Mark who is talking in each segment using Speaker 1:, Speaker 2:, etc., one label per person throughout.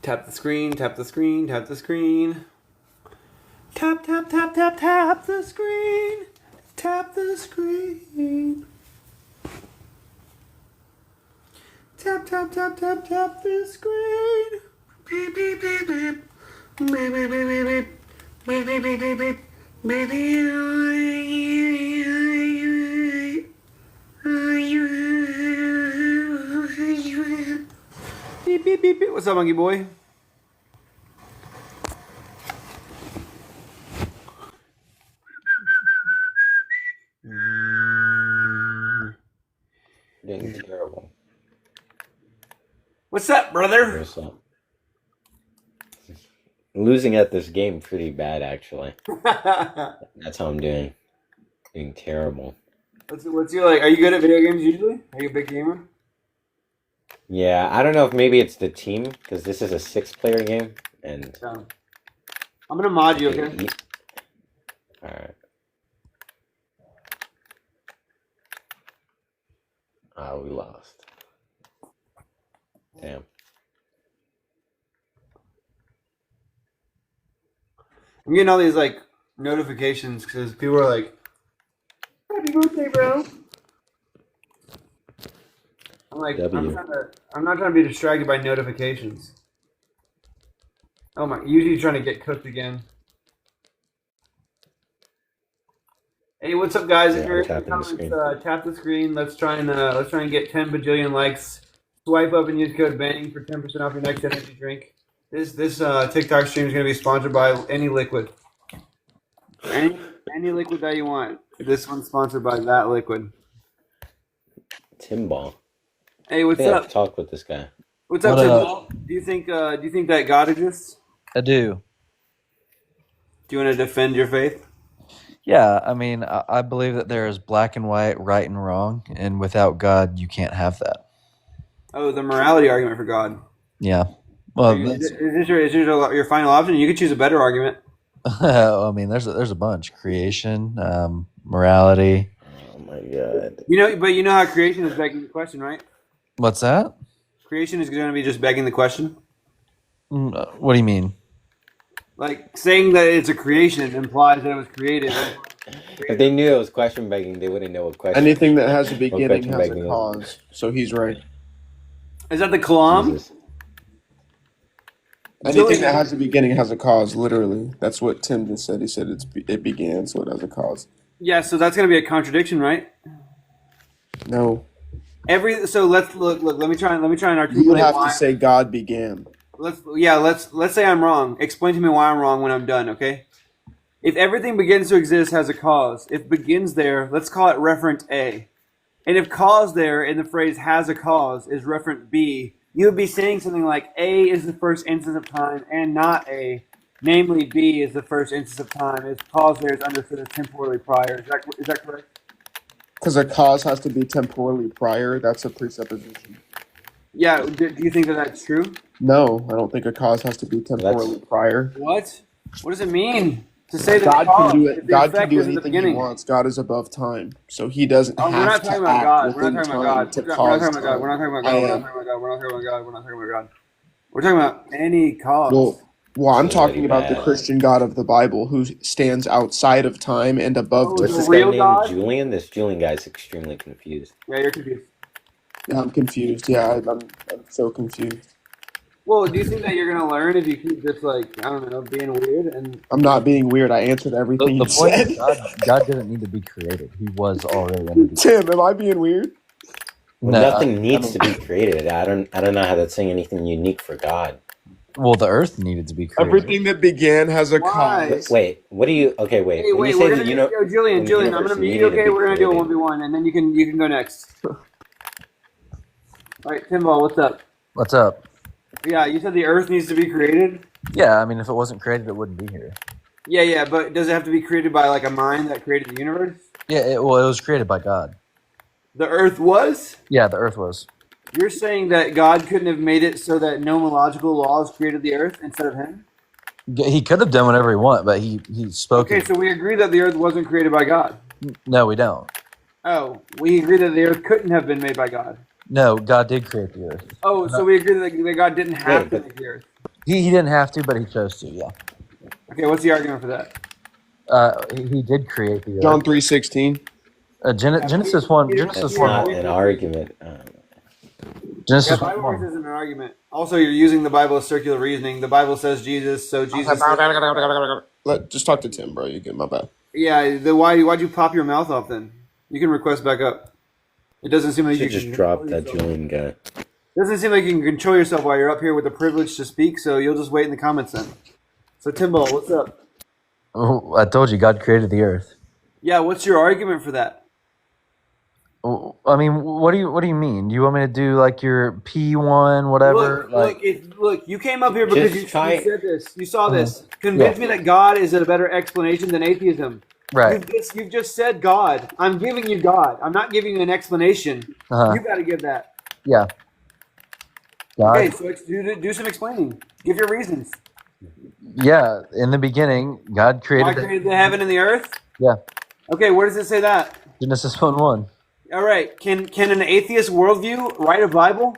Speaker 1: Tap the screen, tap the screen, tap the screen. Tap, tap, tap, tap, tap the screen. Tap the screen. Tap, tap, tap, tap, tap the screen. Beep, beep, beep, beep. Beep, beep, beep, beep, beep. Beep, beep, beep, beep, beep. Beep, beep, beep, beep. What's up, monkey boy?
Speaker 2: Doing terrible.
Speaker 1: What's up, brother?
Speaker 2: What's up? Losing at this game pretty bad, actually. That's how I'm doing. Doing terrible.
Speaker 1: What's your like? Are you good at video games usually? Are you a big gamer?
Speaker 2: Yeah, I don't know if maybe it's the team, because this is a 6-player game, and...
Speaker 1: I'm gonna mod you, okay?
Speaker 2: Alright. We lost. Damn.
Speaker 1: I'm getting all these like notifications because people are like, "Happy birthday, bro!" I'm like, I'm not trying to be distracted by notifications. Oh my! Usually trying to get cooked again. Hey, what's up, guys?
Speaker 2: Yeah,
Speaker 1: If you're in the
Speaker 2: tapping the
Speaker 1: comments,
Speaker 2: screen.
Speaker 1: tap the screen. Let's try and get 10 bajillion likes. Swipe up and use code BANG for 10% off your next energy drink. This TikTok stream is going to be sponsored by any liquid. Any liquid that you want. This one's sponsored by that liquid.
Speaker 2: Timball.
Speaker 1: Hey, what's
Speaker 2: I think
Speaker 1: up?
Speaker 2: I've talked with this guy.
Speaker 1: What's up,
Speaker 3: What
Speaker 1: Timball? Do you think that God exists?
Speaker 3: I do.
Speaker 1: Do you want to defend your faith?
Speaker 3: Yeah, I mean, I believe that there is black and white, right and wrong, and without God, you can't have that.
Speaker 1: Oh, the morality argument for God.
Speaker 3: Yeah. Well,
Speaker 1: Is this your final option? You could choose a better argument.
Speaker 3: I mean, there's a bunch: creation, morality.
Speaker 2: Oh my god.
Speaker 1: But you know how creation is begging the question, right?
Speaker 3: What's that?
Speaker 1: Creation is going to be just begging the question.
Speaker 3: What do you mean?
Speaker 1: Like saying that it's a creation implies that it was created.
Speaker 2: If they knew it was question begging, they wouldn't know what question.
Speaker 4: Anything that has a beginning
Speaker 2: question
Speaker 4: has a
Speaker 2: begging is.
Speaker 4: cause. So he's right.
Speaker 1: Is that the Kalam?
Speaker 2: Jesus.
Speaker 4: Anything that has a beginning has a cause, literally. That's what Tim just said. He said it began, so it has a cause.
Speaker 1: Yeah, so that's going to be a contradiction, right?
Speaker 4: No.
Speaker 1: So let's look. Let me try and articulate.
Speaker 4: You would have
Speaker 1: why.
Speaker 4: to say God began.
Speaker 1: Let's say I'm wrong. Explain to me why I'm wrong when I'm done, okay? If everything begins to exist has a cause, if begins there, let's call it referent A. And if cause there in the phrase has a cause is referent B, you would be saying something like A is the first instance of time and not A. Namely, B is the first instance of time. As cause there is understood as temporally prior. Is that correct?
Speaker 4: Because a cause has to be temporally prior. That's a presupposition.
Speaker 1: Yeah. Do you think that that's true?
Speaker 4: No, I don't think a cause has to be temporally prior.
Speaker 1: What? What does it mean to say that
Speaker 4: God
Speaker 1: cause,
Speaker 4: can do
Speaker 1: if
Speaker 4: it.
Speaker 1: the
Speaker 4: God can
Speaker 1: effect
Speaker 4: do
Speaker 1: is in the
Speaker 4: anything he
Speaker 1: beginning?
Speaker 4: wants. God is above time, so he doesn't
Speaker 1: Oh,
Speaker 4: have
Speaker 1: we're not
Speaker 4: to
Speaker 1: talking about
Speaker 4: act
Speaker 1: God. We're
Speaker 4: within
Speaker 1: not talking
Speaker 4: time
Speaker 1: about
Speaker 4: to
Speaker 1: God. We're not
Speaker 4: cause
Speaker 1: talking about God.
Speaker 4: time.
Speaker 1: We're not talking about God. We're not talking about God. We're not talking about God. We're not talking about God. We're talking about any cause.
Speaker 4: Well, I'm
Speaker 2: Seems
Speaker 4: talking
Speaker 2: pretty
Speaker 4: about the
Speaker 2: bad.
Speaker 4: Christian God of the Bible, who stands outside of time and above
Speaker 1: Oh,
Speaker 2: What's
Speaker 1: the
Speaker 2: this
Speaker 4: time.
Speaker 2: guy
Speaker 1: real
Speaker 2: named
Speaker 1: God?
Speaker 2: Julian? This Julian guy's extremely confused.
Speaker 1: Yeah, you're confused.
Speaker 4: I'm confused. Yeah, I'm so confused.
Speaker 1: Well, do you think that you're gonna learn if you keep just like I don't know being weird and
Speaker 4: I'm not being weird. I answered everything
Speaker 3: The
Speaker 4: you
Speaker 3: point
Speaker 4: said.
Speaker 3: is, God didn't need to be created. He was already under the.
Speaker 4: Tim, am I being weird?
Speaker 2: Well,
Speaker 3: No,
Speaker 2: nothing needs to be created. I don't know how that's saying anything unique for God.
Speaker 3: well, the earth needed to be created.
Speaker 4: Everything that began has a
Speaker 1: Why?
Speaker 4: cause.
Speaker 2: Wait, what do you? Okay, wait.
Speaker 1: Hey,
Speaker 2: When
Speaker 1: wait,
Speaker 2: you
Speaker 1: we're
Speaker 2: say
Speaker 1: gonna
Speaker 2: that,
Speaker 1: do, yo, Julian,
Speaker 2: when the
Speaker 1: Julian, I'm
Speaker 2: universe
Speaker 1: gonna mute you.
Speaker 2: needed to
Speaker 1: Okay,
Speaker 2: be
Speaker 1: we're gonna do a
Speaker 2: created.
Speaker 1: 1v1, and then you can go next. All right, Timbal, what's up?
Speaker 3: What's up?
Speaker 1: Yeah, you said the Earth needs to be created.
Speaker 3: Yeah, I mean, if it wasn't created, it wouldn't be here.
Speaker 1: Yeah, but does it have to be created by like a mind that created the universe?
Speaker 3: Yeah, it was created by God.
Speaker 1: The Earth was?
Speaker 3: Yeah, the earth was.
Speaker 1: You're saying that God couldn't have made it so that nomenological laws created the Earth instead of Him?
Speaker 3: He could have done whatever he wanted, but he spoke.
Speaker 1: Okay, so we agree that the Earth wasn't created by God.
Speaker 3: No, we don't.
Speaker 1: Oh, we agree that the Earth couldn't have been made by God.
Speaker 3: No, God did create the earth.
Speaker 1: Oh, so we agree that God didn't have to
Speaker 2: Wait,
Speaker 1: make the earth.
Speaker 3: He didn't have to, but he chose to. Yeah.
Speaker 1: Okay, what's the argument for that?
Speaker 3: He did create the
Speaker 4: John
Speaker 3: earth.
Speaker 4: 3:16.
Speaker 3: Genesis 1. Genesis
Speaker 2: That's
Speaker 3: 1.
Speaker 2: not an argument.
Speaker 3: Genesis
Speaker 1: Yeah, Bible verse
Speaker 3: 1.
Speaker 1: isn't an argument. Also, you're using the Bible as circular reasoning. The Bible says Jesus, so Jesus.
Speaker 4: Just talk to Tim, bro. You get my bad.
Speaker 1: Yeah, why'd you pop your mouth off then? You can request back up. It doesn't seem like
Speaker 2: You
Speaker 1: you
Speaker 2: should
Speaker 1: can
Speaker 2: just drop
Speaker 1: control
Speaker 2: that
Speaker 1: yourself.
Speaker 2: Julian guy.
Speaker 1: Doesn't seem like you can control yourself while you're up here with the privilege to speak, so you'll just wait in the comments then. So Timbo, what's up?
Speaker 3: Oh, I told you, God created the earth.
Speaker 1: Yeah, what's your argument for that?
Speaker 3: I mean, what do you mean? Do you want me to do like your P1, whatever?
Speaker 1: Look, you came up here because
Speaker 2: Just
Speaker 1: you
Speaker 2: try-
Speaker 1: said this. You saw this. Convince me that God is a better explanation than atheism.
Speaker 3: Right.
Speaker 1: You've just said God. I'm giving you God. I'm not giving you an explanation.
Speaker 3: Uh-huh.
Speaker 1: You got to give that.
Speaker 3: Yeah. God.
Speaker 1: Okay, so do some explaining. Give your reasons.
Speaker 3: Yeah. In the beginning, God
Speaker 1: I
Speaker 3: created.
Speaker 1: created the heaven and the earth.
Speaker 3: Yeah.
Speaker 1: Okay, where does it say that?
Speaker 3: Genesis 1:1.
Speaker 1: All right. Can an atheist worldview write a Bible?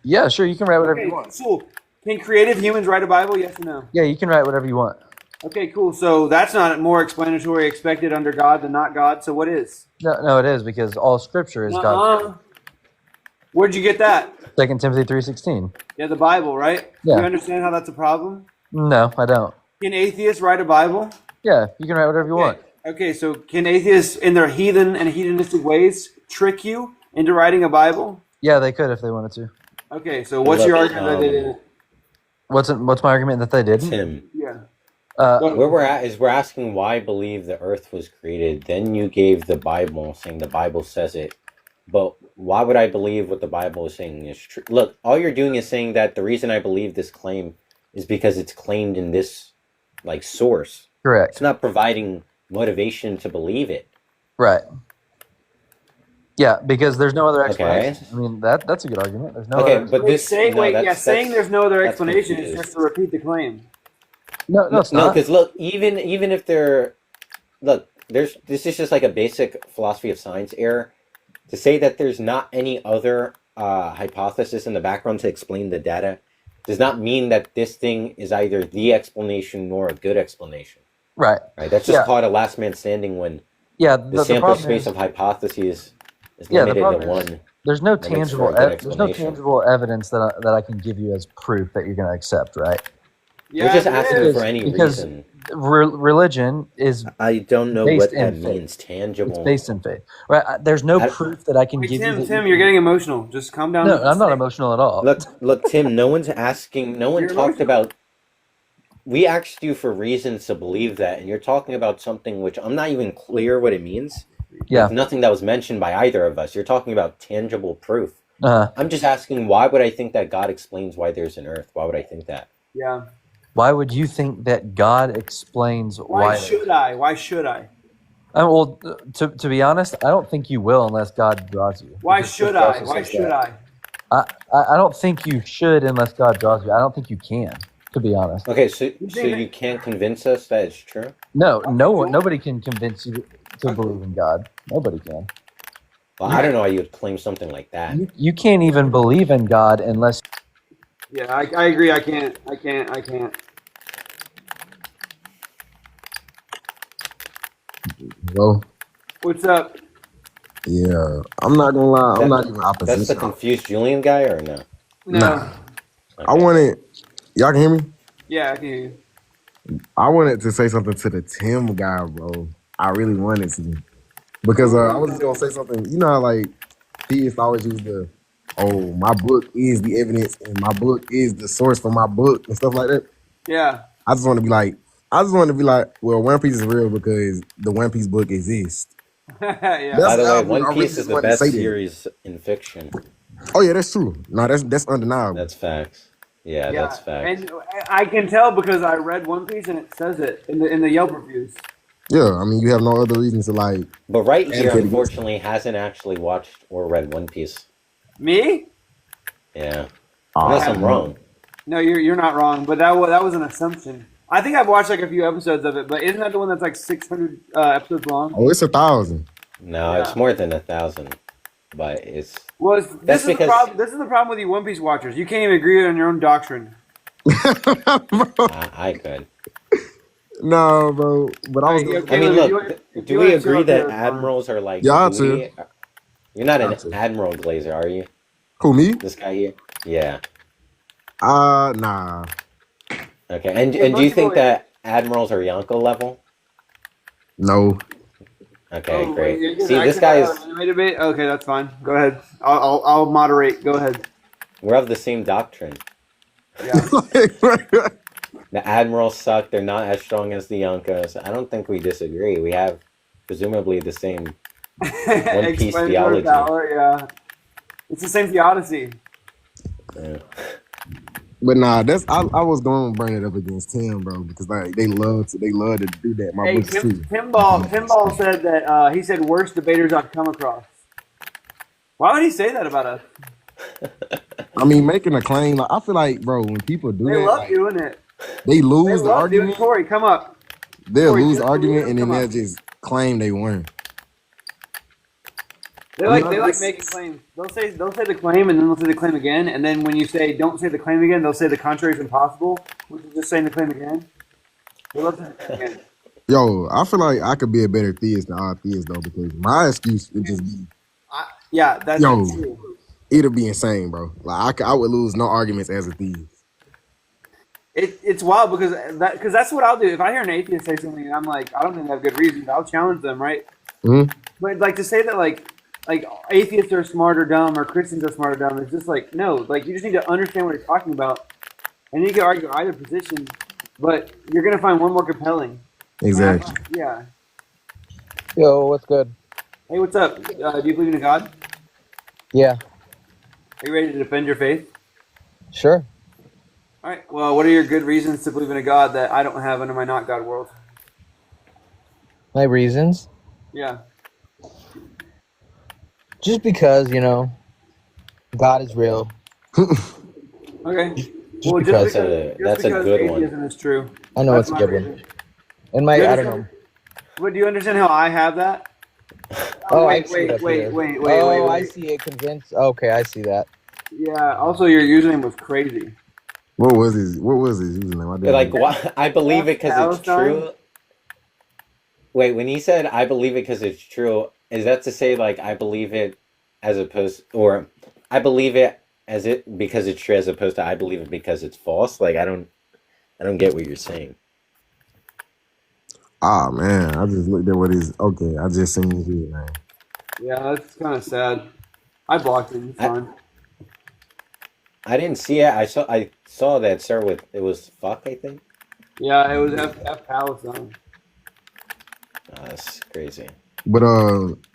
Speaker 3: Yeah, sure. You can write whatever
Speaker 1: Okay,
Speaker 3: you want.
Speaker 1: cool. Can creative humans write a Bible? Yes or no?
Speaker 3: Yeah, you can write whatever you want.
Speaker 1: Okay, cool. So that's not more explanatory expected under God than not God. So what is?
Speaker 3: No, it is because all Scripture is God.
Speaker 1: Uh-uh. Where'd you get that?
Speaker 3: 2 Timothy 3:16.
Speaker 1: Yeah, the Bible, right?
Speaker 3: Yeah.
Speaker 1: You understand how that's a problem?
Speaker 3: No, I don't.
Speaker 1: Can atheists write a Bible?
Speaker 3: Yeah, you can write whatever you want.
Speaker 1: Okay, so can atheists, in their heathen and hedonistic ways, trick you into writing a Bible?
Speaker 3: Yeah, they could if they wanted to.
Speaker 1: Okay, so what's your argument that they didn't?
Speaker 3: What's my argument that they didn't?
Speaker 2: Tim,
Speaker 1: Yeah.
Speaker 2: where we're at is we're asking why I believe the earth was created. Then you gave the Bible, saying the Bible says it. But why would I believe what the Bible is saying is true? Look, all you're doing is saying that the reason I believe this claim is because it's claimed in this, like, source.
Speaker 3: Correct.
Speaker 2: It's not providing motivation to believe it.
Speaker 3: Right. Yeah, because there's no other
Speaker 2: Okay.
Speaker 3: explanation. I mean, that's a good argument. There's no
Speaker 2: Okay,
Speaker 3: other.
Speaker 2: but this
Speaker 1: saying
Speaker 2: no,
Speaker 1: saying there's no other
Speaker 2: that's
Speaker 1: explanation is
Speaker 2: confused.
Speaker 1: just to repeat the claim.
Speaker 3: No, it's
Speaker 2: No,
Speaker 3: not.
Speaker 2: because look, even if they're this is just like a basic philosophy of science error to say that there's not any other hypothesis in the background to explain the data does not mean that this thing is either the explanation nor a good explanation.
Speaker 3: Right.
Speaker 2: Right? That's just
Speaker 3: Yeah.
Speaker 2: called a last man standing when
Speaker 3: Yeah,
Speaker 2: the, sample
Speaker 3: problem
Speaker 2: space
Speaker 3: is,
Speaker 2: of hypotheses is
Speaker 3: Yeah, the
Speaker 2: limited
Speaker 3: problem
Speaker 2: to
Speaker 3: is-
Speaker 2: one.
Speaker 3: there's no
Speaker 2: that makes
Speaker 3: tangible
Speaker 2: for a good
Speaker 3: there's no
Speaker 2: explanation.
Speaker 3: tangible evidence that I can give you as proof that you're going to accept, right?
Speaker 2: We're just
Speaker 1: there
Speaker 2: asking
Speaker 1: is.
Speaker 2: for any
Speaker 3: because-
Speaker 2: reason.
Speaker 3: Religion is
Speaker 2: I don't know
Speaker 3: based
Speaker 2: what
Speaker 3: in
Speaker 2: that
Speaker 3: faith.
Speaker 2: means. Tangible.
Speaker 3: it's based in faith, right? There's no
Speaker 2: I-
Speaker 3: proof that I can
Speaker 1: Wait,
Speaker 3: give you.
Speaker 1: Tim, you're getting emotional. Just calm down.
Speaker 3: No, I'm not emotional at all.
Speaker 2: Look, Tim. No one's asking. No one
Speaker 1: You're
Speaker 2: talked
Speaker 1: emotional.
Speaker 2: about. We asked you for reasons to believe that, and you're talking about something which I'm not even clear what it means.
Speaker 3: Yeah.
Speaker 2: Nothing that was mentioned by either of us. You're talking about tangible proof.
Speaker 3: Uh,
Speaker 2: I'm just asking, why would I think that God explains why there's an earth? Why would I think that?
Speaker 1: Yeah.
Speaker 3: why would you think that God explains
Speaker 1: Why should I? Why should I?
Speaker 3: Well, to be honest, I don't think you will unless God draws you.
Speaker 1: Why
Speaker 3: Because
Speaker 1: should
Speaker 3: the
Speaker 1: I?
Speaker 3: process
Speaker 1: Why
Speaker 3: is
Speaker 1: should
Speaker 3: that.
Speaker 1: I?
Speaker 3: I don't think you should unless God draws you. I don't think you can, to be honest.
Speaker 2: Okay, so
Speaker 1: think
Speaker 2: you can't convince us that it's true?
Speaker 3: No one, nobody can convince you to believe in God. Nobody can.
Speaker 2: Well, I don't know why you would claim something like that.
Speaker 3: You can't even believe in God unless.
Speaker 1: Yeah, I agree. I can't.
Speaker 5: Well,
Speaker 1: What's up?
Speaker 5: yeah, I'm not gonna lie. I'm not even
Speaker 2: That's the
Speaker 5: opposition.
Speaker 2: confused Julian guy, or no?
Speaker 1: No.
Speaker 5: Nah. I wanted, y'all can hear me?
Speaker 1: Yeah, I can hear you.
Speaker 5: I wanted to say something to the Tim guy, bro. I really wanted to. Because I was just gonna say something. You know how like theists always use the, oh, my book is the evidence and my book is the source for my book and stuff like that.
Speaker 1: Yeah.
Speaker 5: I just want to be like, well, One Piece is real because the One Piece book exists.
Speaker 1: Yeah.
Speaker 5: That's-
Speaker 2: By the way,
Speaker 5: I
Speaker 2: One
Speaker 5: really
Speaker 2: Piece
Speaker 5: just
Speaker 2: is the
Speaker 5: wanted to
Speaker 2: best
Speaker 5: say that.
Speaker 2: series in fiction.
Speaker 5: Oh yeah, that's true. No, that's undeniable.
Speaker 2: That's facts. Yeah,
Speaker 1: Yeah.
Speaker 2: that's facts.
Speaker 1: And I can tell because I read One Piece and it says it in the Yelp reviews.
Speaker 5: Yeah, I mean, you have no other reason to like.
Speaker 2: But right here,
Speaker 5: Advocate
Speaker 2: unfortunately, hasn't actually watched or read One Piece.
Speaker 1: Me?
Speaker 2: Yeah. Unless I'm wrong.
Speaker 1: No, you're not wrong. But that was an assumption. I think I've watched like a few episodes of it. But isn't that the one that's like 600 episodes long?
Speaker 5: Oh, it's 1,000.
Speaker 2: No,
Speaker 1: Yeah.
Speaker 2: it's more than 1,000. but it's
Speaker 1: Well,
Speaker 2: that's
Speaker 1: this is the
Speaker 2: because
Speaker 1: problem. This is the problem with you One Piece watchers. You can't even agree on your own doctrine.
Speaker 5: Bro,
Speaker 2: I could.
Speaker 5: no, bro. But I was
Speaker 1: Alright,
Speaker 5: gonna
Speaker 1: yeah,
Speaker 5: say,
Speaker 2: I mean,
Speaker 1: Caleb, if you
Speaker 2: look,
Speaker 1: want, if
Speaker 2: do
Speaker 1: you
Speaker 2: we
Speaker 1: want to chill
Speaker 2: agree
Speaker 1: up there,
Speaker 2: that
Speaker 1: that's fine.
Speaker 2: admirals are like
Speaker 5: y'all
Speaker 2: booty?
Speaker 5: too.
Speaker 2: You're not
Speaker 5: Y'all
Speaker 2: an
Speaker 5: too.
Speaker 2: admiral glazer, are you?
Speaker 5: Who, me?
Speaker 2: This guy here? Yeah.
Speaker 5: Nah.
Speaker 2: Okay. And
Speaker 1: Hey,
Speaker 2: do you
Speaker 1: Monkey
Speaker 2: think
Speaker 1: Boy.
Speaker 2: that admirals are Yonko level?
Speaker 5: No.
Speaker 2: Okay,
Speaker 1: Oh, wait,
Speaker 2: great.
Speaker 1: you're
Speaker 2: See,
Speaker 1: gonna
Speaker 2: this
Speaker 1: actually
Speaker 2: guy
Speaker 1: have
Speaker 2: is.
Speaker 1: an animated debate? Okay, that's fine. Go ahead. I'll moderate. Go ahead.
Speaker 2: We're of the same doctrine.
Speaker 1: Yeah.
Speaker 2: The admirals suck. They're not as strong as the Yonkos. I don't think we disagree. We have presumably the same One Piece
Speaker 1: Explanatory
Speaker 2: theology.
Speaker 1: power. Yeah. It's the same theodicy.
Speaker 2: Yeah.
Speaker 5: But nah, I was gonna bring it up against Tim, bro, because like they love to do that. My
Speaker 1: Hey,
Speaker 5: books too.
Speaker 1: Timball said that he said worst debaters I've come across. Why would he say that about us?
Speaker 5: I mean, making a claim, like I feel like, bro, when people do
Speaker 1: They
Speaker 5: that,
Speaker 1: love
Speaker 5: like
Speaker 1: doing it.
Speaker 5: they
Speaker 1: They
Speaker 5: lose the
Speaker 1: love doing it.
Speaker 5: argument.
Speaker 1: Corey, come up.
Speaker 5: They'll
Speaker 1: Corey,
Speaker 5: lose the
Speaker 1: just believe
Speaker 5: argument
Speaker 1: it.
Speaker 5: and then
Speaker 1: Come
Speaker 5: they'll
Speaker 1: up.
Speaker 5: just claim they won.
Speaker 1: They
Speaker 5: I
Speaker 1: like
Speaker 5: mean,
Speaker 1: they like making claims. They'll say the claim and then they'll say the claim again, and then when you say don't say the claim again, they'll say the contrary is impossible, which is just saying the claim again. They love to say it again.
Speaker 5: Yo, I feel like I could be a better theist than all theists though, because my excuse would just be,
Speaker 1: Yeah, that's
Speaker 5: yo,
Speaker 1: true.
Speaker 5: it'll be insane, bro. Like I would lose no arguments as a theist.
Speaker 1: It's wild because that's what I'll do. If I hear an atheist say something and I'm like, I don't think they have good reasons, I'll challenge them, right?
Speaker 5: Mhm.
Speaker 1: But like to say that like atheists are smart or dumb or Christians are smart or dumb, it's just like no, like you just need to understand what you're talking about, and you can argue either position, but you're gonna find one more compelling.
Speaker 5: Exactly.
Speaker 1: Yeah.
Speaker 6: Yo, what's good?
Speaker 1: Hey, what's up? Do you believe in a God?
Speaker 6: Yeah,
Speaker 1: Are you ready to defend your faith?
Speaker 6: sure.
Speaker 1: All right. Well, what are your good reasons to believe in a God that I don't have under my not God world?
Speaker 6: My reasons?
Speaker 1: Yeah.
Speaker 6: Just because, God is real.
Speaker 1: Okay.
Speaker 6: Just
Speaker 1: Well,
Speaker 6: because.
Speaker 2: That's a good one.
Speaker 1: atheism is true.
Speaker 6: I know
Speaker 1: That's
Speaker 6: it's a
Speaker 1: my
Speaker 6: good
Speaker 1: reason.
Speaker 6: one. And I don't know.
Speaker 1: But do you understand how I have that?
Speaker 6: Oh, I
Speaker 1: wait,
Speaker 6: see that
Speaker 1: wait,
Speaker 6: here.
Speaker 1: wait,
Speaker 6: Oh, I
Speaker 1: wait.
Speaker 6: see it. Convinced. Okay, I see that.
Speaker 1: Yeah. Also, your username was crazy.
Speaker 5: What was his username? I didn't
Speaker 2: Like,
Speaker 5: know.
Speaker 2: why? I believe it because it's
Speaker 1: Palestine?
Speaker 2: true. Wait, when he said I believe it because it's true, is that to say like I believe it as opposed, or I believe it as it because it's true as opposed to I believe it because it's false? Like I don't get what you're saying.
Speaker 5: Ah man, I just looked at what is okay. I just seen his name.
Speaker 1: Yeah, that's kind of sad. I blocked him. It's fine.
Speaker 2: I didn't see it. I saw that start with it was fuck. I think.
Speaker 1: Yeah, it was F Palestine.
Speaker 2: That's crazy.
Speaker 5: But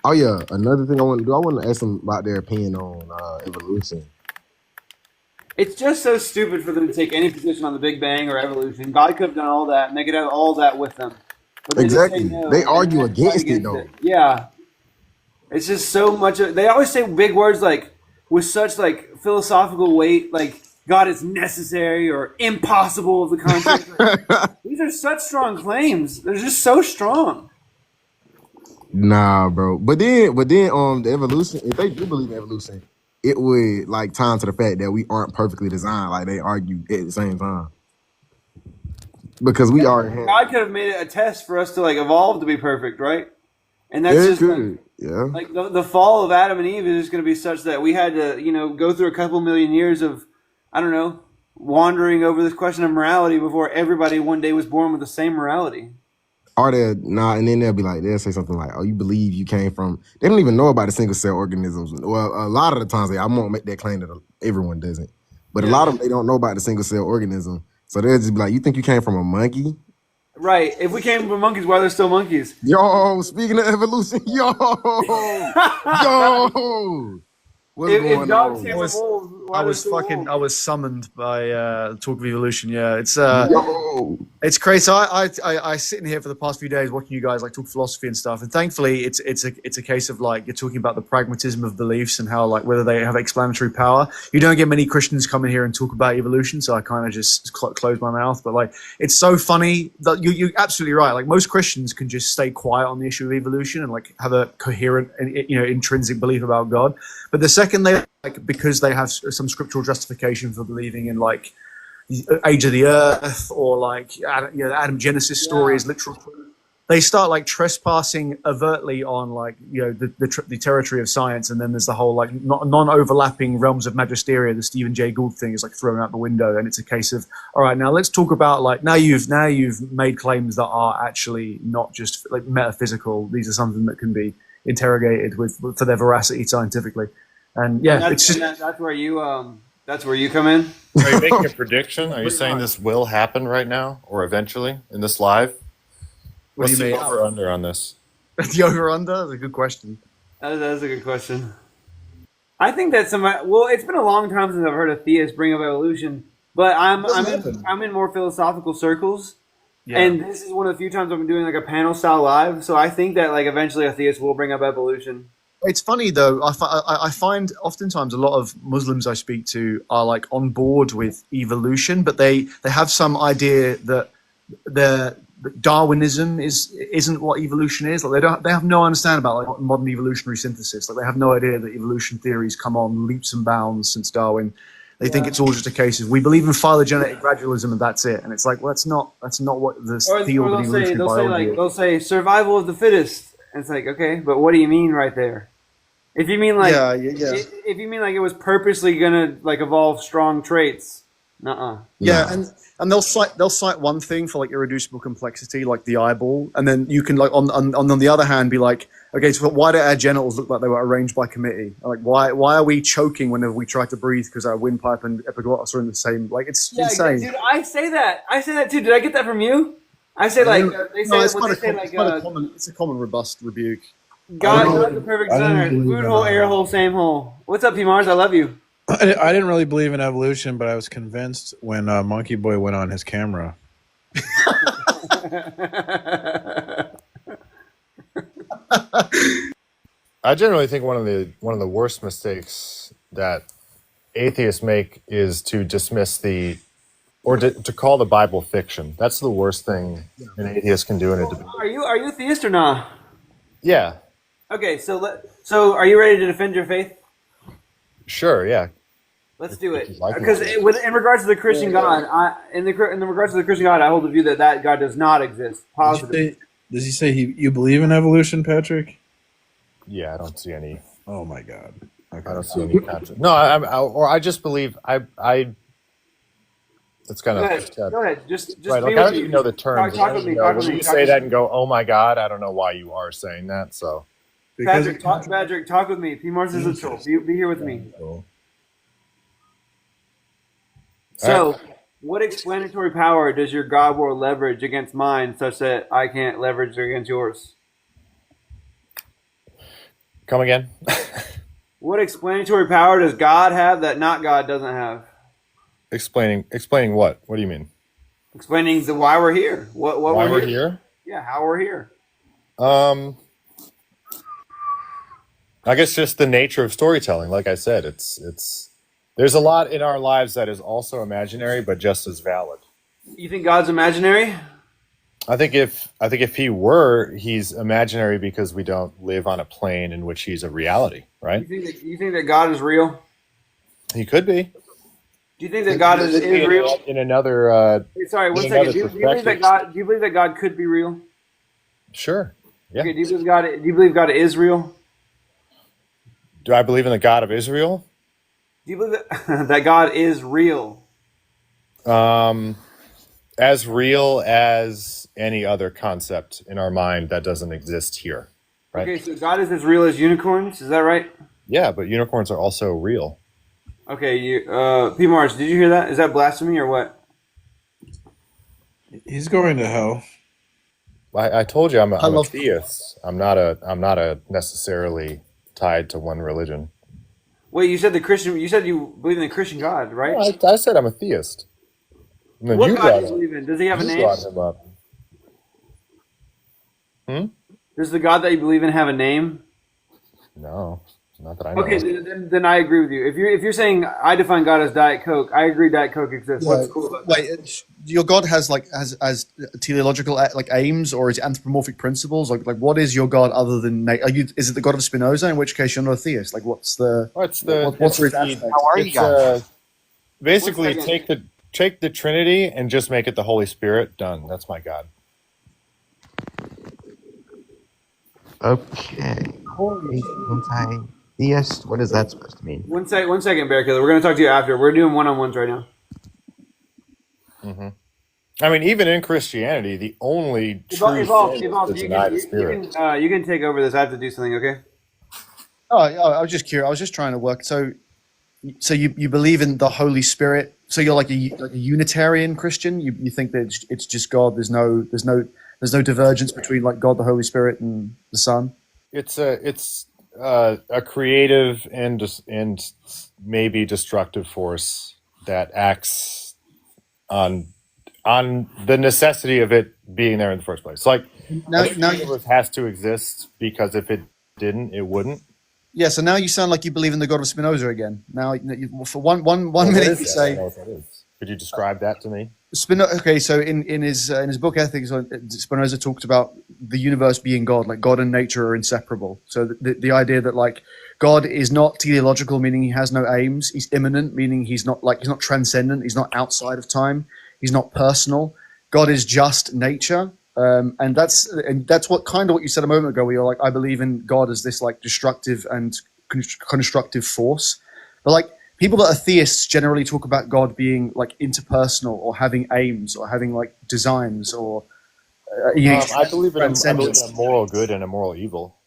Speaker 5: oh yeah, another thing I want to do, I want to ask them about their opinion on evolution.
Speaker 1: It's just so stupid for them to take any position on the Big Bang or evolution. God could have done all that, and they could have all that with them. But they just
Speaker 5: Exactly.
Speaker 1: say no,
Speaker 5: They
Speaker 1: and
Speaker 5: argue
Speaker 1: fight
Speaker 5: against it, though.
Speaker 1: Yeah. It's just so much. They always say big words like with such like philosophical weight, like God is necessary or impossible of the contrary. These are such strong claims. They're just so strong.
Speaker 5: Nah, bro. But then the evolution, if they do believe in evolution, it would like time to the fact that we aren't perfectly designed. Like they argue at the same time. Because we already have.
Speaker 1: God could have made it a test for us to like evolve to be perfect, right? And that's
Speaker 5: Yeah,
Speaker 1: just
Speaker 5: good. Yeah.
Speaker 1: like the fall of Adam and Eve is just going to be such that we had to, go through a couple million years of, I don't know, wandering over this question of morality before everybody one day was born with the same morality.
Speaker 5: Or and then they'll say something like, "Oh, you believe you came from?" They don't even know about the single cell organisms. Well, a lot of the times I won't make that claim that everyone doesn't, but a lot of them they don't know about the single cell organism. So they'll just be like, "You think you came from a monkey?"
Speaker 1: Right. If we came from monkeys, why are there still monkeys?
Speaker 5: Yo, speaking of evolution, yo, what's
Speaker 1: If
Speaker 5: going
Speaker 1: dogs
Speaker 5: on?
Speaker 1: came from wolves, Why
Speaker 7: was
Speaker 1: so
Speaker 7: fucking.
Speaker 1: long?
Speaker 7: I was summoned by Talk of Evolution. Yeah,
Speaker 4: Yo,
Speaker 7: it's crazy. I sit in here for the past few days watching you guys like talk philosophy and stuff, and thankfully it's a case of like you're talking about the pragmatism of beliefs and how like whether they have explanatory power. You don't get many Christians come in here and talk about evolution, so I kind of just close my mouth. But like it's so funny that you're absolutely right. Like most Christians can just stay quiet on the issue of evolution and like have a coherent and intrinsic belief about God. But the second they like because they have some scriptural justification for believing in like age of the earth or like Adam Genesis story is literal truth. They start like trespassing overtly on like the territory of science, and then there's the whole like non-overlapping realms of magisteria. The Stephen Jay Gould thing is like thrown out the window, and it's a case of all right, now let's talk about like now you've made claims that are actually not just like metaphysical. These are something that can be interrogated for their veracity scientifically, and it's just
Speaker 1: that's where you come in.
Speaker 8: Are you making a prediction? Are you saying this will happen right now or eventually in this live?
Speaker 7: what do
Speaker 8: What's
Speaker 7: you
Speaker 8: the
Speaker 7: mean?
Speaker 8: over under on this?
Speaker 7: The over under? That's a good question.
Speaker 1: That is a good question. I think that it's been a long time since I've heard a theist bring up evolution, but I'm in more philosophical circles, and this is one of the few times I've been doing like a panel style live. So I think that like eventually a theist will bring up evolution.
Speaker 7: It's funny though. I find oftentimes a lot of Muslims I speak to are like on board with evolution, but they have some idea that Darwinism isn't what evolution is. Like they have no understanding about like modern evolutionary synthesis. Like they have no idea that evolution theories come on leaps and bounds since Darwin. They think it's all just a case of we believe in phylogenetic gradualism and that's it. And it's like, well, that's not what the field of evolutionary biology is.
Speaker 1: They'll say survival of the fittest, and it's like, okay, but what do you mean right there? If you mean like if you mean like it was purposely gonna like evolve strong traits,
Speaker 7: and they'll cite one thing for like irreducible complexity, like the eyeball, and then you can like on the other hand be like, okay, so why do our genitals look like they were arranged by committee? Like why are we choking whenever we try to breathe because our windpipe and epiglottis are in the same? Like it's insane.
Speaker 1: Dude, I say that too. Did I get that from you? I say like they say
Speaker 7: it's a common robust rebuke.
Speaker 1: God's the perfect center. Food hole, air hole, same hole. What's up, P. Mars? I love you.
Speaker 9: I didn't really believe in evolution, but I was convinced when Monkey Boy went on his camera.
Speaker 8: I generally think one of the worst mistakes that atheists make is to dismiss to call the Bible fiction. That's the worst thing an atheist can do in a debate.
Speaker 1: Are you a theist or not?
Speaker 8: Yeah,
Speaker 1: Okay, so are you ready to defend your faith?
Speaker 8: sure, yeah.
Speaker 1: Let's do it.
Speaker 8: Like it.
Speaker 1: Because in regards to the Christian God, in regards to the Christian God, I hold the view that God does not exist. Positive.
Speaker 9: Does he say you believe in evolution, Patrick?
Speaker 8: Yeah, I don't see any.
Speaker 9: Oh my God. Okay.
Speaker 8: I don't see any contrast. No, I just believe I. It's kind of
Speaker 1: Go ahead. Just
Speaker 8: right.
Speaker 1: be
Speaker 8: Like, I
Speaker 1: with
Speaker 8: don't
Speaker 1: me.
Speaker 8: even know the terms.
Speaker 1: Talk with me.
Speaker 8: When you say that and go, "Oh my God," I don't know why you are saying that. So
Speaker 1: Patrick, talk with me. P. Mars is a troll. Be here with me. So, what explanatory power does your God world leverage against mine such that I can't leverage it against yours?
Speaker 8: come again.
Speaker 1: What explanatory power does God have that not God doesn't have?
Speaker 8: Explaining what? What do you mean?
Speaker 1: Explaining why we're here. What
Speaker 8: Why
Speaker 1: we're
Speaker 8: we're here?
Speaker 1: Yeah, how we're here.
Speaker 8: I guess just the nature of storytelling. Like I said, it's there's a lot in our lives that is also imaginary, but just as valid.
Speaker 1: You think God's imaginary?
Speaker 8: I think if he were, he's imaginary because we don't live on a plane in which he's a reality, right?
Speaker 1: You think that God is real?
Speaker 8: He could be.
Speaker 1: Do you think that God is real?
Speaker 8: In another.
Speaker 1: Sorry, one
Speaker 8: in
Speaker 1: second.
Speaker 8: another
Speaker 1: Do you believe that
Speaker 8: perspective.
Speaker 1: Do you believe that God could be real?
Speaker 8: Sure. Yeah.
Speaker 1: Okay. Do you believe God is real?
Speaker 8: Do I believe in the God of Israel?
Speaker 1: Do you believe that God is real?
Speaker 8: As real as any other concept in our mind that doesn't exist here, right?
Speaker 1: Okay, so God is as real as unicorns. Is that right?
Speaker 8: Yeah, but unicorns are also real.
Speaker 1: Okay, P. Mars, did you hear that? Is that blasphemy or what?
Speaker 9: He's going to hell.
Speaker 8: I told you I'm a theist. I'm not a necessarily tied to one religion.
Speaker 1: Wait, you said the Christian. You said you believe in the Christian God, right?
Speaker 8: I said I'm a theist. And then
Speaker 1: What
Speaker 8: you
Speaker 1: God
Speaker 8: brought
Speaker 1: do you
Speaker 8: him.
Speaker 1: believe in? Does he have a
Speaker 8: You
Speaker 1: name?
Speaker 8: brought him up.
Speaker 1: Does the God that you believe in have a name?
Speaker 8: No, not that I know.
Speaker 1: Okay,
Speaker 8: of.
Speaker 1: then I agree with you. If you're saying I define God as Diet Coke, I agree Diet Coke exists.
Speaker 7: Yeah.
Speaker 1: What's cool about that?
Speaker 7: Wait, your God has like as teleological like aims, or is it anthropomorphic principles? Like what is your God other than is it the God of Spinoza? In which case you're not a theist. Like what's the
Speaker 8: Oh, it's the
Speaker 7: what's
Speaker 8: it's
Speaker 7: the
Speaker 8: the
Speaker 7: aspect?
Speaker 6: How are you
Speaker 8: it's
Speaker 6: guys?
Speaker 8: basically
Speaker 1: 1 second.
Speaker 8: take the Trinity and just make it the Holy Spirit. Done. That's my God.
Speaker 6: Okay. Anti-theist. What is that supposed to mean?
Speaker 1: One second, Bear Killer. We're gonna talk to you after. We're doing one-on-ones right now.
Speaker 8: I mean, even in Christianity, the only true
Speaker 1: Evolve.
Speaker 8: sin is to
Speaker 1: You
Speaker 8: deny
Speaker 1: can
Speaker 8: the Spirit.
Speaker 1: you can take over this. I have to do something. Okay.
Speaker 7: I was just curious. I was just trying to work. So you believe in the Holy Spirit. So you're like a Unitarian Christian. You think that it's just God. There's no divergence between like God, the Holy Spirit, and the Son.
Speaker 8: It's a creative and maybe destructive force that acts on the necessity of it being there in the first place. Like
Speaker 7: Now
Speaker 8: the universe has to exist because if it didn't, it wouldn't.
Speaker 7: yeah. So now you sound like you believe in the God of Spinoza again. Now for one
Speaker 8: What
Speaker 7: minute
Speaker 8: is
Speaker 7: you
Speaker 8: that? I
Speaker 7: say
Speaker 8: don't know what that is. Could you describe that to me?
Speaker 7: Spinoza. Okay, so in his book Ethics, Spinoza talked about the universe being God, like God and nature are inseparable. So the idea that like God is not teleological, meaning he has no aims. He's immanent, meaning he's not transcendent. He's not outside of time. He's not personal. God is just nature, and that's what you said a moment ago. Where you're like, I believe in God as this like destructive and constructive force, but like. People that are theists generally talk about God being like interpersonal or having aims or having like designs or
Speaker 8: I believe in
Speaker 7: transcendence.
Speaker 8: a moral good and a moral evil.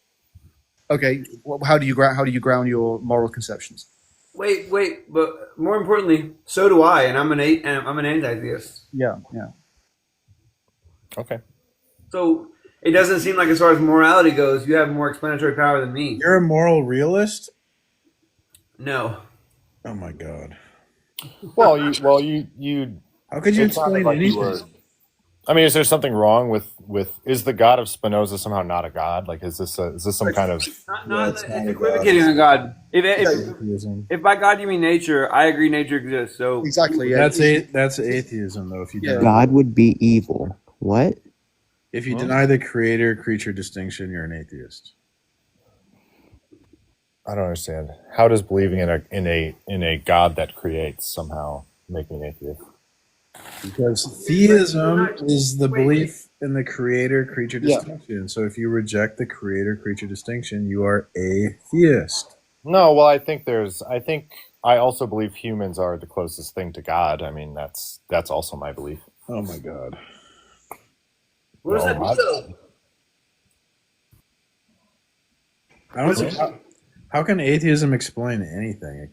Speaker 7: Okay, how do you ground your moral conceptions?
Speaker 1: Wait, but more importantly, so do I, and I'm an anti-theist.
Speaker 7: Yeah.
Speaker 8: Okay.
Speaker 1: So it doesn't seem like, as far as morality goes, you have more explanatory power than me.
Speaker 9: You're a moral realist?
Speaker 1: No.
Speaker 9: Oh my god.
Speaker 8: Well, you.
Speaker 9: How could you
Speaker 8: It sounded
Speaker 9: explain
Speaker 8: like you
Speaker 9: anything?
Speaker 8: were- I mean, is there something wrong with is the God of Spinoza somehow not a God? Like, is this some kind of?
Speaker 1: It's equivocating on God.
Speaker 9: Atheism.
Speaker 1: If by God you mean nature, I agree nature exists. So
Speaker 7: Exactly. Yeah.
Speaker 9: That's atheism, though. If you
Speaker 7: Yeah.
Speaker 9: deny,
Speaker 6: God would be evil. What?
Speaker 9: if you deny the creator-creature distinction, you're an atheist.
Speaker 8: I don't understand. How does believing in a God that creates somehow make me an atheist?
Speaker 9: Because theism is the belief in the creator-creature distinction. So if you reject the creator-creature distinction, you are a theist.
Speaker 8: No, well, I think I also believe humans are the closest thing to God. I mean, that's also my belief.
Speaker 9: Oh my god.
Speaker 1: what does that mean?
Speaker 9: How can atheism explain anything?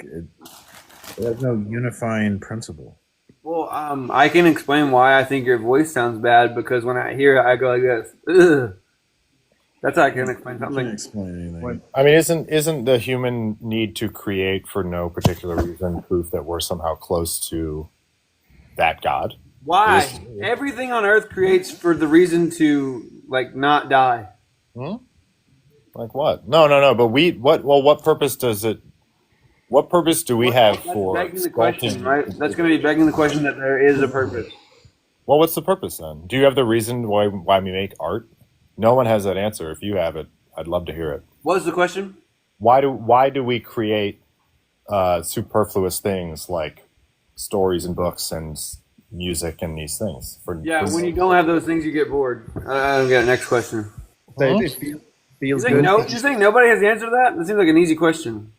Speaker 9: It has no unifying principle.
Speaker 1: Well, I can explain why I think your voice sounds bad, because when I hear it, I go like this. Ugh. That's how I can explain
Speaker 9: You can't
Speaker 1: something.
Speaker 9: explain anything.
Speaker 8: I mean, isn't the human need to create for no particular reason proof that we're somehow close to that God?
Speaker 1: Why? Everything on Earth creates for the reason to like not die.
Speaker 8: Like what? No. But what purpose does it? What purpose do we have
Speaker 1: That's
Speaker 8: for
Speaker 1: begging the question,
Speaker 8: sculpting?
Speaker 1: right? That's going to be begging the question that there is a purpose.
Speaker 8: Well, what's the purpose then? Do you have the reason why we make art? No one has that answer. If you have it, I'd love to hear it.
Speaker 1: What was the question?
Speaker 8: Why do we create superfluous things like stories and books and music and these things?
Speaker 1: Yeah, when you don't have those things, you get bored. I don't get it. Next question.
Speaker 7: It
Speaker 1: You
Speaker 7: feels
Speaker 1: think,
Speaker 7: good.
Speaker 1: you think nobody has the answer to that? That seems like an easy question.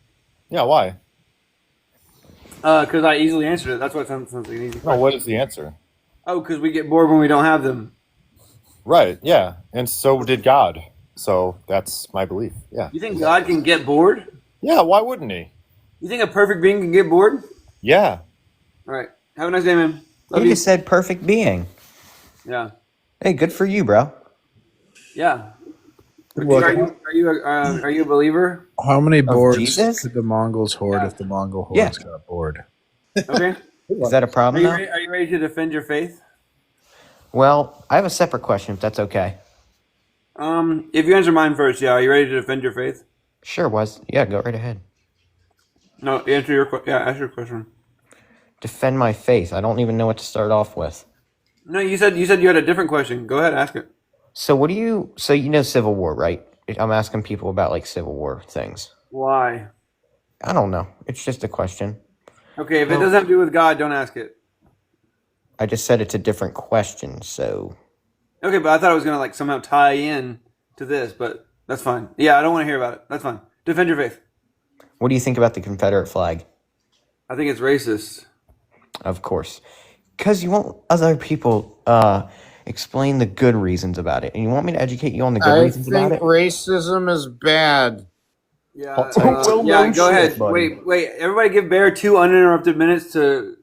Speaker 8: Yeah, why?
Speaker 1: Because I easily answered it. That's why it sounds like an easy
Speaker 8: No,
Speaker 1: question.
Speaker 8: what is the answer?
Speaker 1: Oh, because we get bored when we don't have them.
Speaker 8: Right, yeah. And so did God. So that's my belief. Yeah.
Speaker 1: You think God can get bored?
Speaker 8: Yeah, why wouldn't he?
Speaker 1: You think a perfect being can get bored?
Speaker 8: Yeah.
Speaker 1: All right. Have a nice day, man. Love
Speaker 6: You
Speaker 1: you.
Speaker 6: just said perfect being.
Speaker 1: Yeah.
Speaker 6: Hey, good for you, bro.
Speaker 1: Yeah.
Speaker 9: Look,
Speaker 1: Are you a believer?
Speaker 9: how many
Speaker 3: Of
Speaker 9: boards
Speaker 3: Jesus?
Speaker 9: could the Mongols hoard
Speaker 1: Yeah.
Speaker 9: if the Mongol
Speaker 3: Yeah.
Speaker 9: hordes got bored?
Speaker 1: Okay.
Speaker 3: Is that a problem though?
Speaker 1: Are you ready to defend your faith?
Speaker 3: Well, I have a separate question if that's okay.
Speaker 1: If you answer mine first, yeah. Are you ready to defend your faith?
Speaker 3: Sure, Wes. Yeah, go right ahead.
Speaker 1: No, answer your question.
Speaker 3: Defend my faith. I don't even know what to start off with.
Speaker 1: No, you said you had a different question. Go ahead, ask it.
Speaker 3: So what do you? So you know Civil War, right? I'm asking people about like Civil War things.
Speaker 1: Why?
Speaker 3: I don't know. It's just a question.
Speaker 1: Okay, if it doesn't have to do with God, don't ask it.
Speaker 3: I just said it's a different question. So
Speaker 1: Okay, but I thought it was gonna like somehow tie in to this, but that's fine. Yeah, I don't want to hear about it. That's fine. Defend your faith.
Speaker 3: what do you think about the Confederate flag?
Speaker 1: I think it's racist.
Speaker 3: Of course, because you want other people explain the good reasons about it, and you want me to educate you on the good
Speaker 10: I
Speaker 3: reasons about
Speaker 10: think
Speaker 3: it.
Speaker 10: racism is bad.
Speaker 1: Yeah.
Speaker 3: Well, no
Speaker 1: go ahead.
Speaker 3: shit, buddy.
Speaker 1: Wait. Everybody, give Bear 2 uninterrupted minutes to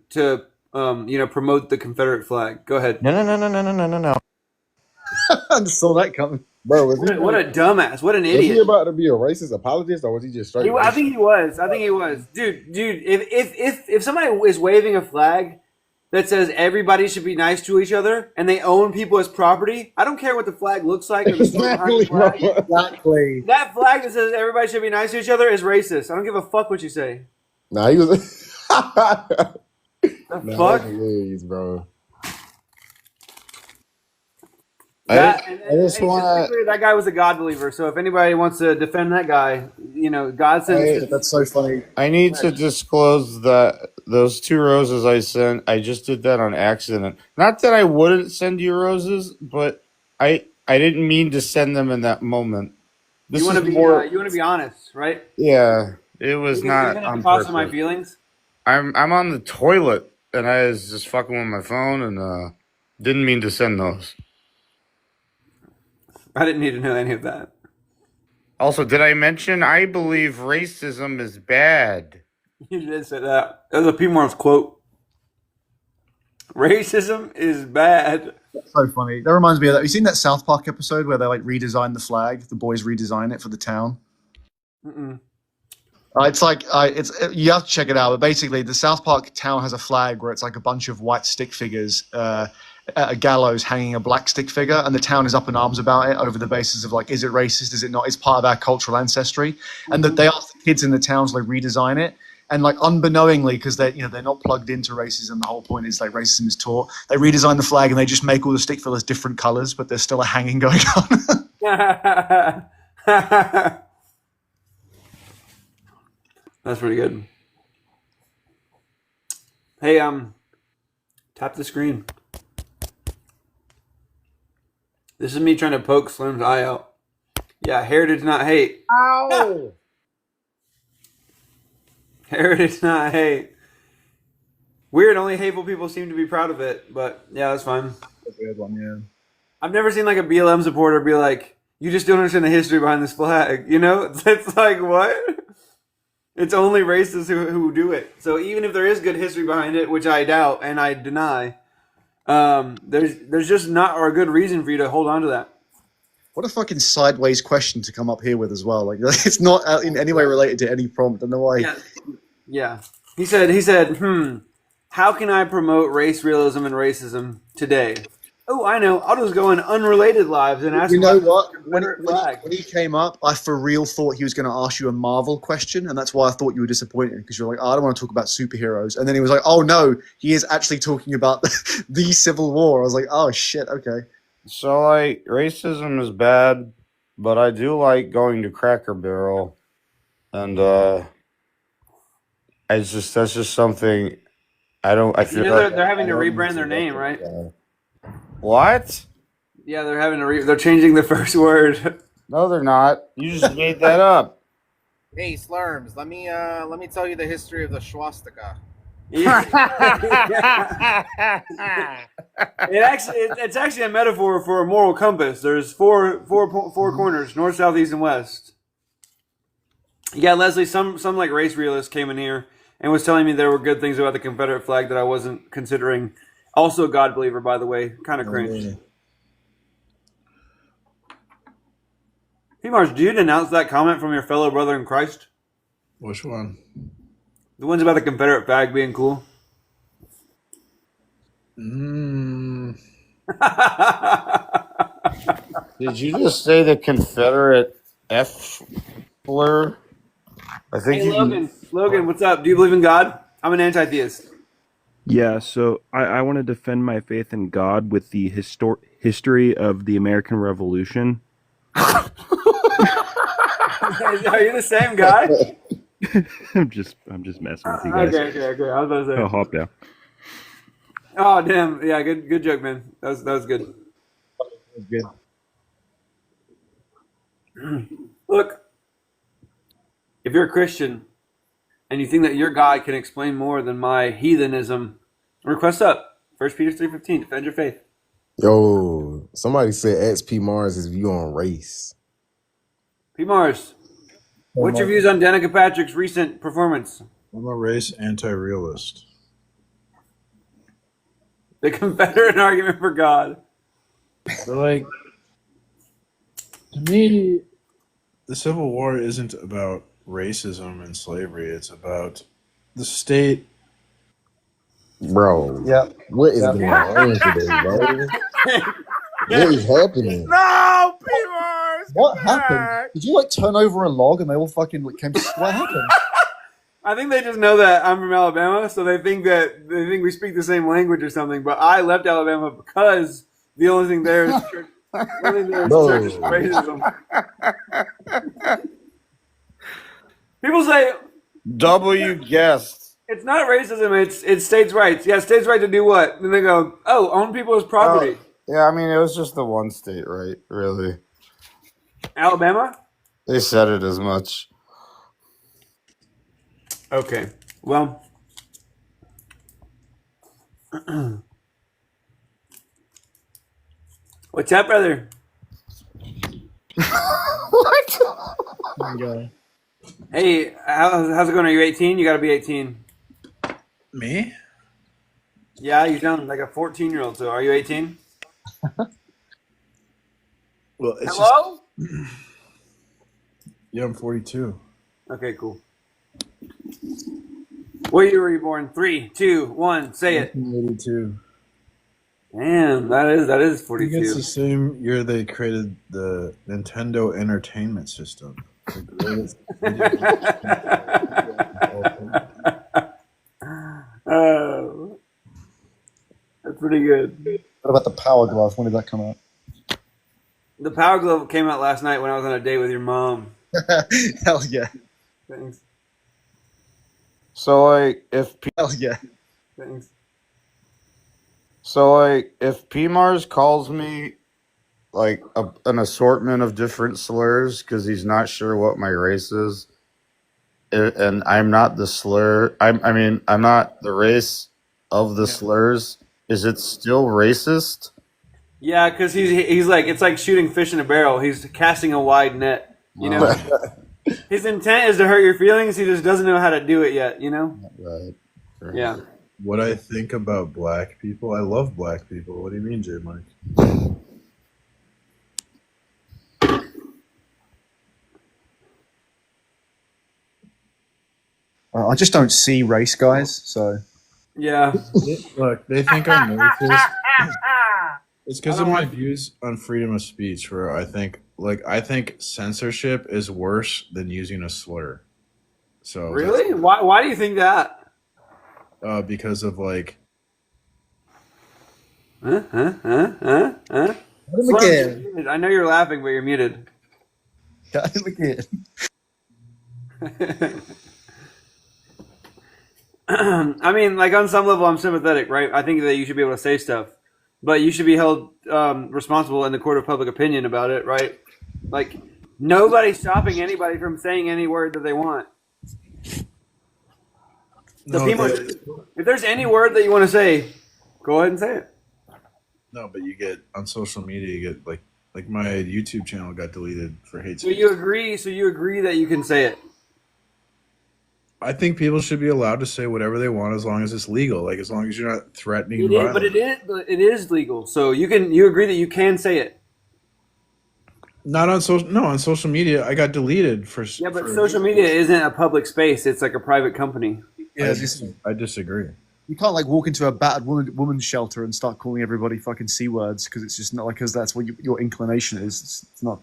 Speaker 1: promote the Confederate flag. Go ahead.
Speaker 3: No.
Speaker 7: I just saw that coming.
Speaker 5: Bro, was he,
Speaker 1: What a dumbass. What an
Speaker 5: was he
Speaker 1: idiot.
Speaker 5: about to be a racist apologist, or was he just straight?
Speaker 1: I think he was. Dude, if somebody is waving a flag that says everybody should be nice to each other and they own people as property, I don't care what the flag looks like or the story behind the flag.
Speaker 7: Exactly.
Speaker 1: That flag that says everybody should be nice to each other is racist. I don't give a fuck what you say.
Speaker 5: Nah, he was.
Speaker 1: The
Speaker 5: Nah,
Speaker 1: fuck?
Speaker 5: that's hilarious, bro.
Speaker 10: I just want
Speaker 1: specifically, that guy was a God believer. So if anybody wants to defend that guy, God sends.
Speaker 7: That's so funny.
Speaker 10: I need to disclose that those 2 roses I sent, I just did that on accident. Not that I wouldn't send you roses, but I didn't mean to send them in that moment. This
Speaker 1: You want
Speaker 10: is
Speaker 1: to be
Speaker 10: more.
Speaker 1: you want to be honest, right?
Speaker 10: Yeah, it was
Speaker 1: You're
Speaker 10: not
Speaker 1: gonna
Speaker 10: on
Speaker 1: cost my
Speaker 10: purpose.
Speaker 1: feelings.
Speaker 10: I'm on the toilet and I was just fucking with my phone and didn't mean to send those.
Speaker 1: I didn't need to know any of that.
Speaker 10: Also, did I mention I believe racism is bad?
Speaker 1: You did say that. That was a P. Morris quote. Racism is bad.
Speaker 7: So funny. That reminds me of that. You seen that South Park episode where they like redesigned the flag? The boys redesign it for the town.
Speaker 1: Mm-mm.
Speaker 7: You have to check it out. But basically, the South Park town has a flag where it's like a bunch of white stick figures at a gallows hanging a black stick figure, and the town is up in arms about it over the basis of like, is it racist? Is it not? It's part of our cultural ancestry, and that they ask the kids in the towns to like redesign it. And like unbeknowingly, because they're not plugged into racism. The whole point is like racism is taught. They redesign the flag and they just make all the stick figures different colors, but there's still a hanging going on.
Speaker 1: That's pretty good. Hey, tap the screen. This is me trying to poke Slim's eye out. Yeah, heritage not hate.
Speaker 10: Ow!
Speaker 1: Heritage not hate. Weird, only hateful people seem to be proud of it, but yeah, that's fine.
Speaker 7: That's a good one, yeah.
Speaker 1: I've never seen like a BLM supporter be like, you just don't understand the history behind this flag. It's like, what? It's only racists who do it. So even if there is good history behind it, which I doubt and I deny, there's just not a good reason for you to hold on to that.
Speaker 7: What a fucking sideways question to come up here with as well. Like it's not in any way related to any prompt. I don't know why.
Speaker 1: Yeah. He said, how can I promote race realism and racism today? Oh, I know. I'll just go in unrelated lives and ask.
Speaker 7: You know what?
Speaker 1: When
Speaker 7: When he came up, I for real thought he was going to ask you a Marvel question, and that's why I thought you were disappointed because you're like, oh, I don't want to talk about superheroes. And then he was like, oh no, he is actually talking about the Civil War. I was like, oh shit, okay.
Speaker 10: So, like, racism is bad, but I do like going to Cracker Barrel, and that's just something I feel like
Speaker 1: they're having to rebrand their name, right?
Speaker 10: What?
Speaker 1: Yeah, they're having to they're changing the first word.
Speaker 10: No, they're not. You just made that up.
Speaker 11: Hey, Slurms, let me tell you the history of the swastika.
Speaker 1: It's actually a metaphor for a moral compass. There's four corners: north, south, east, and west. Yeah, Leslie, some like race realist came in here and was telling me there were good things about the Confederate flag that I wasn't considering. Also, a God believer, by the way, kind of cringe. Mars, do you denounce that comment from your fellow brother in Christ?
Speaker 9: Which one?
Speaker 1: The ones about the Confederate flag being cool?
Speaker 10: Did you just say the Confederate F slur? I think
Speaker 1: Hey,
Speaker 10: you.
Speaker 1: Logan, what's up? Do you believe in God? I'm an anti-theist.
Speaker 12: Yeah, so I want to defend my faith in God with the history of the American Revolution.
Speaker 1: Are you the same guy?
Speaker 12: I'm just messing with you guys.
Speaker 1: Okay. I was about to say.
Speaker 12: I'll hop down.
Speaker 1: Oh, damn. Yeah, good joke, man. That was good.
Speaker 9: Good.
Speaker 1: Look, if you're a Christian and you think that your God can explain more than my heathenism, request up. 1 Peter 3:15. Defend your faith.
Speaker 5: Yo, somebody said ask P Mars' view on race.
Speaker 1: P. Mars, what's your views on Danica Patrick's recent performance?
Speaker 9: I'm a race anti-realist.
Speaker 1: The Confederate argument for God.
Speaker 9: But like, to me, the Civil War isn't about racism and slavery. It's about the state.
Speaker 5: Bro,
Speaker 6: Yep.
Speaker 5: what is
Speaker 6: Yep.
Speaker 5: going on today, bro? What is happening?
Speaker 10: No, P-Mars!
Speaker 7: What happened? Did you like turn over a log and they all fucking like came? What happened?
Speaker 1: I think they just know that I'm from Alabama, so they think we speak the same language or something. But I left Alabama because the only thing there is church, church racism. People say
Speaker 10: W guessed.
Speaker 1: it's not racism; it's states' rights. Yeah, states' right to do what? Then they go, "Oh, own people's property."
Speaker 10: Yeah, I mean, it was just the one state, right? Really.
Speaker 1: Alabama.
Speaker 10: They said it as much.
Speaker 1: Okay. Well. What's up, brother?
Speaker 10: What?
Speaker 1: Hey, how's it going? Are you 18? You got to be 18.
Speaker 9: Me?
Speaker 1: Yeah, you sound like a 14-year-old. So, are you 18?
Speaker 9: Well, it's
Speaker 1: Hello?
Speaker 9: just. Yeah, I'm 42.
Speaker 1: Okay, cool. What year were you born? 3, 2, 1. Say it.
Speaker 9: 1982.
Speaker 1: Damn, that is
Speaker 9: I think it's
Speaker 1: 42.
Speaker 9: the same year they created the Nintendo Entertainment System. The greatest video game.
Speaker 1: Oh, that's pretty good.
Speaker 7: What about the Power Glove? When did that come out?
Speaker 1: The Power Glove came out last night when I was on a date with your mom.
Speaker 7: Hell yeah!
Speaker 1: Thanks.
Speaker 10: So like, if
Speaker 7: Hell yeah!
Speaker 1: Thanks.
Speaker 10: So like, if P-Mars calls me like an assortment of different slurs because he's not sure what my race is, and I'm not the slur. I'm not the race of the slurs. Is it still racist?
Speaker 1: Yeah, because he's like, it's like shooting fish in a barrel. He's casting a wide net. You know, his intent is to hurt your feelings. He just doesn't know how to do it yet. You know.
Speaker 10: Right.
Speaker 1: Yeah.
Speaker 9: What I think about black people, I love black people. What do you mean, J. Mike?
Speaker 7: I just don't see race, guys. So
Speaker 1: Yeah.
Speaker 9: Look, they think I'm racist. It's because of my views on freedom of speech, where I think censorship is worse than using a slur. So
Speaker 1: Really? Why do you think that?
Speaker 9: because of like
Speaker 1: Huh?
Speaker 7: Got him
Speaker 1: Sloan,
Speaker 7: again.
Speaker 1: you're muted. I know you're laughing, but you're muted.
Speaker 7: Got him again.
Speaker 1: I mean, like on some level, I'm sympathetic, right? I think that you should be able to say stuff, but you should be held responsible in the court of public opinion about it, right? Like nobody's stopping anybody from saying any word that they want.
Speaker 9: no,
Speaker 1: If there's any word that you want to say, go ahead and say it.
Speaker 9: no, but you get on social media, you get like my YouTube channel got deleted for hate
Speaker 1: So
Speaker 9: speech.
Speaker 1: you agree that you can say it.
Speaker 9: I think people should be allowed to say whatever they want as long as it's legal. Like as long as you're not threatening violence.
Speaker 1: But it is legal. So you agree that you can say it.
Speaker 9: Not on social. No, on social media, I got deleted for.
Speaker 1: Yeah, but social media isn't a public space. It's like a private company.
Speaker 7: Yeah,
Speaker 9: I disagree.
Speaker 7: you can't like walk into a battered woman's shelter and start calling everybody fucking c words because it's just not like because that's what your inclination is. It's not.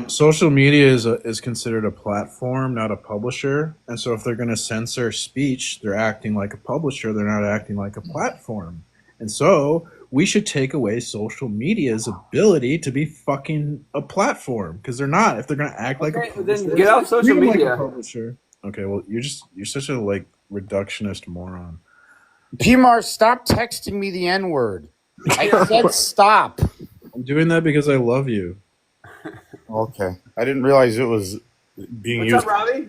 Speaker 9: Social media is considered a platform, not a publisher. And so if they're going to censor speech, they're acting like a publisher. They're not acting like a platform. And so we should take away social media's ability to be fucking a platform because they're not. If they're going to act like a publisher,
Speaker 1: then get off social
Speaker 9: treat 'em like a
Speaker 1: media.
Speaker 9: publisher. Okay, well you're such a like reductionist moron.
Speaker 10: PMAR, stop texting me the N word. I said stop.
Speaker 9: I'm doing that because I love you.
Speaker 10: Okay. I didn't realize it was being
Speaker 1: What's
Speaker 10: used.
Speaker 1: up, Robbie?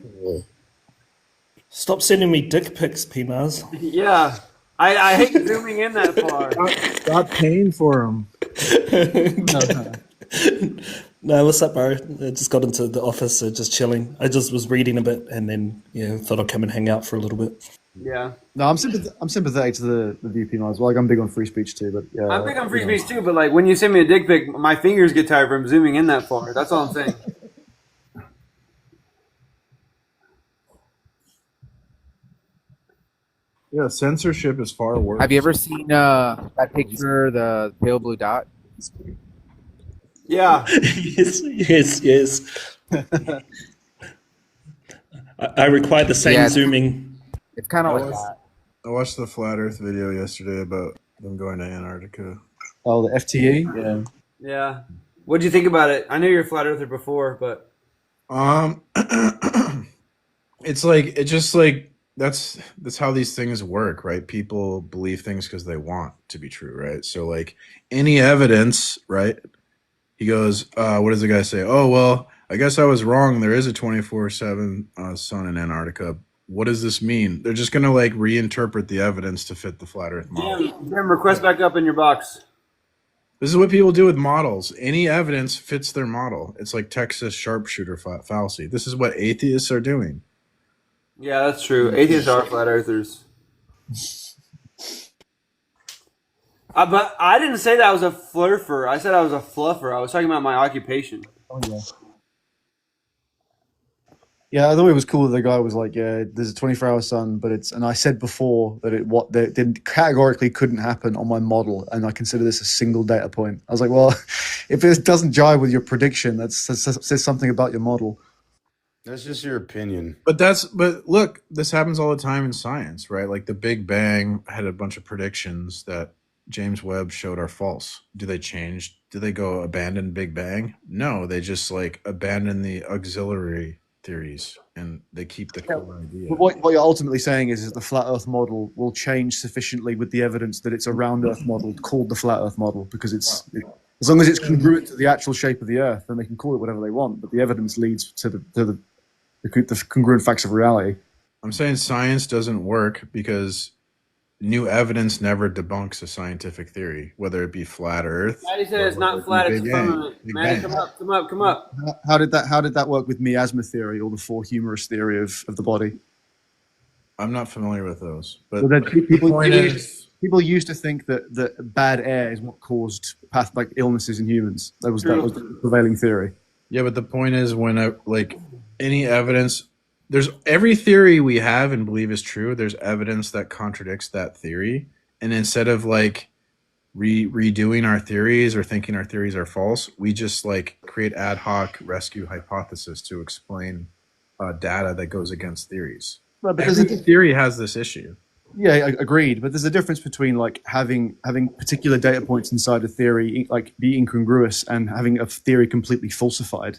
Speaker 13: Stop sending me dick pics, PMARS.
Speaker 1: Yeah. I hate zooming in that far.
Speaker 9: Stop paying for them.
Speaker 13: No, what's up, bro? I just got into the office, so just chilling. I just was reading a bit and then, thought I'd come and hang out for a little bit.
Speaker 1: Yeah.
Speaker 7: No, I'm sympathetic to the VP as well. Like I'm big on free speech too, but yeah.
Speaker 1: I'm big on free speech too, but like when you send me a dick pic, my fingers get tired from zooming in that far. That's all I'm saying.
Speaker 9: Yeah, censorship is far worse.
Speaker 11: Have you ever seen that picture, the pale blue dot?
Speaker 1: Yeah.
Speaker 13: yes. I require the same zooming.
Speaker 11: It's kind of
Speaker 9: I
Speaker 11: like
Speaker 9: watched-
Speaker 11: that.
Speaker 9: I watched the flat Earth video yesterday about them going to Antarctica.
Speaker 7: Oh, the FTE. Yeah.
Speaker 1: Yeah. What'd you think about it? I knew you were a flat earther before, but
Speaker 9: It's like that's how these things work, right? People believe things because they want to be true, right? So like any evidence, right? He goes, what does the guy say? Oh well, I guess I was wrong. There is a 24/7 sun in Antarctica. What does this mean? They're just gonna like reinterpret the evidence to fit the flat Earth model.
Speaker 1: Jim, request back up in your box.
Speaker 9: This is what people do with models. Any evidence fits their model. It's like Texas sharpshooter fallacy. This is what atheists are doing.
Speaker 1: Yeah, that's true. Atheists are flat earthers. But I didn't say that I was a flurfer. I said I was a fluffer. I was talking about my occupation.
Speaker 7: Oh yeah. Yeah, I thought it was cool that the guy was like, "Yeah, there's a 24-hour sun, but it's." And I said before that that categorically couldn't happen on my model, and I consider this a single data point. I was like, "Well, if it doesn't jive with your prediction, that says something about your model."
Speaker 10: That's just your opinion.
Speaker 9: But look, this happens all the time in science, right? Like the Big Bang had a bunch of predictions that James Webb showed are false. Do they change? Do they go abandon Big Bang? No, they just like abandon the auxiliary theories and they keep the core idea.
Speaker 7: But what you're ultimately saying is that the flat Earth model will change sufficiently with the evidence that it's a round Earth model called the flat Earth model because as long as it's congruent to the actual shape of the Earth, then they can call it whatever they want. But the evidence leads to the congruent facts of reality.
Speaker 9: I'm saying science doesn't work because new evidence never debunks a scientific theory, whether it be flat Earth.
Speaker 1: Maddie said it's not flat, it's a firmament. Maddie, come up.
Speaker 7: How did that work with miasma theory or the four humerus theory of the body?
Speaker 9: I'm not familiar with those, but
Speaker 7: Well, then
Speaker 9: the
Speaker 7: people used to think that bad air is what caused like illnesses in humans. That was the prevailing theory.
Speaker 9: Yeah, but the point is when like any evidence, there's every theory we have and believe is true, there's evidence that contradicts that theory. And instead of like redoing our theories or thinking our theories are false, we just like create ad hoc rescue hypothesis to explain data that goes against theories.
Speaker 7: But
Speaker 9: Every theory has this issue.
Speaker 7: Yeah, agreed. But there's a difference between like having particular data points inside a theory like be incongruous and having a theory completely falsified.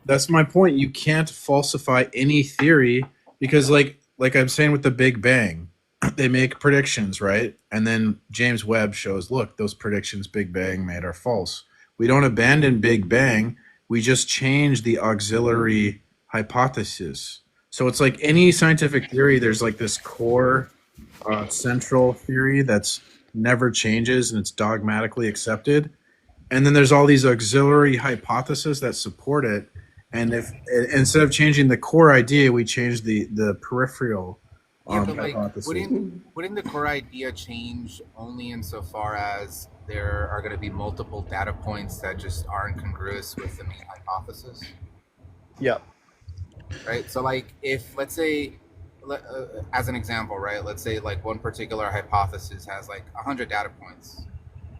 Speaker 9: That's my point. You can't falsify any theory because like I'm saying with the Big Bang, they make predictions, right? And then James Webb shows, look, those predictions Big Bang made are false. We don't abandon Big Bang. We just change the auxiliary hypothesis. So it's like any scientific theory, there's like this core central theory that's never changes and it's dogmatically accepted. And then there's all these auxiliary hypotheses that support it. And if instead of changing the core idea, we change the peripheral
Speaker 11: Yeah, but like,
Speaker 9: hypothesis.
Speaker 11: wouldn't the core idea change only insofar as there are going to be multiple data points that just aren't congruous with the main hypothesis,
Speaker 7: Yeah.
Speaker 11: right? So like, if let's say, as an example, right? Let's say like one particular hypothesis has like 100 data points,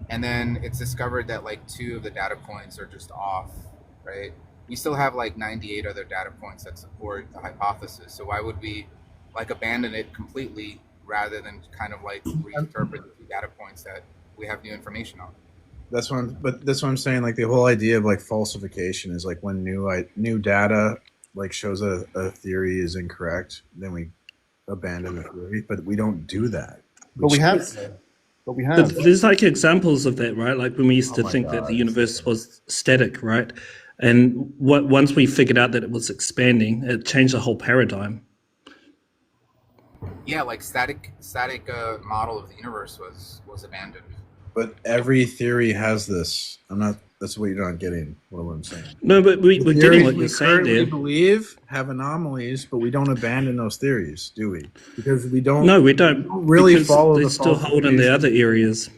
Speaker 11: and then it's discovered that like 2 of the data points are just off, right? We still have like 98 other data points that support the hypothesis. So why would we like abandon it completely rather than kind of like reinterpret the 2 data points that we have new information on?
Speaker 9: That's what I'm saying. Like the whole idea of like falsification is like when new data like shows a theory is incorrect, then we abandon the theory. But we don't do that.
Speaker 7: But we have. But we have.
Speaker 13: There's like examples of that, right? Like when we used to think that the universe was static, right? And once we figured out that it was expanding, it changed the whole paradigm.
Speaker 11: Yeah, like static model of the universe was abandoned.
Speaker 9: But every theory has this. That's what you're not getting. What I'm saying.
Speaker 13: No, but we're getting what you're saying
Speaker 9: We
Speaker 13: there.
Speaker 9: believe have anomalies, but we don't abandon those theories, do we? Because we don't.
Speaker 13: No, we don't.
Speaker 9: Really
Speaker 13: because
Speaker 9: follow
Speaker 13: they
Speaker 9: the
Speaker 13: still hold in the other areas.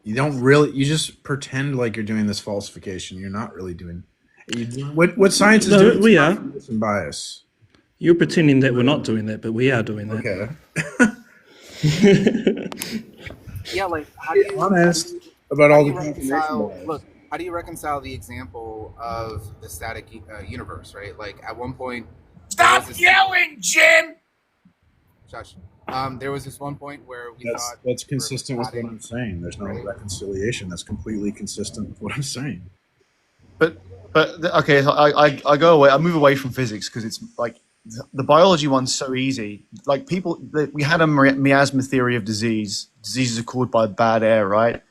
Speaker 9: You don't really. You just pretend like you're doing this falsification. You're not really doing. What science is
Speaker 13: No,
Speaker 9: doing?
Speaker 13: we are.
Speaker 9: And bias.
Speaker 13: You're pretending that we're not doing that, but we are doing that.
Speaker 9: Okay.
Speaker 11: Yeah, like how do you
Speaker 9: honest about all the
Speaker 11: reconcile?
Speaker 9: confirmation?
Speaker 11: Look, how do you reconcile the example of the static universe? Right, like at one point.
Speaker 14: Stop yelling, Jim.
Speaker 11: Shush. There was this one point where we thought
Speaker 9: That's consistent with what I'm saying. There's no reconciliation. That's completely consistent with what I'm saying.
Speaker 7: But okay, so I go away. I move away from physics because it's like the biology one's so easy. Like we had a miasma theory of disease. Diseases are caused by bad air, right?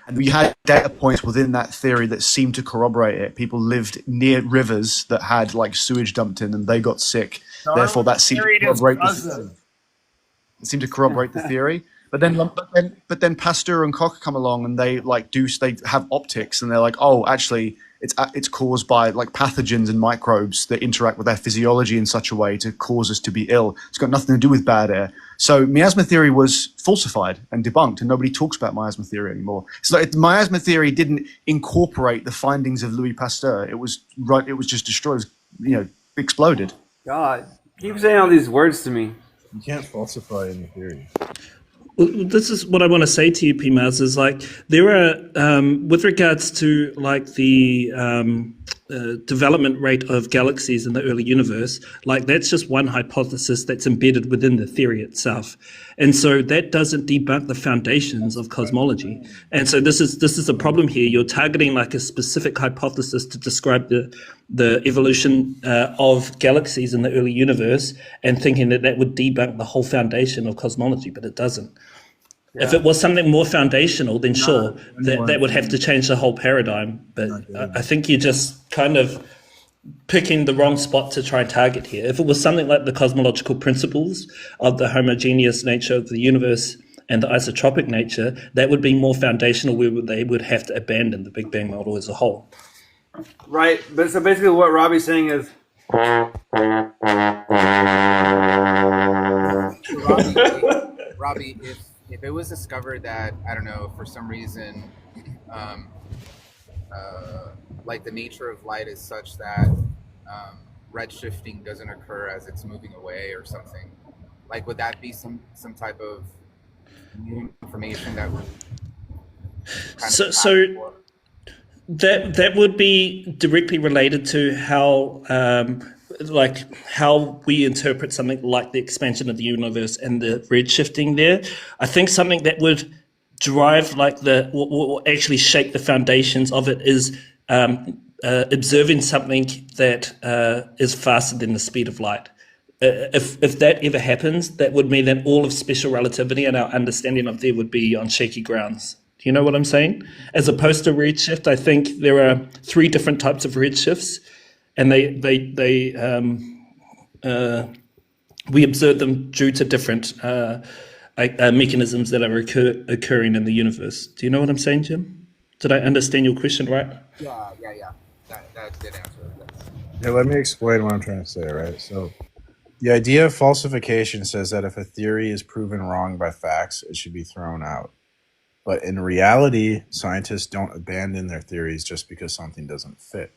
Speaker 7: And we had data points within that theory that seemed to corroborate it. People lived near rivers that had like sewage dumped in them. They got sick. Therefore, that seemed to corroborate the theory. But then Pasteur and Koch come along and they have optics and they're like, oh, actually, it's caused by like pathogens and microbes that interact with our physiology in such a way to cause us to be ill. It's got nothing to do with bad air. So miasma theory was falsified and debunked, and nobody talks about miasma theory anymore. So miasma theory didn't incorporate the findings of Louis Pasteur. It was just destroyed, exploded.
Speaker 1: God, keep saying all these words to me.
Speaker 9: You can't falsify any theory.
Speaker 13: Well, this is what I want to say to you, PMAS, is like there are, with regards to like the development rate of galaxies in the early universe, like that's just one hypothesis that's embedded within the theory itself. And so that doesn't debunk the foundations of cosmology. And so this is a problem here. You're targeting like a specific hypothesis to describe the evolution of galaxies in the early universe and thinking that would debunk the whole foundation of cosmology, but it doesn't. Yeah. If it was something more foundational, then sure, that would have to change the whole paradigm. But I think you're just kind of picking the wrong spot to try and target here. If it was something like the cosmological principles of the homogeneous nature of the universe and the isotropic nature, that would be more foundational, where they would have to abandon the Big Bang model as a whole.
Speaker 1: Right, but so basically what Robbie's saying is...
Speaker 11: Robbie, if it was discovered that, I don't know, for some reason, like the nature of light is such that redshifting doesn't occur as it's moving away or something, like would that be some type of new information that would
Speaker 13: that would be directly related to how how we interpret something like the expansion of the universe and the redshifting there. I think something that would drive like will actually shake the foundations of it is observing something that is faster than the speed of light. If that ever happens, that would mean that all of special relativity and our understanding of there would be on shaky grounds. Do you know what I'm saying? As opposed to redshift, I think there are 3 different types of redshifts, and we observe them due to different mechanisms that are occurring in the universe. Do you know what I'm saying, Jim? Did I understand your question right?
Speaker 11: Yeah. That did answer it.
Speaker 9: Yeah, let me explain what I'm trying to say, right? So The idea of falsification says that if a theory is proven wrong by facts, it should be thrown out. But in reality, scientists don't abandon their theories just because something doesn't fit.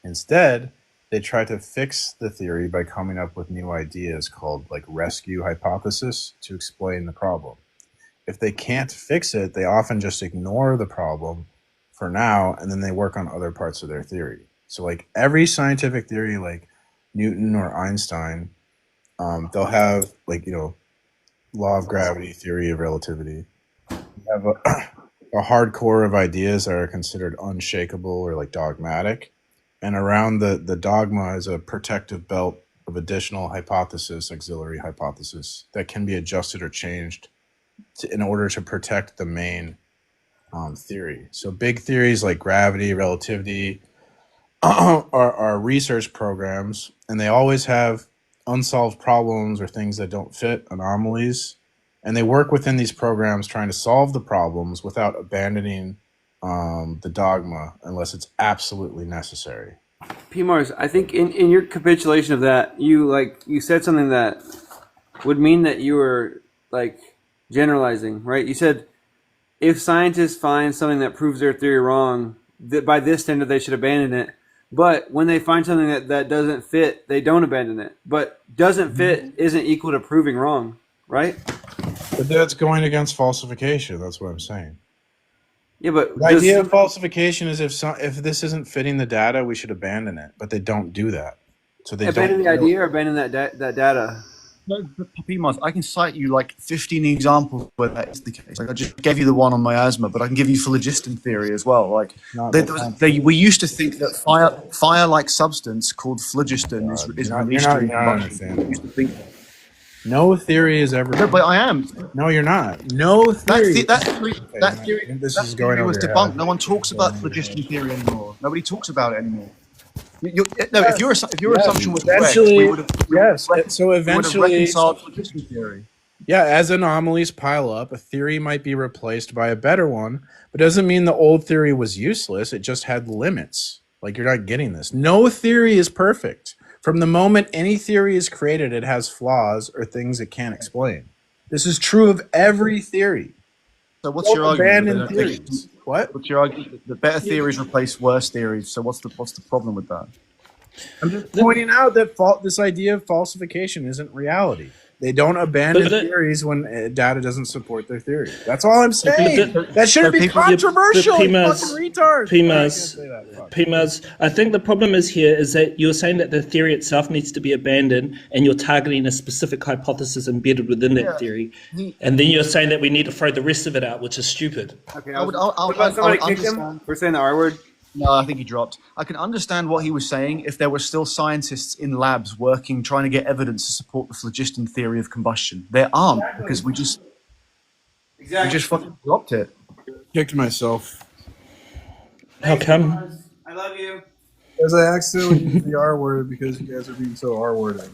Speaker 9: Instead, they try to fix the theory by coming up with new ideas called like rescue hypothesis to explain the problem. If they can't fix it, they often just ignore the problem for now, and then they work on other parts of their theory. So like every scientific theory, like Newton or Einstein, they'll have like, law of gravity, theory of relativity. You have a hardcore of ideas that are considered unshakable or like dogmatic. And around the dogma is a protective belt of additional hypothesis, auxiliary hypothesis, that can be adjusted or changed in order to protect the main theory. So big theories like gravity, relativity are research programs, and they always have unsolved problems or things that don't fit, anomalies. And they work within these programs trying to solve the problems without abandoning the dogma unless it's absolutely necessary.
Speaker 1: P. Mars, I think in your capitulation of that, you said something that would mean that you were like generalizing, right? You said if scientists find something that proves their theory wrong, that by this standard they should abandon it. But when they find something that doesn't fit, they don't abandon it. But doesn't fit isn't equal to proving wrong, right?
Speaker 9: But that's going against falsification. That's what I'm saying.
Speaker 1: Yeah, but
Speaker 9: the idea of falsification is if this isn't fitting the data, we should abandon it. But they don't do that. So they
Speaker 1: abandon
Speaker 9: don't
Speaker 1: the idea or abandon that data.
Speaker 7: No, P-Mars, I can cite you like 15 examples where that is the case. Like I just gave you the one on miasma, but I can give you phlogiston theory as well. Like we used to think that fire-like substance called phlogiston is released.
Speaker 9: You're not understanding. No theory is ever.
Speaker 7: No, but I am.
Speaker 9: No, you're not. No theory.
Speaker 7: That theory.
Speaker 9: This
Speaker 7: that
Speaker 9: is going
Speaker 7: theory was
Speaker 9: over your
Speaker 7: debunked.
Speaker 9: head.
Speaker 7: No one talks about phlogiston theory anymore. Nobody talks about it anymore. If your assumption was correct, we would have reconciled phlogiston theory.
Speaker 9: Yeah, as anomalies pile up, a theory might be replaced by a better one, but doesn't mean the old theory was useless. It just had limits. Like, you're not getting this. No theory is perfect. From the moment any theory is created, it has flaws or things it can't explain. This is true of every theory.
Speaker 7: So what's your argument?
Speaker 9: Abandon theories. What?
Speaker 7: What's your argument? The better theories replace worse theories. So what's the problem with that?
Speaker 9: I'm just pointing out that this idea of falsification isn't reality. They don't abandon theories when data doesn't support their theory. That's all I'm saying. That shouldn't be controversial. You fucking retard.
Speaker 13: PMAS, I think the problem is that you're saying that the theory itself needs to be abandoned, and you're targeting a specific hypothesis embedded within that theory, and then you're saying that we need to throw the rest of it out, which is stupid.
Speaker 1: Okay, somebody kicked him for saying the R word.
Speaker 7: No, I think he dropped. I can understand what he was saying if there were still scientists in labs working, trying to get evidence to support the phlogiston theory of combustion. There aren't, because we just fucking dropped it.
Speaker 9: Kicked myself.
Speaker 13: How come?
Speaker 1: I love you.
Speaker 9: Because I accidentally used the R word because you guys are being so R worded.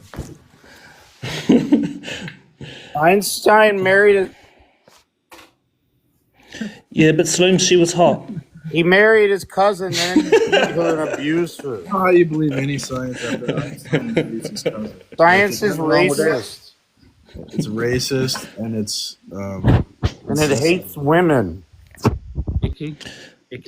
Speaker 10: Einstein married
Speaker 13: Yeah, but Sloom, she was hot.
Speaker 10: He married his cousin and abused her.
Speaker 9: How do you believe any science after Einstein abused his cousin?
Speaker 10: Science is racist.
Speaker 9: It's racist and it's
Speaker 10: and it hates women.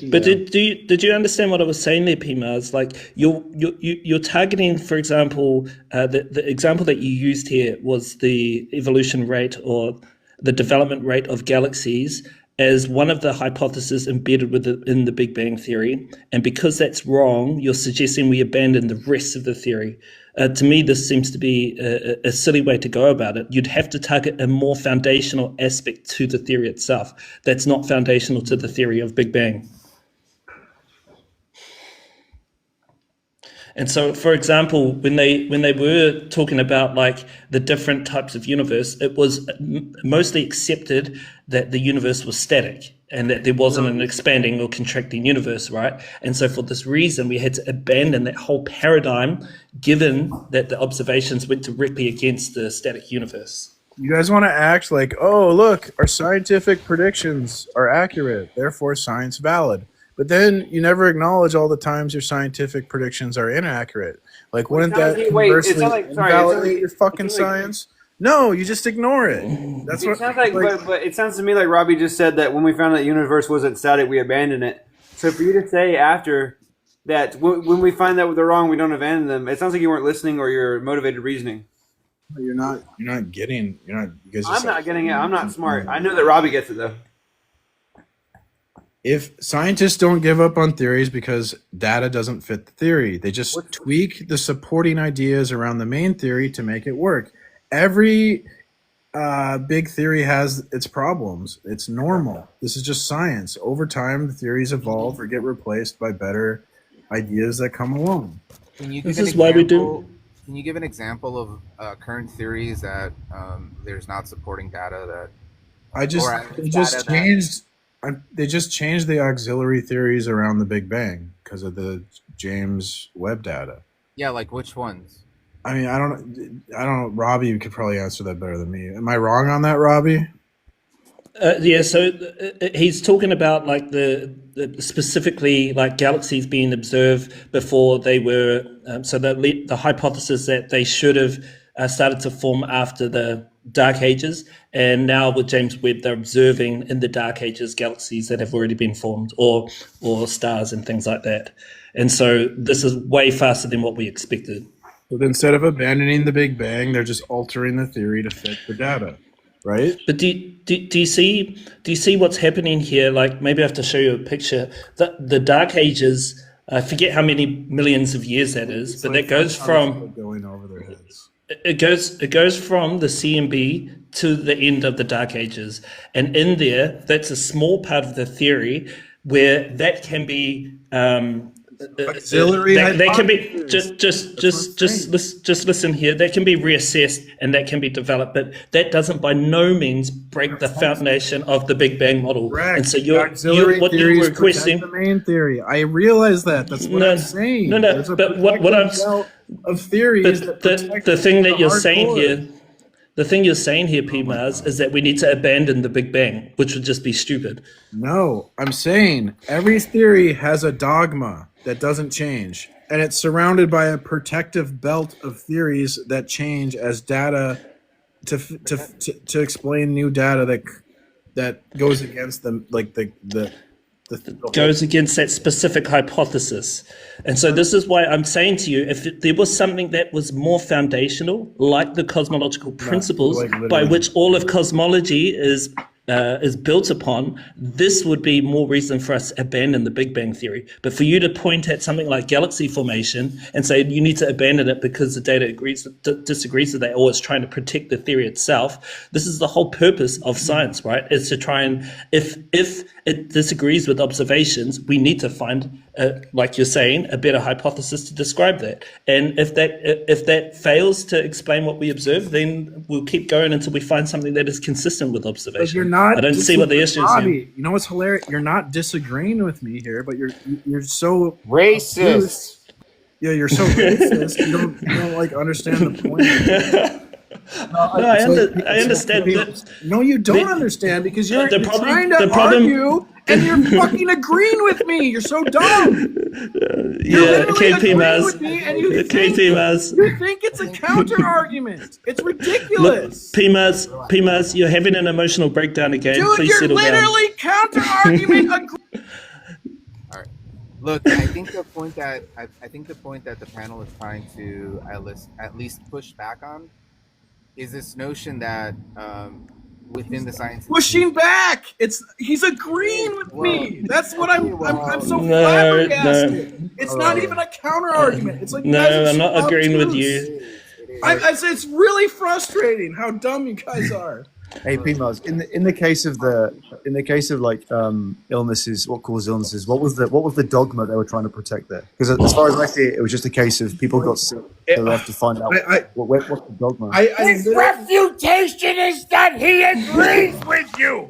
Speaker 13: But did you understand what I was saying there, PMAS? Like you're targeting, for example, the example that you used here was the evolution rate or the development rate of galaxies as one of the hypotheses embedded within the Big Bang Theory. And because that's wrong, you're suggesting we abandon the rest of the theory. To me, this seems to be a silly way to go about it. You'd have to target a more foundational aspect to the theory itself that's not foundational to the theory of Big Bang. And so, for example, when they were talking about like the different types of universe, it was mostly accepted that the universe was static and that there wasn't an expanding or contracting universe, right? And so for this reason, we had to abandon that whole paradigm, given that the observations went directly against the static universe.
Speaker 9: You guys want to act like, oh, look, our scientific predictions are accurate, therefore science valid. But then you never acknowledge all the times your scientific predictions are inaccurate. Like,
Speaker 1: Well, it
Speaker 9: wouldn't
Speaker 1: sounds
Speaker 9: that
Speaker 1: like, wait, it
Speaker 9: conversely
Speaker 1: sounds like, sorry, it sounds
Speaker 9: invalidate
Speaker 1: like,
Speaker 9: your fucking science? No, you just ignore it. That's
Speaker 1: it
Speaker 9: what.
Speaker 1: sounds like, but it sounds to me like Robbie just said that when we found out the universe wasn't static, we abandoned it. So for you to say after that, when we find that they're wrong, we don't abandon them, it sounds like you weren't listening or you're motivated reasoning.
Speaker 9: You're not getting. You're not. You guys
Speaker 1: I'm
Speaker 9: just
Speaker 1: not getting it. I'm not smart. I know that Robbie gets it though.
Speaker 9: If scientists don't give up on theories because data doesn't fit the theory, they just tweak the supporting ideas around the main theory to make it work. Every big theory has its problems. It's normal. This is just science. Over time, the theories evolve or get replaced by better ideas that come along.
Speaker 11: Can you give
Speaker 13: This is why we do.
Speaker 11: example? Can you give an example of current theories that there's not supporting data that?
Speaker 9: I just
Speaker 11: or at
Speaker 9: they
Speaker 11: least
Speaker 9: just
Speaker 11: data that-
Speaker 9: changed. They just changed the auxiliary theories around the Big Bang because of the James Webb data.
Speaker 11: Yeah, like which ones?
Speaker 9: I mean, I don't know. Robbie could probably answer that better than me. Am I wrong on that, Robbie?
Speaker 13: Yeah, so he's talking about like the specifically like galaxies being observed before they were. So the hypothesis that they should have started to form after the Dark Ages, and now with James Webb, they're observing in the Dark Ages galaxies that have already been formed, or stars and things like that. And so this is way faster than what we expected.
Speaker 9: So instead of abandoning the Big Bang, they're just altering the theory to fit the data, right?
Speaker 13: But do you see what's happening here? Like maybe I have to show you a picture. The Dark Ages. I forget how many millions of years that is, but that goes from
Speaker 9: going over their heads.
Speaker 13: It goes from the CMB to the end of the Dark Ages, and in there, that's a small part of the theory where that can be
Speaker 9: auxiliary.
Speaker 13: That can be just listen here. That can be reassessed and that can be developed, but that doesn't by no means break the foundation of the Big Bang model.
Speaker 9: Correct.
Speaker 13: And so
Speaker 9: Auxiliary
Speaker 13: what you
Speaker 9: theories
Speaker 13: were requesting.
Speaker 9: protect the main theory. I realize that. That's what I'm saying.
Speaker 13: No.
Speaker 9: There's a
Speaker 13: But what I'm
Speaker 9: protective belt of theories that protect
Speaker 13: the thing that you're saying
Speaker 9: hardcore.
Speaker 13: here. The thing you're saying here, PMARS, is that we need to abandon the Big Bang, which would just be stupid.
Speaker 9: No, I'm saying every theory has a dogma that doesn't change, and it's surrounded by a protective belt of theories that change as data to explain new data that goes against them, like the
Speaker 13: Goes against that specific hypothesis. And so this is why I'm saying to you, if there was something that was more foundational, like the cosmological principles by which all of cosmology is built upon, this would be more reason for us to abandon the Big Bang theory. But for you to point at something like galaxy formation and say you need to abandon it because the data disagrees with that, or it's trying to protect the theory itself, this is the whole purpose of science, right? Is to try and, if it disagrees with observations, we need to find, like you're saying, a better hypothesis to describe that. And if that fails to explain what we observe, then we'll keep going until we find something that is consistent with observation. I don't see what the issue is here.
Speaker 9: You know what's hilarious? You're not disagreeing with me here, but you're so
Speaker 10: racist.
Speaker 9: Yeah, you're so racist. You don't like understand the point.
Speaker 13: I understand.
Speaker 9: No, you don't understand because you're
Speaker 13: the problem-
Speaker 9: trying
Speaker 13: the
Speaker 9: to
Speaker 13: problem-
Speaker 9: argue and you're fucking agreeing with me. You're so dumb.
Speaker 13: Yeah, okay, PMAS.
Speaker 9: With me and you
Speaker 13: Okay,
Speaker 9: think,
Speaker 13: PMAS.
Speaker 9: you think it's a counter argument. It's
Speaker 13: Look,
Speaker 9: ridiculous.
Speaker 13: PMAS, you're having an emotional breakdown again.
Speaker 9: Dude,
Speaker 13: Please
Speaker 9: you're
Speaker 13: settle down.
Speaker 9: literally counter argument.
Speaker 11: Look, I think the point that the panel is trying to at least push back on is this notion that within the science
Speaker 9: Pushing back. He's agreeing with me. That's what I'm so
Speaker 13: No,
Speaker 9: flabbergasted. It's not even a counter argument. It's like you guys
Speaker 13: No,
Speaker 9: are
Speaker 13: I'm not
Speaker 9: so
Speaker 13: agreeing with
Speaker 9: obtuse.
Speaker 13: you.
Speaker 9: I say it's really frustrating how dumb you guys are.
Speaker 7: Hey, P-Mars, in the case of like illnesses, what cause illnesses? What was the dogma they were trying to protect there? Because as far as I see it, it was just a case of people got sick, so they have to find out what's the dogma.
Speaker 14: His refutation is that he agrees with you.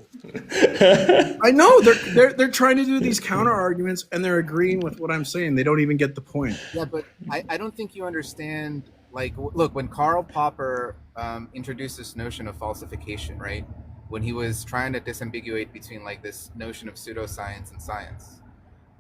Speaker 9: I know they're trying to do these counter arguments and they're agreeing with what I'm saying. They don't even get the point.
Speaker 11: Yeah, but I don't think you understand. Like, look, when Karl Popper introduced this notion of falsification, right? When he was trying to disambiguate between like this notion of pseudoscience and science,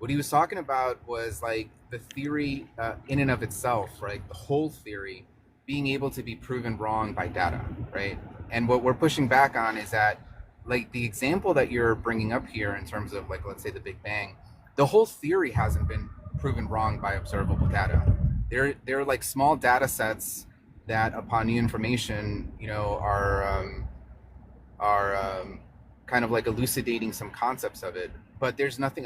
Speaker 11: What he was talking about was like the theory in and of itself, right? The whole theory being able to be proven wrong by data, right? And what we're pushing back on is that, like, the example that you're bringing up here in terms of, like, let's say the Big Bang, the whole theory hasn't been proven wrong by observable data. They're like small data sets that, upon new information, you know, are kind of like elucidating some concepts of it. But there's nothing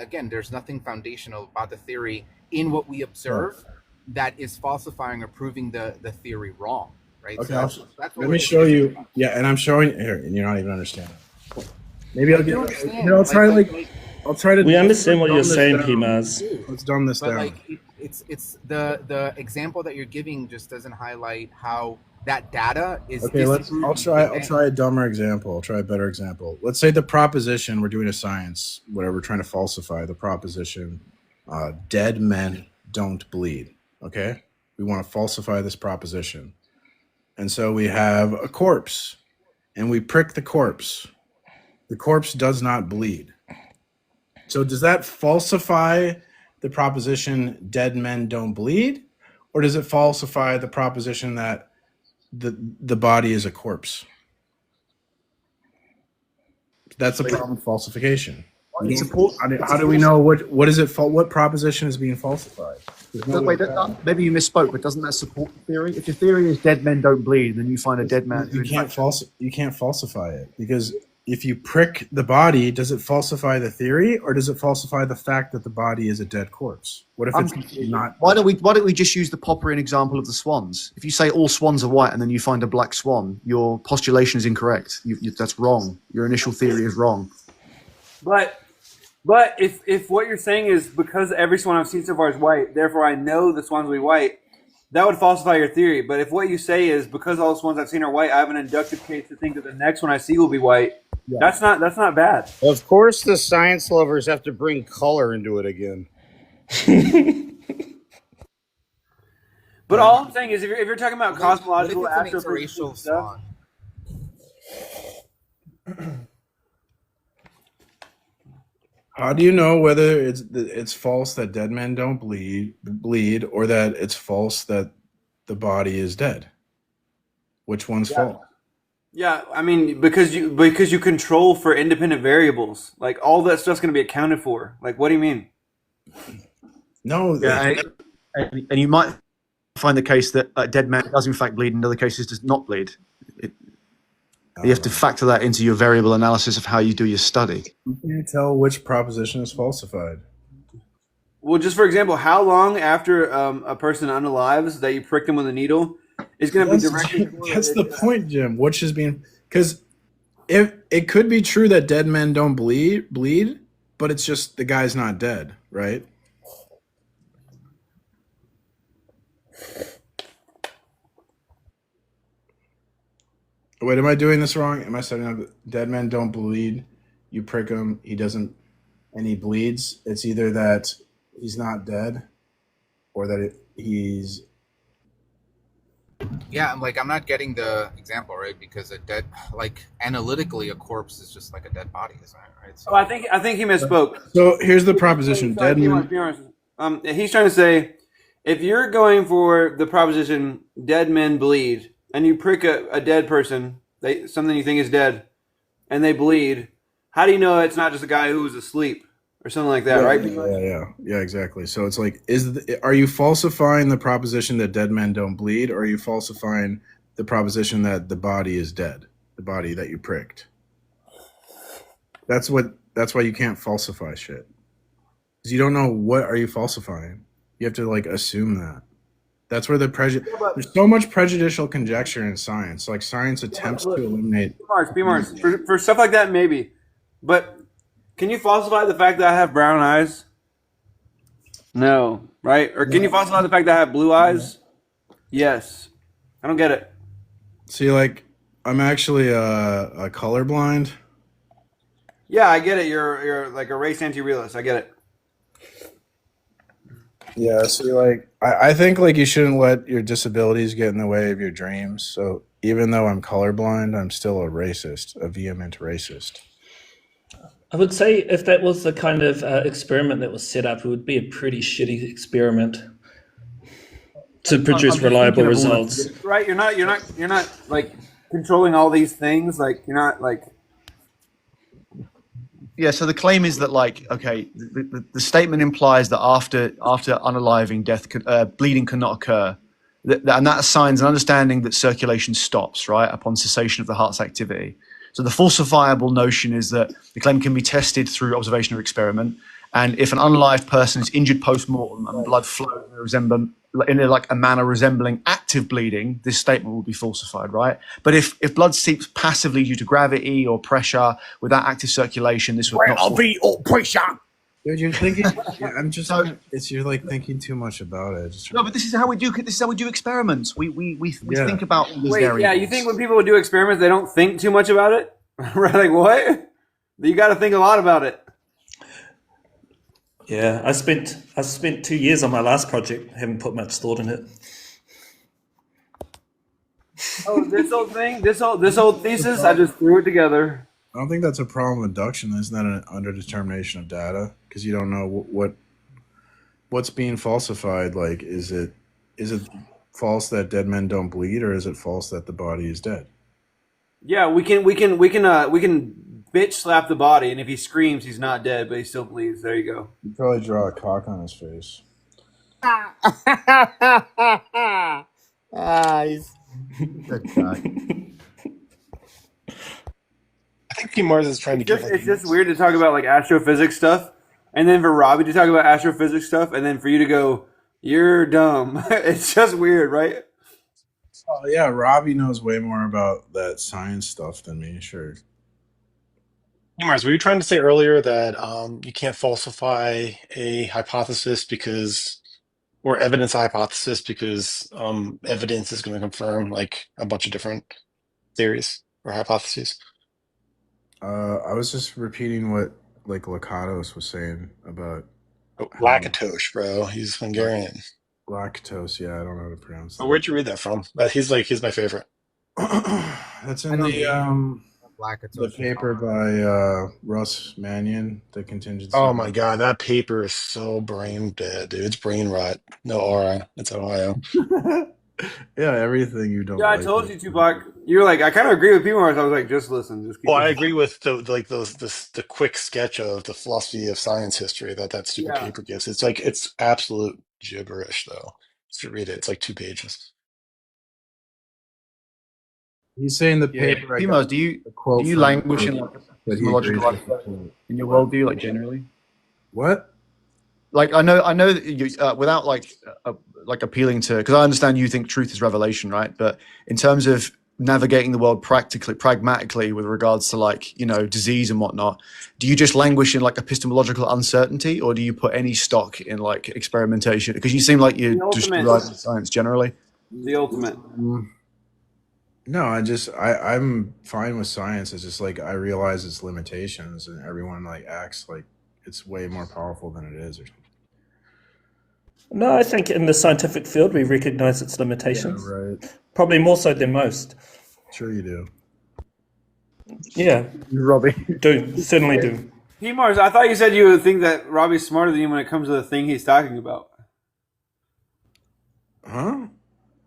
Speaker 11: foundational about the theory in what we observe that is falsifying or proving the theory wrong, right?
Speaker 9: Okay,
Speaker 11: So that's what
Speaker 9: let
Speaker 11: we're
Speaker 9: me show you. Yeah, and I'm showing here, and you're not even understanding. Maybe I'll
Speaker 11: I
Speaker 9: get.
Speaker 11: do understand.
Speaker 9: Here, I'll try I'll try to.
Speaker 13: We understand what
Speaker 9: dumb
Speaker 13: you're
Speaker 9: this
Speaker 13: saying,
Speaker 9: down.
Speaker 13: PMAS.
Speaker 9: Let's dumb this
Speaker 11: But
Speaker 9: down.
Speaker 11: like it's the example that you're giving just doesn't highlight how that data is.
Speaker 9: Okay, I'll
Speaker 11: disproving
Speaker 9: try.
Speaker 11: the
Speaker 9: I'll
Speaker 11: Big
Speaker 9: try a dumber example. I'll try a better example. Let's say the proposition we're doing a science, whatever, we're trying to falsify the proposition. Dead men don't bleed. Okay, we want to falsify this proposition, and so we have a corpse, and we prick the corpse. The corpse does not bleed. So does that falsify the proposition dead men don't bleed, or does it falsify the proposition that the body is a corpse? That's a problem with falsification. How do we know what is it? What proposition is being falsified?
Speaker 7: Maybe you misspoke, but doesn't that support the theory? If your theory is dead men don't bleed, then you find a dead man.
Speaker 9: You can't falsify it, because if you prick the body, does it falsify the theory, or does it falsify the fact that the body is a dead corpse? What if it's not?
Speaker 7: Why don't we just use the Popperian example of the swans? If you say all swans are white and then you find a black swan, your postulation is incorrect. That's wrong. Your initial theory is wrong.
Speaker 1: But if what you're saying is because every swan I've seen so far is white, therefore I know the swans will be white, that would falsify your theory. But if what you say is because all the swans I've seen are white, I have an inductive case to think that the next one I see will be white. Yeah. That's not bad.
Speaker 10: Of course, the science lovers have to bring color into it again.
Speaker 1: But all I'm saying is, if you're talking about cosmological
Speaker 11: what if it's an
Speaker 1: astrophysics
Speaker 11: interracial
Speaker 1: stuff,
Speaker 9: How do you know whether it's false that dead men don't bleed, or that it's false that the body is dead? Which one's false?
Speaker 1: yeah, I mean because you control for independent variables, like all that stuff's going to be accounted for. Like, what do you mean?
Speaker 9: No,
Speaker 7: Yeah, and you might find the case that a dead man does in fact bleed, and in other cases does not bleed. You have to factor that into your variable analysis of how you do your study.
Speaker 9: You can't tell which proposition is falsified.
Speaker 1: Well, just for example, how long after a person unalives that you prick them with a needle is going to be directly.
Speaker 9: That's the point, Jim. Which is being, because if it could be true that dead men don't bleed, but it's just the guy's not dead, right? Wait, am I doing this wrong? Am I setting up dead men don't bleed? You prick him, he doesn't, and he bleeds. It's either that he's not dead, or that he's.
Speaker 11: Yeah, I'm not getting the example, right? Because analytically, a corpse is just like a dead body, isn't it? Right. So,
Speaker 1: I think he misspoke.
Speaker 9: So here's the proposition: dead men.
Speaker 1: He's trying to say, if you're going for the proposition dead men bleed, and you prick a dead person, something you think is dead, and they bleed, how do you know it's not just a guy who was asleep or something like that, right?
Speaker 9: Yeah, exactly. So it's like, are you falsifying the proposition that dead men don't bleed, or are you falsifying the proposition that the body is dead, the body that you pricked? That's why you can't falsify shit, because you don't know what are you falsifying. You have to assume that. That's where there's so much prejudicial conjecture in science. Like, science attempts to eliminate.
Speaker 1: B-Mars. For stuff like that, maybe. But can you falsify the fact that I have brown eyes? No, right? Or can you falsify the fact that I have blue eyes? Yes. I don't get it.
Speaker 9: See, I'm actually a colorblind.
Speaker 1: Yeah, I get it. You're like a race anti-realist. I get it.
Speaker 9: Yeah, so I think you shouldn't let your disabilities get in the way of your dreams. So even though I'm colorblind, I'm still a racist, a vehement racist.
Speaker 13: I would say if that was the kind of experiment that was set up, it would be a pretty shitty experiment to produce
Speaker 7: just
Speaker 13: reliable
Speaker 7: thinking of all the-
Speaker 13: results.
Speaker 1: Right? You're not like controlling all these things. Like you're not like.
Speaker 7: Yeah, so the claim is that, like, okay, the statement implies that after unaliving, bleeding cannot occur, and that assigns an understanding that circulation stops, right, upon cessation of the heart's activity. So the falsifiable notion is that the claim can be tested through observation or experiment, and if an unalived person is injured post-mortem and blood flows in a manner resembling active bleeding, this statement will be falsified, right? But if blood seeps passively due to gravity or pressure without active circulation, this would not.
Speaker 9: Gravity or pressure. Dude, you're thinking. Yeah, I'm just. You're like thinking too much about it.
Speaker 7: No, but this is how we do. This is how we do experiments. We
Speaker 9: Yeah.
Speaker 7: think about all these
Speaker 1: Wait,
Speaker 7: variables.
Speaker 1: yeah. You think when people do experiments, they don't think too much about it? Right? Like what? You got to think a lot about it.
Speaker 13: Yeah, I spent 2 years on my last project, haven't put much thought in it.
Speaker 1: Oh, this whole thing, this whole thesis, I just threw it together.
Speaker 9: I don't think that's a problem with induction. Isn't that an underdetermination of data? Because you don't know what's being falsified. Like, is it false that dead men don't bleed, or is it false that the body is dead?
Speaker 1: Yeah, we can bitch slap the body, and if he screams, he's not dead, but he still bleeds. There you go.
Speaker 9: You probably draw a cock on his face.
Speaker 10: He's
Speaker 15: I think P. Mars is trying to get.
Speaker 1: It's just weird to talk about like astrophysics stuff, and then for Robbie to talk about astrophysics stuff, and then for you to go, "You're dumb." It's just weird, right?
Speaker 9: Oh yeah, Robbie knows way more about that science stuff than me. Sure.
Speaker 15: P. Mars, were you trying to say earlier that you can't falsify a hypothesis or evidence a hypothesis because evidence is going to confirm like a bunch of different theories or hypotheses?
Speaker 9: I was just repeating what like Lakatos was saying about
Speaker 15: Lakatos, bro. He's Hungarian.
Speaker 9: Lactose. Yeah, I don't know how to pronounce
Speaker 15: Oh,
Speaker 9: that.
Speaker 15: where'd you read that from? He's my favorite.
Speaker 9: That's in the paper by Russ Mannion, the contingency.
Speaker 15: Oh my god, that paper is so brain dead, dude. It's brain rot. No aura. It's Ohio.
Speaker 9: Yeah, everything you don't.
Speaker 1: Yeah, I
Speaker 9: like
Speaker 1: told
Speaker 9: is-
Speaker 1: you, Tupac. You were like, I kind of agree with people. I was like, just listen, just keep.
Speaker 15: Well, I
Speaker 1: listening.
Speaker 15: agree with the quick sketch of the philosophy of science history that stupid
Speaker 1: Yeah.
Speaker 15: paper gives. It's like it's absolute gibberish though. Just to read it, it's like 2 pages.
Speaker 9: He's saying the
Speaker 7: Yeah.
Speaker 9: paper. I
Speaker 7: Pimos,
Speaker 9: got
Speaker 7: do you
Speaker 9: a quote from
Speaker 7: languish in
Speaker 9: that
Speaker 7: like a
Speaker 9: he
Speaker 7: cosmological
Speaker 9: agrees with.
Speaker 7: aspect in your worldview, like generally?
Speaker 9: What?
Speaker 7: Like I know that you without like appealing to, because I understand you think truth is revelation, right? But in terms of navigating the world pragmatically with regards to like disease and whatnot, do you just languish in like epistemological uncertainty, or do you put any stock in like experimentation? Because you seem like you're
Speaker 1: The
Speaker 7: just
Speaker 1: ultimate.
Speaker 7: deriving science generally.
Speaker 1: The ultimate.
Speaker 9: No, I'm fine with science. It's just like I realize its limitations, and everyone like acts like it's way more powerful than it is. Or something.
Speaker 13: No, I think in the scientific field we recognize its limitations.
Speaker 9: Yeah, right.
Speaker 13: Probably more so than most.
Speaker 9: Sure, you do.
Speaker 13: Yeah,
Speaker 7: Robbie.
Speaker 13: Certainly do.
Speaker 1: P. Mars, I thought you said you would think that Robbie's smarter than you when it comes to the thing he's talking about.
Speaker 9: Huh?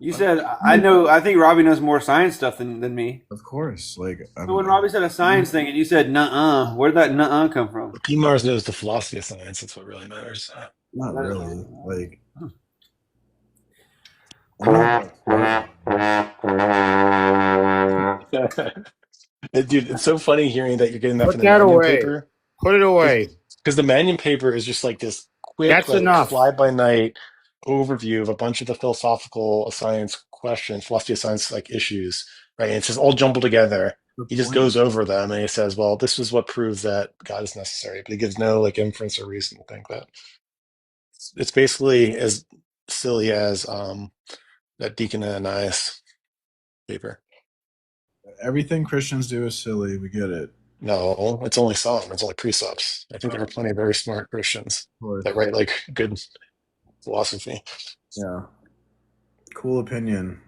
Speaker 1: You said I think Robbie knows more science stuff than me.
Speaker 9: Of course. Like
Speaker 1: So when Robbie said a science thing and you said nuh-uh, where did that nuh-uh come from?
Speaker 15: P. Mars knows the philosophy of science. That's what really matters.
Speaker 9: not really. Like
Speaker 15: Dude, it's so funny hearing that you're getting that
Speaker 10: Put
Speaker 15: from the
Speaker 10: that
Speaker 15: Mannion
Speaker 10: away.
Speaker 15: paper.
Speaker 10: Put it away.
Speaker 15: Because the Mannion paper is just like this quick,
Speaker 10: That's
Speaker 15: like
Speaker 10: enough.
Speaker 15: fly-by-night overview of a bunch of the philosophical science questions, philosophy of science like issues, right? And it's just all jumbled together. He just goes over them and he says, "Well, this is what proves that God is necessary," but he gives no like inference or reason to think that. It's basically as silly as that Deacon Ananias paper.
Speaker 9: everything Christians do is silly. We get it.
Speaker 15: No, it's only some. It's only precepts. I think there are plenty of very smart Christians that write like good philosophy.
Speaker 9: Yeah. Cool opinion.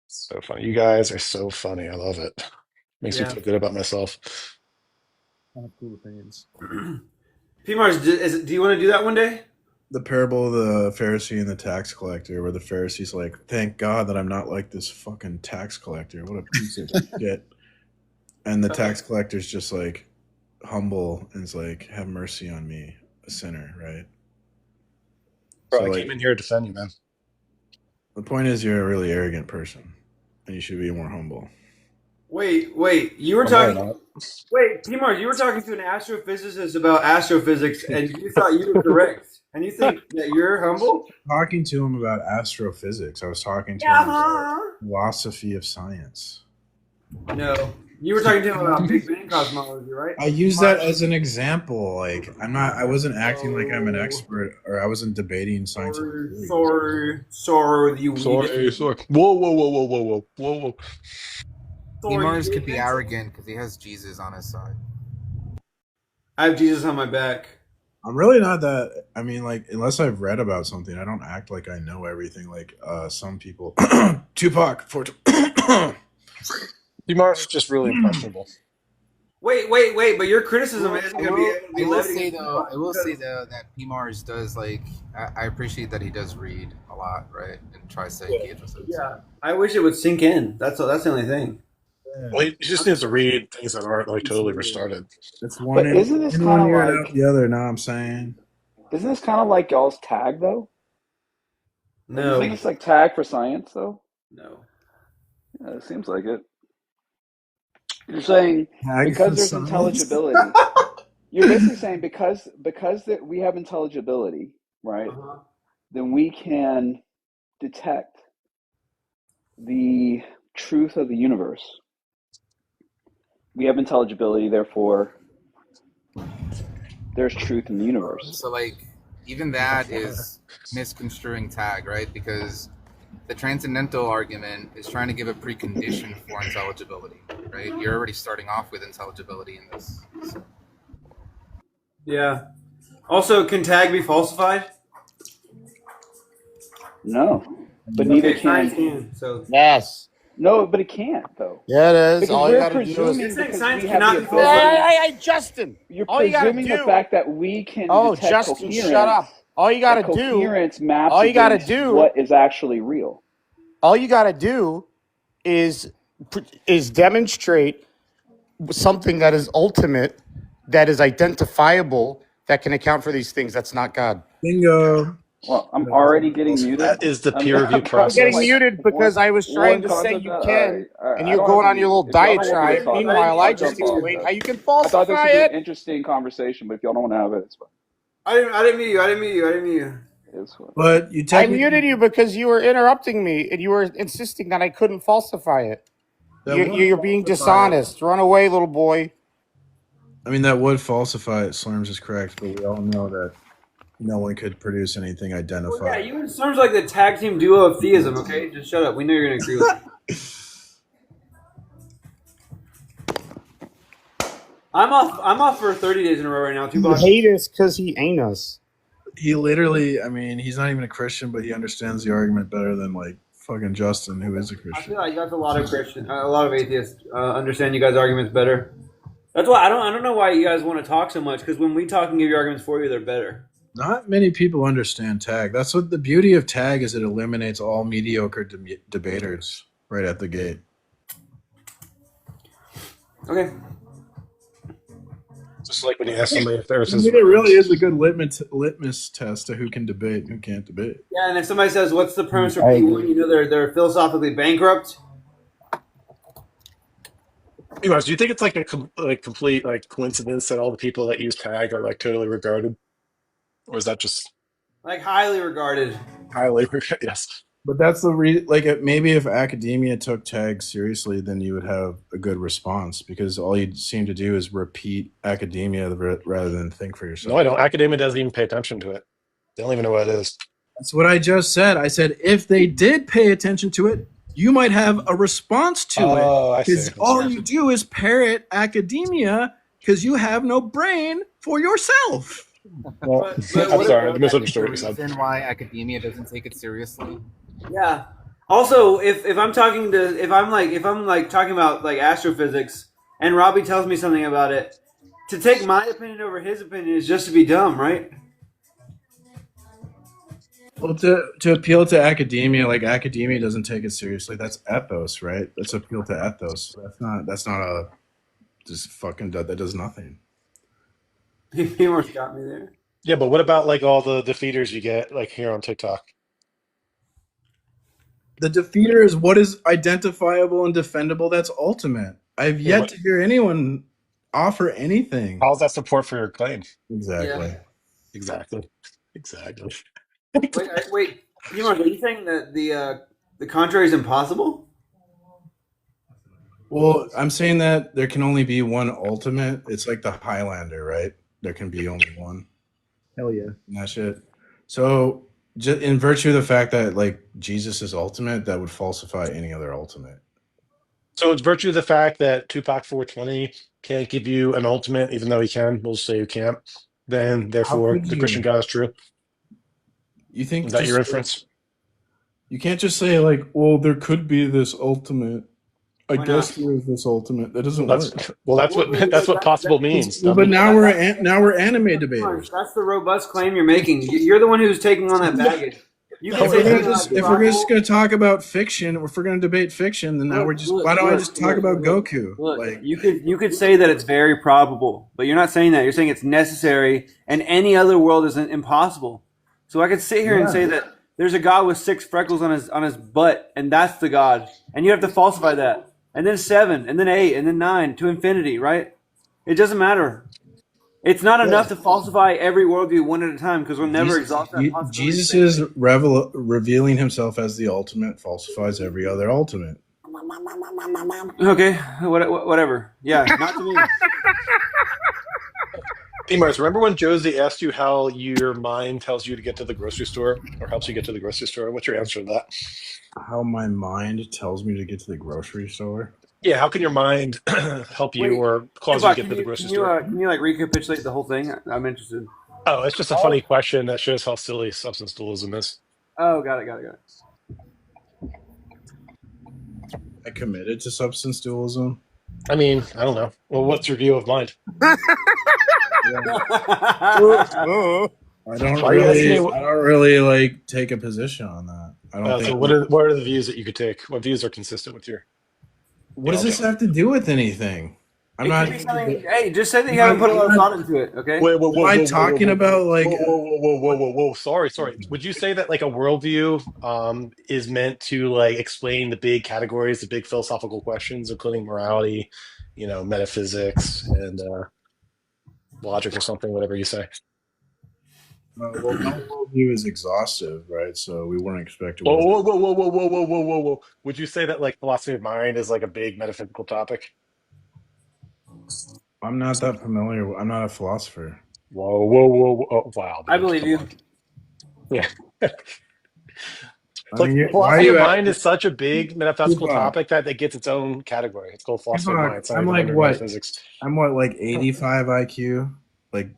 Speaker 15: So funny. You guys are so funny. I love it. Makes me
Speaker 7: Yeah.
Speaker 15: feel good about myself.
Speaker 7: I have cool opinions.
Speaker 1: P Mars, do you want to do that one day?
Speaker 9: The parable of the Pharisee and the tax collector, where the Pharisee's like, "Thank God that I'm not like this fucking tax collector. What a piece of shit." And the tax collector's just like humble and is like, "Have mercy on me, a sinner." Right?
Speaker 15: Bro,
Speaker 9: So
Speaker 15: I
Speaker 9: like,
Speaker 15: came in here to defend you, man.
Speaker 9: the point is, you're a really arrogant person, and you should be more humble.
Speaker 1: Wait, you were
Speaker 9: I'm really
Speaker 1: talking.
Speaker 9: not.
Speaker 1: Wait, P Mars, you were talking to an astrophysicist about astrophysics, and you thought you were correct, and you think that you're humble?
Speaker 9: Talking to him about astrophysics. I was talking to him about philosophy of science.
Speaker 1: No, you were talking to him about Big Bang cosmology, right?
Speaker 9: I use that as an example. Like, I wasn't acting like I'm an expert, or I wasn't debating scientific theories.
Speaker 1: Sorry, you.
Speaker 15: Sorry. Whoa.
Speaker 11: Mars could be arrogant because he has Jesus on his side.
Speaker 1: I have Jesus on my back.
Speaker 9: I'm really not that. I mean, like, unless I've read about something, I don't act like I know everything. Like some people, Tupac.
Speaker 15: Mars is just really impressionable.
Speaker 1: Wait, but your criticism isn't going to be able to be
Speaker 11: I will
Speaker 1: levied
Speaker 11: say
Speaker 1: against
Speaker 11: though,
Speaker 1: Tupac.
Speaker 11: I will say though that P Mars does like. I appreciate that he does read a lot, right, and tries to engage with it.
Speaker 1: Yeah, I wish it would sink in. That's the only thing.
Speaker 15: Well, he just needs to read things that aren't like totally restarted.
Speaker 9: It's one in,
Speaker 16: isn't this
Speaker 9: in one
Speaker 16: kinda
Speaker 9: ear and
Speaker 16: like-
Speaker 9: out the other. Know what I'm saying?
Speaker 16: Isn't this kind of like y'all's tag though?
Speaker 1: No.
Speaker 16: Isn't this like tag for science though?
Speaker 1: No.
Speaker 16: Yeah, it seems like it. You're saying
Speaker 9: Tag
Speaker 16: because
Speaker 9: for
Speaker 16: there's
Speaker 9: science?
Speaker 16: intelligibility. You're basically saying because that we have intelligibility, right? Then we can detect the truth of the universe. We have intelligibility, therefore there's truth in the universe.
Speaker 11: So like even that is misconstruing tag, right? Because the transcendental argument is trying to give a precondition for intelligibility, right? You're already starting off with intelligibility in this. So.
Speaker 1: Yeah. Also, can tag be falsified?
Speaker 16: No, but neither
Speaker 1: Okay, science
Speaker 16: can.
Speaker 1: can. So
Speaker 10: Yes.
Speaker 16: No, but it can't though.
Speaker 10: Yeah, it is.
Speaker 16: Because
Speaker 10: All you
Speaker 16: we're
Speaker 10: gotta do is.
Speaker 16: presuming
Speaker 1: You're saying
Speaker 16: because
Speaker 1: science
Speaker 16: we have
Speaker 1: cannot
Speaker 16: the
Speaker 1: be
Speaker 16: ability.
Speaker 1: falsified?
Speaker 10: Hey, Justin.
Speaker 16: You're
Speaker 10: All you gotta
Speaker 16: presuming the
Speaker 10: do.
Speaker 16: fact that we can
Speaker 10: Oh,
Speaker 16: detect
Speaker 10: Justin,
Speaker 16: coherence.
Speaker 10: shut up. All you gotta
Speaker 16: that
Speaker 10: do.
Speaker 16: coherence maps
Speaker 10: All you gotta
Speaker 16: against
Speaker 10: do.
Speaker 16: what is actually real.
Speaker 10: All you gotta do is demonstrate something that is ultimate, that is identifiable, that can account for these things. That's not God.
Speaker 9: Bingo.
Speaker 16: Well, I'm already getting muted.
Speaker 15: That is the
Speaker 16: I'm-
Speaker 15: peer review
Speaker 16: I'm
Speaker 15: process.
Speaker 10: Getting
Speaker 16: like,
Speaker 10: muted because I was trying to say
Speaker 16: concept
Speaker 10: you
Speaker 16: that-
Speaker 10: can,
Speaker 16: all right,
Speaker 10: and
Speaker 16: I
Speaker 10: you're
Speaker 16: don't
Speaker 10: going
Speaker 16: have
Speaker 10: on
Speaker 16: to-
Speaker 10: your little
Speaker 16: if y'all don't want me to
Speaker 10: diatribe.
Speaker 16: talk,
Speaker 10: Meanwhile, I
Speaker 16: I'll
Speaker 10: just
Speaker 16: jump off.
Speaker 10: explained how you can
Speaker 16: I thought this
Speaker 10: falsify
Speaker 16: would be an
Speaker 10: it.
Speaker 16: interesting conversation, but if y'all don't want to have it, it's fine.
Speaker 1: I didn't mute you.
Speaker 16: It's fine.
Speaker 9: But you
Speaker 10: I
Speaker 9: technically
Speaker 10: muted you because you were interrupting me and you were insisting that I couldn't falsify it.
Speaker 9: That
Speaker 10: You're,
Speaker 9: would
Speaker 10: you're being
Speaker 9: falsify it.
Speaker 10: dishonest. Run away, little boy.
Speaker 9: I mean, that would falsify it. Slurms is correct, but we all know that no one could produce anything
Speaker 1: Well,
Speaker 9: identifiable.
Speaker 1: yeah, you and Storm's like the tag team duo of theism, okay? Just shut up. We know you're going to agree with me. I'm off for 30 days in a row right now.
Speaker 10: You
Speaker 1: Tupac.
Speaker 10: hate us because he ain't us.
Speaker 9: He literally, I mean, he's not even a Christian, but he understands the argument better than like fucking Justin, who is a
Speaker 1: I
Speaker 9: Christian.
Speaker 1: feel like that's a lot of atheists understand you guys' arguments better. That's why I don't know why you guys want to talk so much, because when we talk and give your arguments for you, they're better.
Speaker 9: Not many people understand tag. That's what the beauty of tag is. It eliminates all mediocre debaters right at the gate.
Speaker 1: Okay.
Speaker 15: Just like when you ask somebody if there's
Speaker 9: I mean, it really is a good litmus test to who can debate and who can't debate.
Speaker 1: Yeah, and if somebody says, "What's the premise for
Speaker 9: I
Speaker 1: P1?" You know they're philosophically bankrupt.
Speaker 15: Anyways, do you think it's like a complete like coincidence that all the people that use tag are like totally regarded, or is that just
Speaker 1: Like highly regarded.
Speaker 15: highly regarded? Yes.
Speaker 9: But that's the maybe if academia took tag seriously, then you would have a good response, because all you seem to do is repeat academia rather than think for yourself.
Speaker 15: No, I don't. Academia doesn't even pay attention to it. They don't even know what it is.
Speaker 9: That's what I just said. I said if they did pay attention to it, you might have a response to
Speaker 15: Oh, I
Speaker 9: it. Because
Speaker 15: see.
Speaker 9: all you do is parrot academia because you have no brain for yourself.
Speaker 15: Well,
Speaker 11: But
Speaker 15: I'm
Speaker 11: what
Speaker 15: sorry, I
Speaker 11: about
Speaker 15: misunderstood
Speaker 11: the
Speaker 15: what you said.
Speaker 11: reason why academia doesn't take it seriously?
Speaker 1: Yeah. Also, if I'm talking about like astrophysics and Robbie tells me something about it, To take my opinion over his opinion is just to be dumb, right?
Speaker 9: Well, to appeal to academia, like academia doesn't take it seriously. That's ethos, right? That's appeal to ethos. That's not a just fucking that does nothing.
Speaker 1: He almost got me there.
Speaker 15: Yeah, but what about like all the defeaters you get like here on TikTok?
Speaker 9: The defeater is what is identifiable and defendable. That's ultimate. I've
Speaker 15: Yeah,
Speaker 9: yet to hear anyone offer anything.
Speaker 15: how's that support for your claim?
Speaker 9: Exactly.
Speaker 1: Yeah.
Speaker 15: Exactly. Exactly.
Speaker 1: Wait, Mark, are you saying that the contrary is impossible?
Speaker 9: Well, I'm saying that there can only be one ultimate. It's like the Highlander, right? There can be only one.
Speaker 7: Hell yeah.
Speaker 9: And that's it. So, in virtue of the fact that like Jesus is ultimate, that would falsify any other ultimate.
Speaker 15: So it's virtue of the fact that Tupac 420 can't give you an ultimate, even though he can. We'll say you can't. Then,
Speaker 9: How
Speaker 15: therefore,
Speaker 9: could
Speaker 15: the Christian
Speaker 9: you?
Speaker 15: God is true.
Speaker 9: You think
Speaker 15: Is that your
Speaker 9: just
Speaker 15: inference?
Speaker 9: you can't just say like, well, there could be this ultimate. I
Speaker 1: Why
Speaker 9: guess
Speaker 1: not?
Speaker 9: there is this ultimate. That doesn't
Speaker 15: That's
Speaker 9: work.
Speaker 15: well. That's what that's what possible means.
Speaker 9: But
Speaker 15: Dummy.
Speaker 9: now we're anime debaters.
Speaker 1: That's the robust claim you're making. You're the one who's taking on that baggage. You can
Speaker 9: If
Speaker 1: say
Speaker 9: we're
Speaker 1: something
Speaker 9: gonna
Speaker 1: like
Speaker 9: if we're just gonna talk about fiction, if we're gonna debate fiction, then now we're just. Why don't I just talk about Goku?
Speaker 1: Look,
Speaker 9: Like,
Speaker 1: you could say that it's very probable, but you're not saying that. You're saying it's necessary, and any other world is impossible. So I could sit here and say that there's a god with 6 freckles on his butt, and that's the god, and you have to falsify that, and then 7, and then 8, and then 9 to infinity, right? It doesn't matter. It's not enough to falsify every worldview one at a time because we'll never exhaust that possibility.
Speaker 9: Jesus is revealing himself as the ultimate falsifies every other ultimate.
Speaker 1: Okay, whatever. Yeah, not to me.
Speaker 15: Hey, Mars, remember when Josie asked you how your mind tells you to get to the grocery store or helps you get to the grocery store? What's your answer to that?
Speaker 9: How my mind tells me to get to the grocery store.
Speaker 15: Yeah, how can your mind help you
Speaker 1: Wait,
Speaker 15: or cause you to get to the grocery store?
Speaker 1: Can you like recapitulate the whole thing? I'm interested.
Speaker 15: Oh, it's just a funny question that shows how silly substance dualism is.
Speaker 1: Oh, got it.
Speaker 9: I committed to substance dualism.
Speaker 15: I mean, I don't know. Well, what's your view of mind?
Speaker 9: I
Speaker 15: Why are you asking me
Speaker 9: I don't really like take a position on that. I don't think.
Speaker 15: So what are the views that you could take? What views are consistent with your?
Speaker 9: What does this have to do with anything? I'm not.
Speaker 1: Hey, just say that you haven't put a lot of thought into it. Okay.
Speaker 9: Am I talking about like?
Speaker 15: Whoa! Sorry. Would you say that like a worldview is meant to like explain the big categories, the big philosophical questions, including morality, metaphysics, and logic or something, whatever you say?
Speaker 9: Well, my worldview is exhaustive, right? So we weren't expecting.
Speaker 15: Whoa! Would you say that like philosophy of mind is like a big metaphysical topic?
Speaker 9: I'm not that familiar. I'm not a philosopher.
Speaker 15: Whoa! Oh, wow!
Speaker 1: I believe you.
Speaker 15: Yeah.
Speaker 9: I mean,
Speaker 15: Philosophy of mind is such a big metaphysical topic that it gets its own category. It's called philosophy of mind. It's not
Speaker 9: I'm
Speaker 15: even
Speaker 9: like
Speaker 15: under
Speaker 9: what?
Speaker 15: metaphysics.
Speaker 9: I'm what, like 85 IQ, like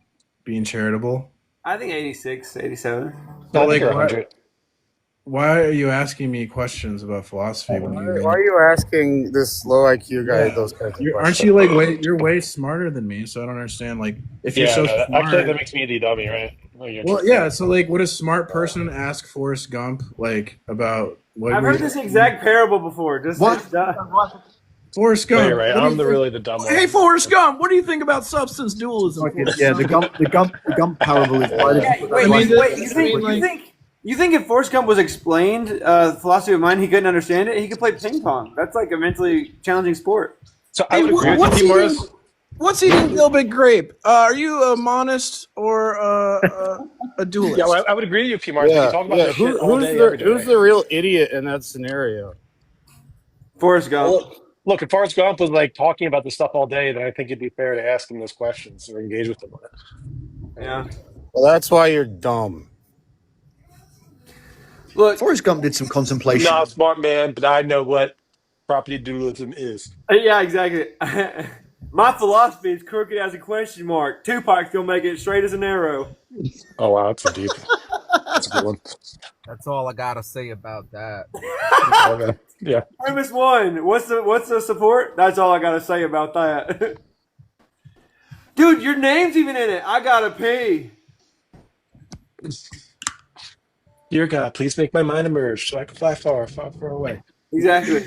Speaker 9: being charitable.
Speaker 1: I think 86, 87.
Speaker 9: So like, why are you asking me questions about philosophy when you?
Speaker 10: Why are you asking this low IQ guy those kinds of questions?
Speaker 9: Aren't you like you're way smarter than me? So I don't understand. Like, if you're so smart,
Speaker 15: actually, that makes me the dummy, right?
Speaker 9: Well, yeah. So like, would a smart person ask Forrest Gump like about what?
Speaker 1: I've heard this exact parable before. Just
Speaker 9: Forrest Gump.
Speaker 15: No, you're right.
Speaker 9: what do
Speaker 15: I'm
Speaker 9: you think-
Speaker 15: really the dumb one.
Speaker 7: Hey, Forrest Gump, what do you think about substance dualism?
Speaker 6: Yeah, the Gump parable is
Speaker 1: You think if Forrest Gump was explained philosophy of mind, he couldn't understand it? He could play ping pong. That's like a mentally challenging sport.
Speaker 15: So I would agree with you, Morris.
Speaker 7: What's eating Gilbert Grape? Are you a monist or a dualist?
Speaker 15: Yeah, well, I would agree with you, P. Mars. You talk about this shit all day, every day.
Speaker 10: Who's the real idiot in that scenario?
Speaker 1: Forrest Gump.
Speaker 15: Look, if Forrest Gump was like talking about this stuff all day, then I think it'd be fair to ask him those questions or engage with him on it.
Speaker 1: Yeah.
Speaker 10: Well, that's why you're dumb.
Speaker 1: Look,
Speaker 6: Forrest Gump did some contemplation.
Speaker 15: Not a smart man, but I know what property dualism is.
Speaker 1: Yeah, exactly. My philosophy is crooked as a question mark. Tupac's gonna make it straight as an arrow.
Speaker 15: Oh wow, that's a deep. That's a good one.
Speaker 11: That's all I gotta say about that.
Speaker 15: Okay. Yeah.
Speaker 1: Premise 1. What's the support? That's all I gotta say about that. Dude, your name's even in it. I gotta pee.
Speaker 15: Dear God, please make my mind emerge so I can fly far, far, far away.
Speaker 1: Exactly.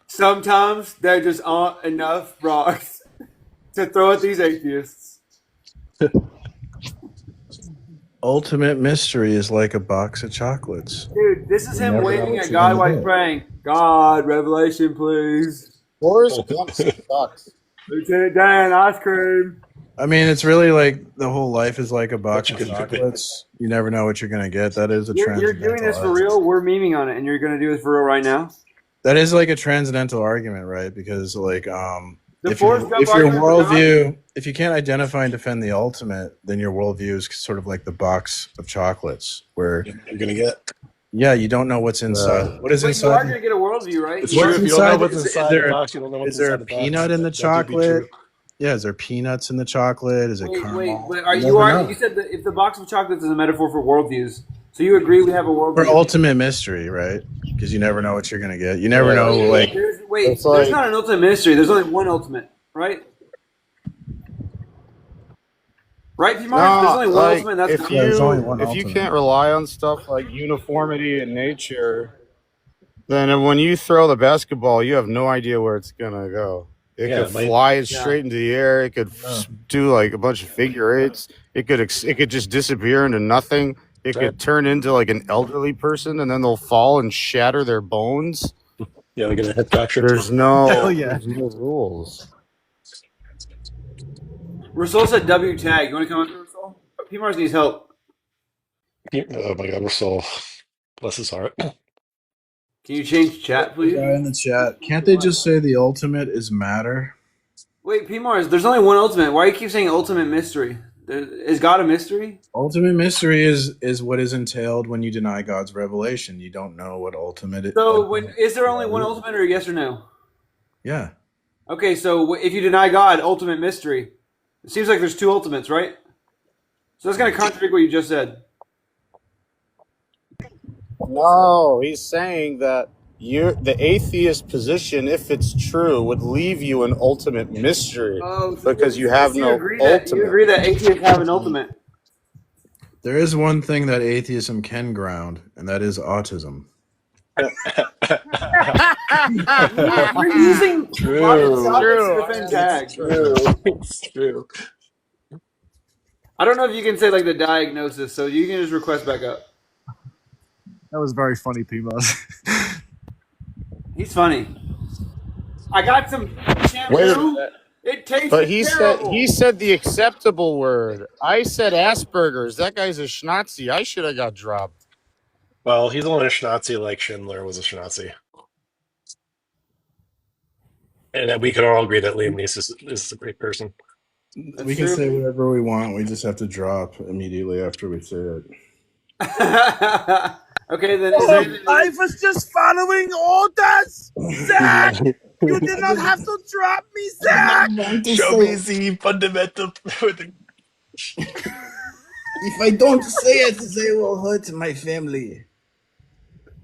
Speaker 1: Sometimes there just aren't enough rocks to throw at these atheists.
Speaker 9: Ultimate mystery is like a box of chocolates.
Speaker 1: Dude, this is
Speaker 9: You
Speaker 1: him
Speaker 9: never know
Speaker 1: waving
Speaker 9: what
Speaker 1: at
Speaker 9: you're
Speaker 1: God
Speaker 9: gonna
Speaker 1: while he's
Speaker 9: get.
Speaker 1: praying. God, revelation, please.
Speaker 8: Forrest Gump sucks.
Speaker 1: Lieutenant Dan, ice cream.
Speaker 9: I mean, it's really like the whole life is like a box of chocolates. You never know what you're gonna get. That is a
Speaker 1: You're doing this for
Speaker 9: transcendental.
Speaker 1: real? We're memeing on it, and you're going to do this for real right now?
Speaker 9: That is like a transcendental argument, right? Because like
Speaker 1: The
Speaker 9: if
Speaker 1: Forrest
Speaker 9: your
Speaker 1: Gump
Speaker 9: if your
Speaker 1: argument for God?
Speaker 9: worldview, if you can't identify and defend the ultimate, then your worldview is sort of like the box of chocolates, where
Speaker 15: you're gonna get.
Speaker 9: Yeah, you don't know what's inside. What is
Speaker 1: But you are
Speaker 9: inside?
Speaker 1: going to get a worldview, right?
Speaker 15: It's true. If you don't know what's inside the
Speaker 9: there,
Speaker 15: box, you don't know what's
Speaker 9: is there a
Speaker 15: inside the box.
Speaker 9: peanut in the
Speaker 15: That could be true.
Speaker 9: chocolate? Yeah, is there peanuts in the chocolate? Is it
Speaker 1: Wait,
Speaker 9: caramel?
Speaker 1: are
Speaker 9: You
Speaker 1: you
Speaker 9: never know.
Speaker 1: you said that if the box of chocolates is a metaphor for worldviews, so you agree we have a
Speaker 9: For
Speaker 1: worldview?
Speaker 9: ultimate mystery, right? Because you never know what you're gonna get. You never know, like
Speaker 1: There's not an ultimate mystery. There's only one ultimate, right? Right, P-Mark? There's only one
Speaker 10: like,
Speaker 1: ultimate. That's
Speaker 10: if you can't rely on stuff like uniformity in nature, then when you throw the basketball, you have no idea where it's gonna go. It
Speaker 15: Yeah,
Speaker 10: could fly it straight into the air. It could do like a bunch of figure eights. It could just disappear into nothing. It could turn into like an elderly person, and then they'll fall and shatter their bones.
Speaker 15: Yeah, they're gonna hit fracture.
Speaker 10: There's no,
Speaker 1: Hell yeah.
Speaker 10: there's no rules.
Speaker 1: Rasul said W tag. You want to come up, Rasul? P-Mars needs help.
Speaker 15: Oh my God, we're so bless his heart.
Speaker 1: Can you change chat, please?
Speaker 9: guy in the chat. Can't they just say the ultimate is matter?
Speaker 1: Wait, P-Mars, there's only one ultimate. Why do you keep saying ultimate mystery? Is God a mystery?
Speaker 9: Ultimate mystery is what is entailed when you deny God's revelation. You don't know what ultimate is.
Speaker 1: So, is there only one ultimate, or yes or no?
Speaker 9: Yeah.
Speaker 1: Okay, so if you deny God, ultimate mystery, it seems like there's two ultimates, right? So that's going to contradict what you just said.
Speaker 10: No, he's saying that the atheist position, if it's true, would leave you an ultimate mystery because you have no ultimate.
Speaker 1: You agree that atheists have an ultimate?
Speaker 9: There is one thing that atheism can ground, and that is autism.
Speaker 1: You're using
Speaker 15: True.
Speaker 1: to defend tags.
Speaker 15: It's true.
Speaker 1: I don't know if you can say like the diagnosis, so you can just request back up.
Speaker 7: That was very funny, P-Mars.
Speaker 1: He's funny. I got some shampoo.
Speaker 10: Wait a minute.
Speaker 1: It tastes
Speaker 10: But he
Speaker 1: terrible.
Speaker 10: said the acceptable word. I said Asperger's. That guy's a schnazi. I should have got dropped.
Speaker 15: Well, he's only a Schnazi like Schindler was a Schnazi. And we can all agree that Liam Neeson is a great person.
Speaker 9: We can say whatever we want. We just have to drop immediately after we say it.
Speaker 1: Okay, then.
Speaker 14: I was just following orders, Zach. You did not have to drop me, Zach.
Speaker 15: Show me the fundamental.
Speaker 9: If I don't say it, they will hurt my family.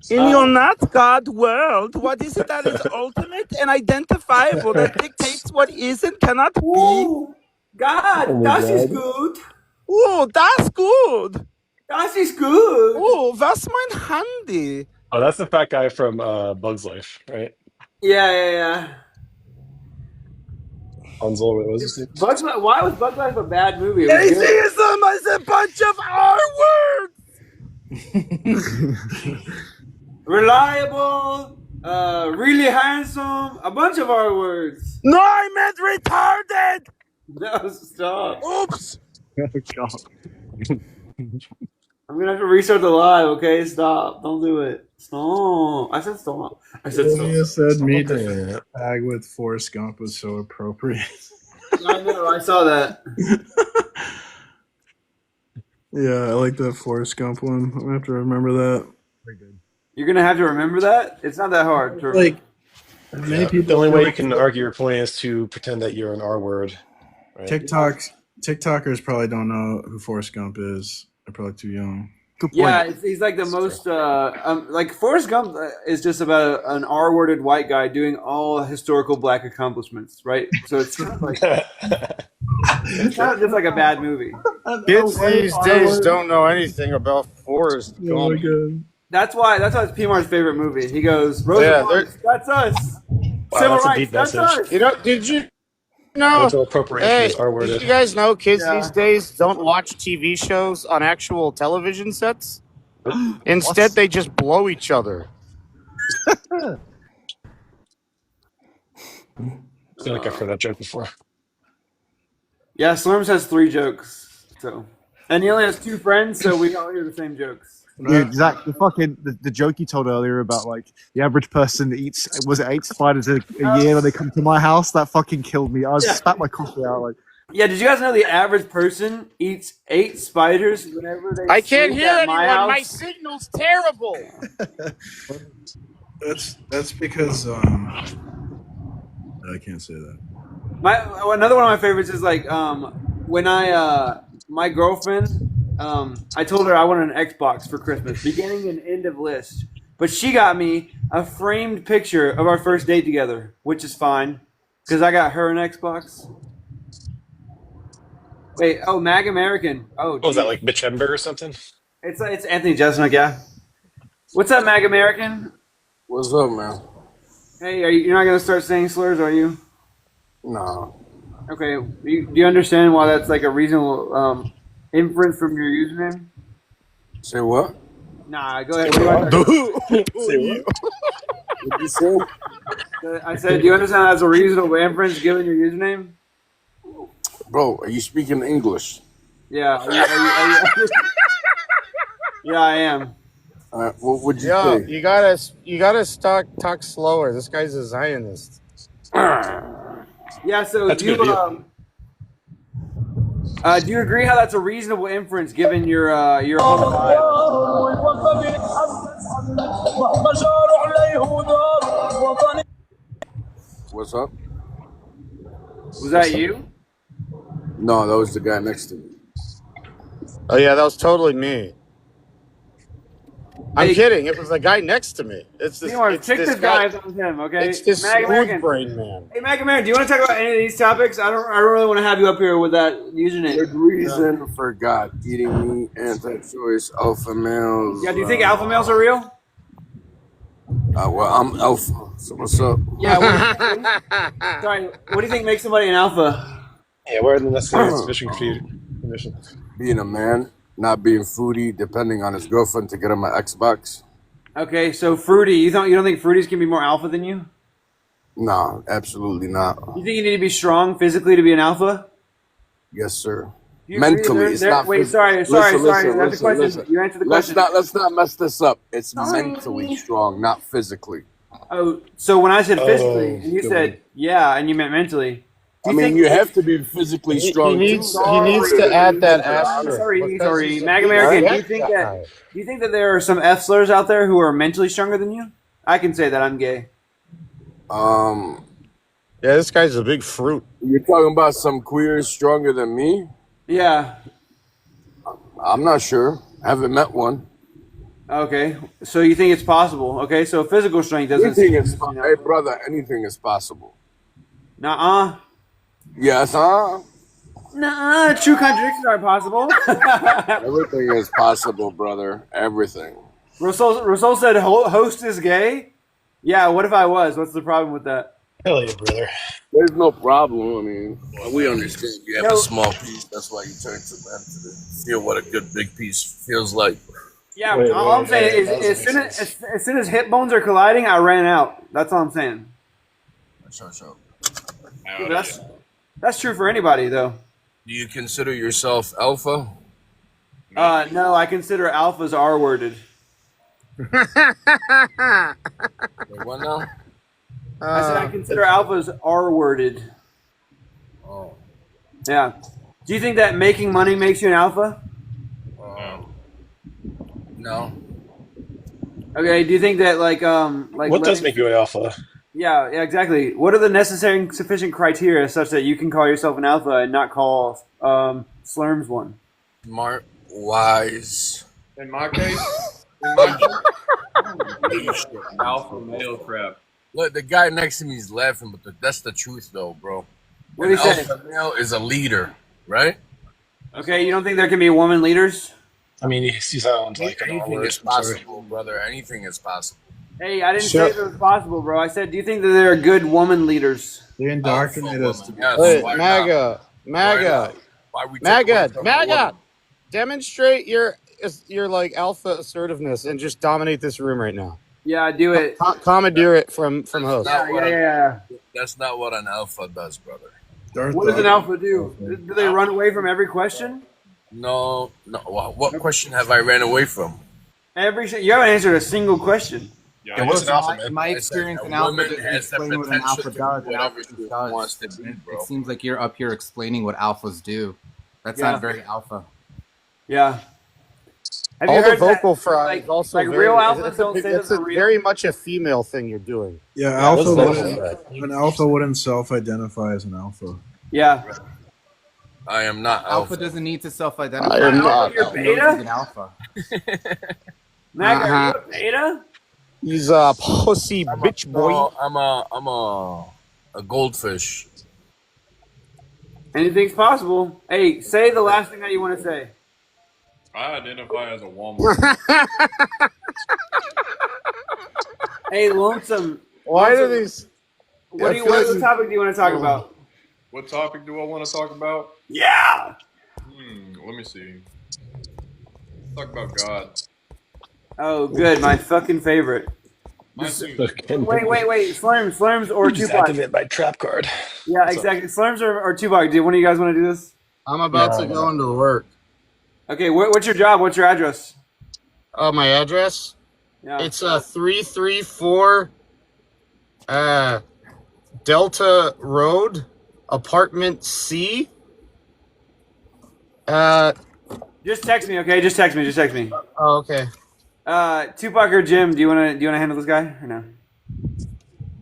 Speaker 14: In your not God world, what is it that is ultimate and identifiable that dictates what is and cannot be?
Speaker 1: God, das ist gut.
Speaker 14: Oh, that's good.
Speaker 1: Das ist gut.
Speaker 14: Oh, was mein Handy?
Speaker 15: Oh, that's the fat guy from Bug's Life, right?
Speaker 1: Yeah.
Speaker 15: Hansel, what was his name?
Speaker 1: Why was Bug's Life a bad movie? It was good.
Speaker 14: Atheism is a bunch of R words.
Speaker 1: Reliable, really handsome, a bunch of our words.
Speaker 14: No, I meant retarded.
Speaker 1: No, stop.
Speaker 14: Oops.
Speaker 7: Oh, God.
Speaker 1: I'm gonna have to restart the live, okay? Stop. Don't do it. Stop. I said stop. I said stop.
Speaker 9: You said me
Speaker 15: Stop
Speaker 9: to tag with Forrest Gump was so appropriate.
Speaker 1: I know, I saw that.
Speaker 9: Yeah, I like that Forrest Gump one. I'm gonna have to remember that.
Speaker 1: You're gonna have to remember that? It's not that hard to
Speaker 9: Like,
Speaker 15: Yeah, the only way you can argue your point is to pretend that you're an R word. Right?
Speaker 9: TikTokers probably don't know who Forrest Gump is. They're probably too young.
Speaker 1: Yeah, he's like the most, like Forrest Gump is just about an R-worded white guy doing all historical black accomplishments, right? So it's kind of like, It's not just like a bad movie.
Speaker 10: Kids these days don't know anything about Forrest Gump.
Speaker 1: That's why it's P Mar's favorite movie. He goes, Rosa
Speaker 10: Yeah,
Speaker 1: Parks, that's us.
Speaker 15: Wow,
Speaker 1: Civil
Speaker 15: that's a
Speaker 1: rights,
Speaker 15: deep
Speaker 1: that's
Speaker 15: message.
Speaker 1: us.
Speaker 10: You know? Did you know?
Speaker 15: Cultural appropriation
Speaker 10: Hey,
Speaker 15: is R-worded.
Speaker 10: did you guys know kids
Speaker 1: Yeah.
Speaker 10: these days don't watch TV shows on actual television sets? Instead, they just blow each other.
Speaker 15: I feel like I've heard that joke before.
Speaker 1: Yeah, Slurms has 3 jokes. And he only has 2 friends, so we all hear the same jokes.
Speaker 7: Dude, Zach, the joke you told earlier about like the average person eats 8 spiders a year when they come to my house, that fucking killed me. I was spat my coffee out like.
Speaker 1: Yeah, did you guys know the average person eats 8 spiders whenever they
Speaker 10: I can't
Speaker 1: sleep
Speaker 10: hear
Speaker 1: at my
Speaker 10: anyone. My
Speaker 1: house?
Speaker 10: signal's terrible.
Speaker 9: That's because I can't say that.
Speaker 1: Another one of my favorites is like when my girlfriend I told her I wanted an Xbox for Christmas, beginning and end of list. But she got me a framed picture of our first date together, which is fine because I got her an Xbox. Wait, Mag American. Oh,
Speaker 15: Oh, is that like Mitch Hedberg or something?
Speaker 1: it's Anthony Jeselnik, yeah. What's up, Mag American?
Speaker 10: What's up, man?
Speaker 1: Hey, you're not gonna start saying slurs, are you?
Speaker 10: No.
Speaker 1: Okay. Do you understand why that's like a reasonable inference from your username?
Speaker 10: Say what?
Speaker 1: Nah, go ahead. What do
Speaker 10: Say what? What'd you say?
Speaker 1: I said, do you understand that's a reasonable inference given your username?
Speaker 10: Bro, are you speaking English?
Speaker 1: Yeah. Yeah, I am.
Speaker 10: What would you say? You gotta talk slower. This guy's a Zionist.
Speaker 1: Yeah, so
Speaker 15: That's a good deal.
Speaker 1: Do you agree how that's a reasonable inference given your homophobic?
Speaker 10: What's up?
Speaker 1: Was that you?
Speaker 10: No, that was the guy next to me. Oh yeah, that was totally me. I'm kidding. It was the guy next to me. It's this.
Speaker 1: Anyways, check this guy. That was him. Okay.
Speaker 10: It's this
Speaker 1: Mag American.
Speaker 10: smooth brain man.
Speaker 1: Hey, Mag American, do you want to talk about any of these topics? I don't really want to have you up here with that username.
Speaker 10: Good reason for God eating meat, anti-choice, alpha males.
Speaker 1: Yeah. Do you think alpha males are real?
Speaker 10: Well, I'm alpha. So what's up?
Speaker 1: Yeah. Sorry. What do you think makes somebody an alpha?
Speaker 15: Yeah, where are the necessary sufficient conditions?
Speaker 10: Being a man, not being foodie, depending on his girlfriend to get him an Xbox.
Speaker 1: Okay, so fruity. You don't think fruities can be more alpha than you?
Speaker 10: No, absolutely not.
Speaker 1: You think you need to be strong physically to be an alpha?
Speaker 10: Yes, sir.
Speaker 1: You
Speaker 10: Mentally,
Speaker 1: agree
Speaker 10: it's
Speaker 1: there-
Speaker 10: not.
Speaker 1: wait,
Speaker 10: phys-
Speaker 1: sorry.
Speaker 10: Listen,
Speaker 1: That's
Speaker 10: listen,
Speaker 1: the question.
Speaker 10: listen.
Speaker 1: You answered the question.
Speaker 10: Let's not mess this up. It's
Speaker 1: Sorry.
Speaker 10: mentally strong, not physically.
Speaker 1: Oh, so when I said physically, and you
Speaker 10: good
Speaker 1: said yeah, and you meant mentally.
Speaker 10: I mean, you have to be physically strong.
Speaker 2: He needs to add that asterisk.
Speaker 1: Sorry, Mag American. Do you think that there are some F slurs out there who are mentally stronger than you? I can say that I'm gay.
Speaker 10: Yeah, this guy's a big fruit. You're talking about some queers stronger than me?
Speaker 1: Yeah.
Speaker 10: I'm not sure. I haven't met one.
Speaker 1: Okay, so you think it's possible? Okay, so physical strength doesn't.
Speaker 10: Anything is Hey, brother, anything is possible.
Speaker 1: Nuh-uh.
Speaker 10: Yes, huh?
Speaker 1: Nuh-uh. True contradictions aren't possible.
Speaker 10: Everything is possible, brother. Everything.
Speaker 1: Rasul said host is gay. Yeah, what if I was? What's the problem with that?
Speaker 15: Hell yeah, brother.
Speaker 10: There's no problem. I mean, we understand you have
Speaker 1: No.
Speaker 10: a small piece. That's why you turn to them to feel what a good big piece feels like.
Speaker 1: Yeah, all I'm saying is as soon as hip bones are colliding, I ran out. That's all I'm saying.
Speaker 10: Sure.
Speaker 1: Yeah, but that's true for anybody, though.
Speaker 10: Do you consider yourself alpha?
Speaker 1: No, I consider alphas R-worded.
Speaker 10: Wait, what now?
Speaker 1: I said I consider alphas R-worded.
Speaker 10: Oh.
Speaker 1: Yeah. Do you think that making money makes you an alpha?
Speaker 10: No.
Speaker 1: Okay. Do you think that like
Speaker 15: What does make you an alpha?
Speaker 1: Yeah, exactly. What are the necessary and sufficient criteria such that you can call yourself an alpha and not call Slurms one?
Speaker 10: Smart, wise.
Speaker 17: In my case, alpha male crap.
Speaker 10: Look, the guy next to me is laughing, but that's the truth, though, bro.
Speaker 1: What did
Speaker 17: An
Speaker 1: he say?
Speaker 17: alpha male is a leader, right?
Speaker 1: Okay, you don't think there can be woman leaders?
Speaker 15: I mean, he sounds like an
Speaker 17: Anything
Speaker 15: R-word.
Speaker 17: is
Speaker 15: I'm sorry.
Speaker 17: possible, brother. Anything is possible.
Speaker 1: Hey, I didn't
Speaker 10: So-
Speaker 1: say that was possible, bro. I said, do you think that there are good woman leaders?
Speaker 9: They indoctrinate us to be.
Speaker 17: Yes,
Speaker 10: Wait,
Speaker 17: why
Speaker 10: MAGA,
Speaker 17: Why
Speaker 10: MAGA,
Speaker 17: not? Why we take away
Speaker 10: MAGA,
Speaker 17: from a
Speaker 10: MAGA.
Speaker 17: woman?
Speaker 10: Demonstrate your like alpha assertiveness and just dominate this room right now.
Speaker 1: Yeah, do it.
Speaker 10: Commandeer it from host.
Speaker 17: Not what
Speaker 1: Yeah.
Speaker 17: That's not what an alpha does, brother.
Speaker 1: What does an alpha do? Do they run away from every question?
Speaker 17: No. What question have I ran away from?
Speaker 1: You haven't answered a single question.
Speaker 15: Yeah, what's an alpha, man?
Speaker 11: My
Speaker 17: I said
Speaker 11: experience
Speaker 17: a
Speaker 11: in alpha
Speaker 17: woman
Speaker 11: doesn't
Speaker 17: has the
Speaker 11: explain what an alpha
Speaker 17: potential to
Speaker 11: does.
Speaker 17: do
Speaker 11: An
Speaker 17: whatever
Speaker 11: alpha
Speaker 17: she
Speaker 11: does.
Speaker 17: wants to be, bro.
Speaker 11: It seems like you're up here explaining what alphas do. That's
Speaker 1: Yeah.
Speaker 11: not very alpha.
Speaker 1: Yeah. Have you
Speaker 10: All the
Speaker 1: heard that,
Speaker 10: vocal fry
Speaker 1: like-
Speaker 10: is also
Speaker 1: like
Speaker 10: very,
Speaker 1: real alphas
Speaker 10: it's
Speaker 1: don't say
Speaker 10: it's
Speaker 1: that they're real?
Speaker 10: very much a female thing you're doing.
Speaker 9: Yeah,
Speaker 10: Yeah,
Speaker 9: alpha
Speaker 10: what's
Speaker 9: wouldn't,
Speaker 10: that?
Speaker 9: an alpha wouldn't self-identify as an alpha.
Speaker 1: Yeah.
Speaker 17: I am not
Speaker 11: Alpha
Speaker 17: alpha.
Speaker 11: doesn't need to self-identify.
Speaker 10: I am not.
Speaker 1: You're
Speaker 11: He knows
Speaker 1: beta?
Speaker 11: he's an alpha.
Speaker 1: Mac, are you
Speaker 10: Uh-huh.
Speaker 1: a beta?
Speaker 10: He's a pussy bitch boy.
Speaker 17: No, I'm a goldfish.
Speaker 1: Anything's possible. Hey, say the last thing that you want to say.
Speaker 18: I identify as a woman.
Speaker 1: Hey, Lonesome.
Speaker 10: Why do
Speaker 1: Lonesome,
Speaker 10: these?
Speaker 1: What,
Speaker 10: I
Speaker 1: do you,
Speaker 10: feel
Speaker 1: what
Speaker 10: like-
Speaker 1: topic do you want to talk about?
Speaker 18: What topic do I want to talk about?
Speaker 1: Yeah.
Speaker 18: Let me see. Talk about God.
Speaker 1: Oh, good. My fucking favorite.
Speaker 18: Mine too.
Speaker 1: Wait. Slurms or
Speaker 15: Just
Speaker 1: Tupac?
Speaker 15: activate my trap card.
Speaker 1: Yeah, exactly. Slurms or Tupac? Do one of you guys want to do this?
Speaker 10: I'm about to go into work.
Speaker 1: Okay, what's your job? What's your address?
Speaker 10: My address?
Speaker 1: Yeah.
Speaker 10: It's 334 Delta Road, apartment C.
Speaker 1: Just text me, okay? Just text me.
Speaker 10: Oh, okay.
Speaker 1: Tupac or Jim? Do you want to handle this guy or no?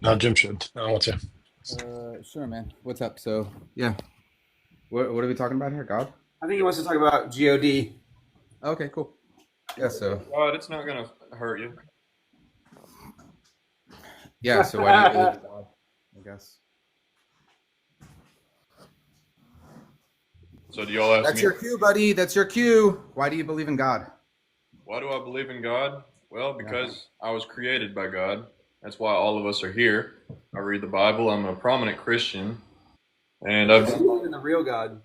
Speaker 15: No, Jim should. I don't want to.
Speaker 11: Sure, man. What's up? So, yeah. What are we talking about here? God?
Speaker 1: I think he wants to talk about God.
Speaker 11: Okay, cool. Yeah, so.
Speaker 18: God, it's not gonna hurt you.
Speaker 11: Yeah, so why do you believe in God? I guess.
Speaker 18: So do y'all ask
Speaker 11: That's
Speaker 18: me?
Speaker 11: your cue, buddy. That's your cue. Why do you believe in God?
Speaker 18: Why do I believe in God? Well, because I was created by God. That's why all of us are here. I read the Bible. I'm a prominent Christian, and
Speaker 1: I
Speaker 18: I've
Speaker 1: believe in the real God.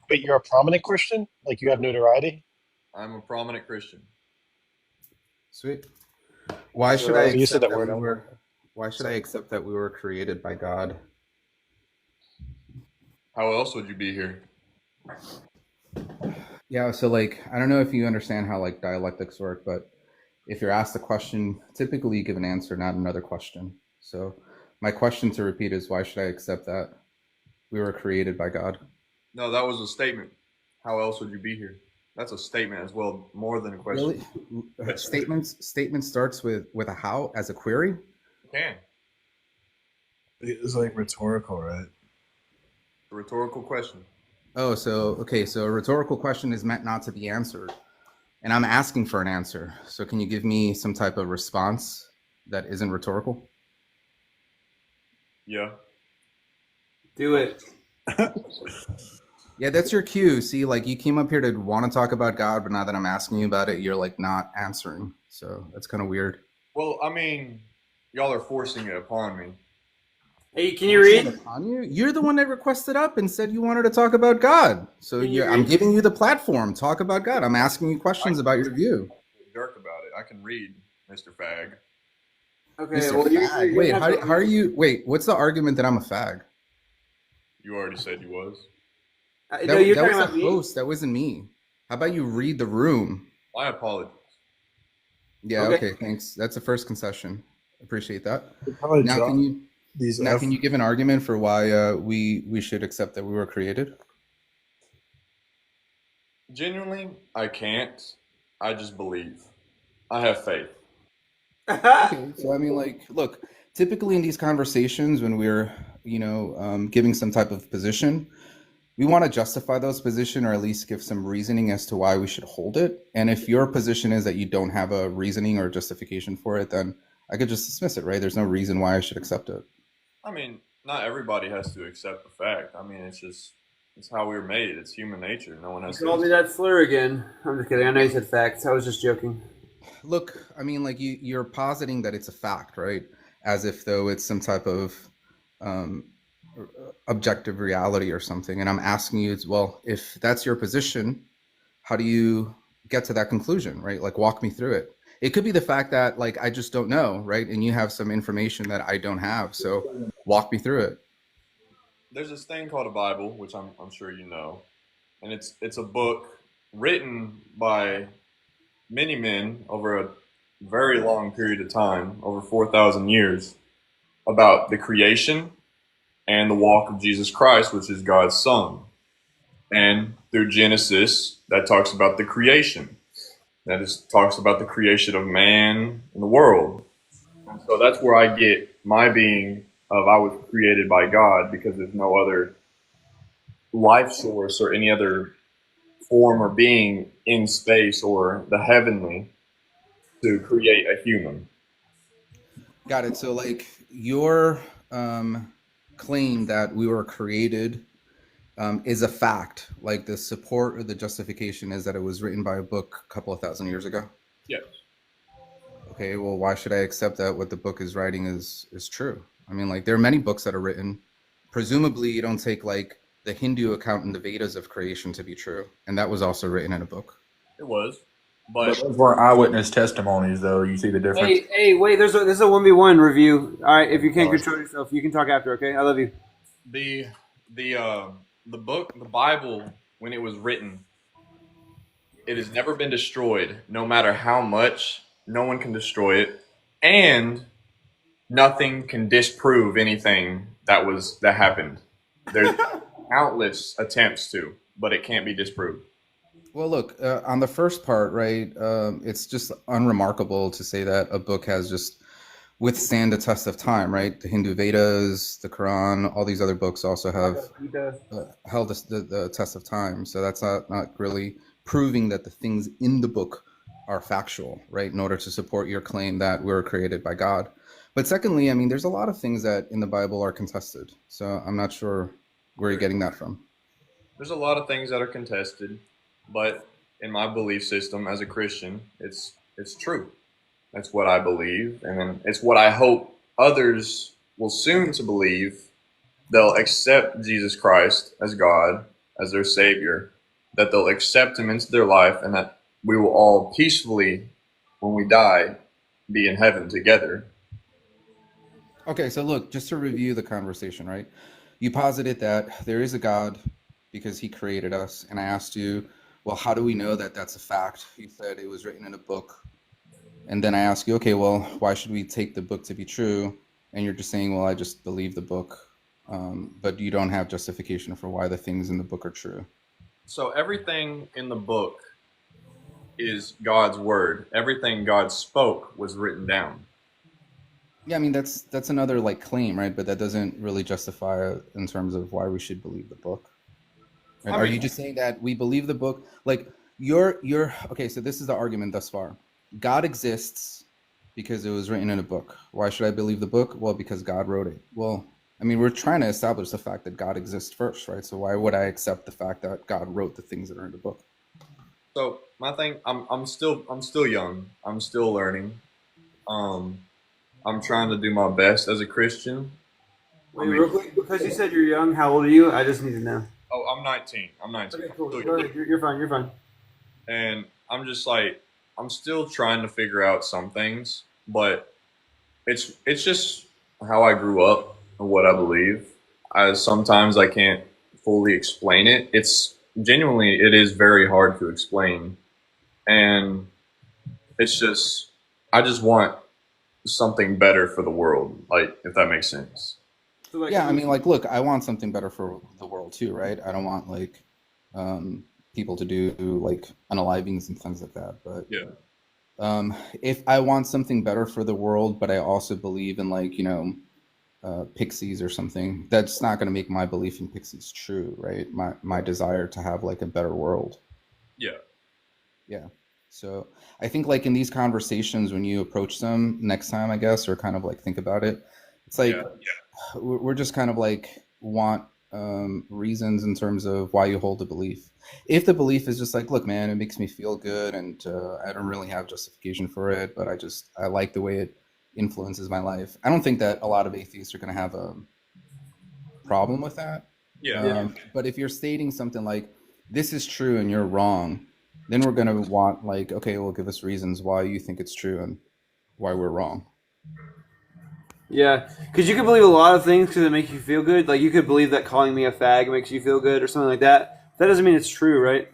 Speaker 15: Wait, you're a prominent Christian? Like you have notoriety?
Speaker 18: I'm a prominent Christian.
Speaker 11: Sweet. Why should I?
Speaker 15: You said
Speaker 11: accept
Speaker 15: that word.
Speaker 11: we were- Why should I accept that we were created by God?
Speaker 18: How else would you be here?
Speaker 11: Yeah, so like I don't know if you understand how like dialectics work, but if you're asked a question, typically you give an answer, not another question. So my question to repeat is why should I accept that we were created by God?
Speaker 18: No, that was a statement. How else would you be here? That's a statement as well, more than a question.
Speaker 11: Really? Statement starts with a how as a query?
Speaker 18: You can.
Speaker 9: It's like rhetorical, right?
Speaker 18: A rhetorical question.
Speaker 11: Oh, so a rhetorical question is meant not to be answered. And I'm asking for an answer. So can you give me some type of response that isn't rhetorical?
Speaker 18: Yeah.
Speaker 1: Do it.
Speaker 11: Yeah, that's your cue. See, like you came up here to want to talk about God, but now that I'm asking you about it, you're like not answering. So that's kind of weird.
Speaker 18: Well, I mean, y'all are forcing it upon me.
Speaker 1: Hey, can you read?
Speaker 11: You're the one that requested up and said you wanted to talk about God. So I'm giving you the platform. Talk about God. I'm asking you questions about your view.
Speaker 18: Jerk about it. I can read, Mr. Fag.
Speaker 1: Okay.
Speaker 11: Mr.
Speaker 1: Well,
Speaker 11: Fag. Wait, how are you? Wait, what's the argument that I'm a fag?
Speaker 18: You already said you was.
Speaker 11: That,
Speaker 1: no, you're
Speaker 11: that was
Speaker 1: talking
Speaker 11: a
Speaker 1: about me?
Speaker 11: host. That wasn't me. How about you read the room?
Speaker 18: My apologies.
Speaker 11: Yeah.
Speaker 1: Okay.
Speaker 11: Okay. Thanks. That's the first concession. Appreciate that.
Speaker 9: Probably
Speaker 11: Now,
Speaker 9: drop
Speaker 11: can you?
Speaker 9: these
Speaker 11: Now,
Speaker 9: F-
Speaker 11: can you give an argument for why we should accept that we were created?
Speaker 18: Genuinely, I can't. I just believe. I have faith.
Speaker 11: Okay, so I mean, like, look, typically in these conversations, when we're, giving some type of position, we want to justify those position or at least give some reasoning as to why we should hold it. And if your position is that you don't have a reasoning or justification for it, then I could just dismiss it, right? There's no reason why I should accept it.
Speaker 18: I mean, not everybody has to accept the fact. I mean, it's how we were made. It's human nature. No one
Speaker 1: You
Speaker 18: has
Speaker 1: called me
Speaker 18: to.
Speaker 1: that slur again. I'm just kidding. I know you said facts. I was just joking.
Speaker 19: Look, I mean, like you're positing that it's a fact, right? As if though it's some type of um, objective reality or something. And I'm asking you, well, if that's your position, how do you get to that conclusion, right? Like, walk me through it. It could be the fact that, like, I just don't know, right? And you have some information that I don't have. So walk me through it.
Speaker 18: There's this thing called a Bible, which I'm sure you know, and it's a book written by many men over a very long period of time, over 4,000 years, about the creation and the walk of Jesus Christ, which is God's Son. And through Genesis, that talks about the creation. That talks about the creation of man and the world. And so that's where I get my being of I was created by God, because there's no other life source or any other form or being in space or the heavenly to create a human.
Speaker 19: Got it. So, like, your claim that we were created is a fact. Like, the support or the justification is that it was written by a book a couple of thousand years ago.
Speaker 18: Yes.
Speaker 19: Okay, well, why should I accept that what the book is writing is true? I mean, like, there are many books that are written. Presumably, you don't take, like, the Hindu account in the Vedas of creation to be true. And that was also written in a book.
Speaker 18: It was.
Speaker 20: But those were eyewitness testimonies, though. You see the difference?
Speaker 1: Hey, wait. This is a 1v1 review. All right, if you can't control yourself, you can talk after. Okay, I love you.
Speaker 18: The book, the Bible, when it was written, it has never been destroyed. No matter how much, no one can destroy it, and nothing can disprove anything that happened. There's countless attempts to, but it can't be disproved.
Speaker 19: Well, look, on the first part, right, it's just unremarkable to say that a book has just withstand the test of time, right? The Hindu Vedas, the Quran, all these other books also have held the test of time. So that's not really proving that the things in the book are factual, right, in order to support your claim that we were created by God. But secondly, I mean, there's a lot of things that in the Bible are contested. So I'm not sure where you're getting that from.
Speaker 18: There's a lot of things that are contested, but in my belief system as a Christian, it's true. That's what I believe, and then it's what I hope others will soon to believe. They'll accept Jesus Christ as God, as their Savior, that they'll accept Him into their life, and that we will all peacefully, when we die, be in heaven together.
Speaker 19: Okay, so look, just to review the conversation, right? You posited that there is a God because He created us, and I asked you, well, how do we know that that's a fact? You said it was written in a book. And then I ask you, okay, well, why should we take the book to be true? And you're just saying, well, I just believe the book, but you don't have justification for why the things in the book are true.
Speaker 18: So everything in the book is God's word. Everything God spoke was written down.
Speaker 19: Yeah, I mean, that's another like claim, right? But that doesn't really justify in terms of why we should believe the book. Right? Are you just saying that we believe the book? Like you're okay, so this is the argument thus far. God exists because it was written in a book. Why should I believe the book? Well, because God wrote it. Well, I mean, we're trying to establish the fact that God exists first, right? So why would I accept the fact that God wrote the things that are in the book?
Speaker 18: So my thing, I'm still young. I'm still learning. I'm trying to do my best as a Christian.
Speaker 1: Wait, real quick, because you said you're young, how old are you? I just need to know.
Speaker 18: Oh, I'm 19. I'm 19.
Speaker 1: Okay, cool. Go ahead. You're fine. You're fine.
Speaker 18: And I'm just like, I'm still trying to figure out some things, but it's just how I grew up and what I believe. Sometimes I can't fully explain it. It is very hard to explain. And it's just, I just want something better for the world, like, if that makes sense.
Speaker 1: So, like,
Speaker 19: yeah, I mean, like, look, I want something better for the world too, right? I don't want like people to do like unalivings and things like that. But
Speaker 18: yeah,
Speaker 19: if I want something better for the world, but I also believe in like, pixies or something, that's not going to make my belief in pixies true, right? My desire to have like a better world. Yeah. So I think like in these conversations, when you approach them next time, I guess, or kind of like think about it, it's like, we're just kind of like want reasons in terms of why you hold the belief. If the belief is just like, look, man, it makes me feel good, and I don't really have justification for it, but I like the way it influences my life. I don't think that a lot of atheists are going to have a problem with that.
Speaker 18: Yeah.
Speaker 19: But if you're stating something like, this is true and you're wrong, then we're going to want like, okay, well, give us reasons why you think it's true and why we're wrong.
Speaker 1: Yeah, because you could believe a lot of things because it makes you feel good. Like you could believe that calling me a fag makes you feel good or something like that. That doesn't mean it's true, right?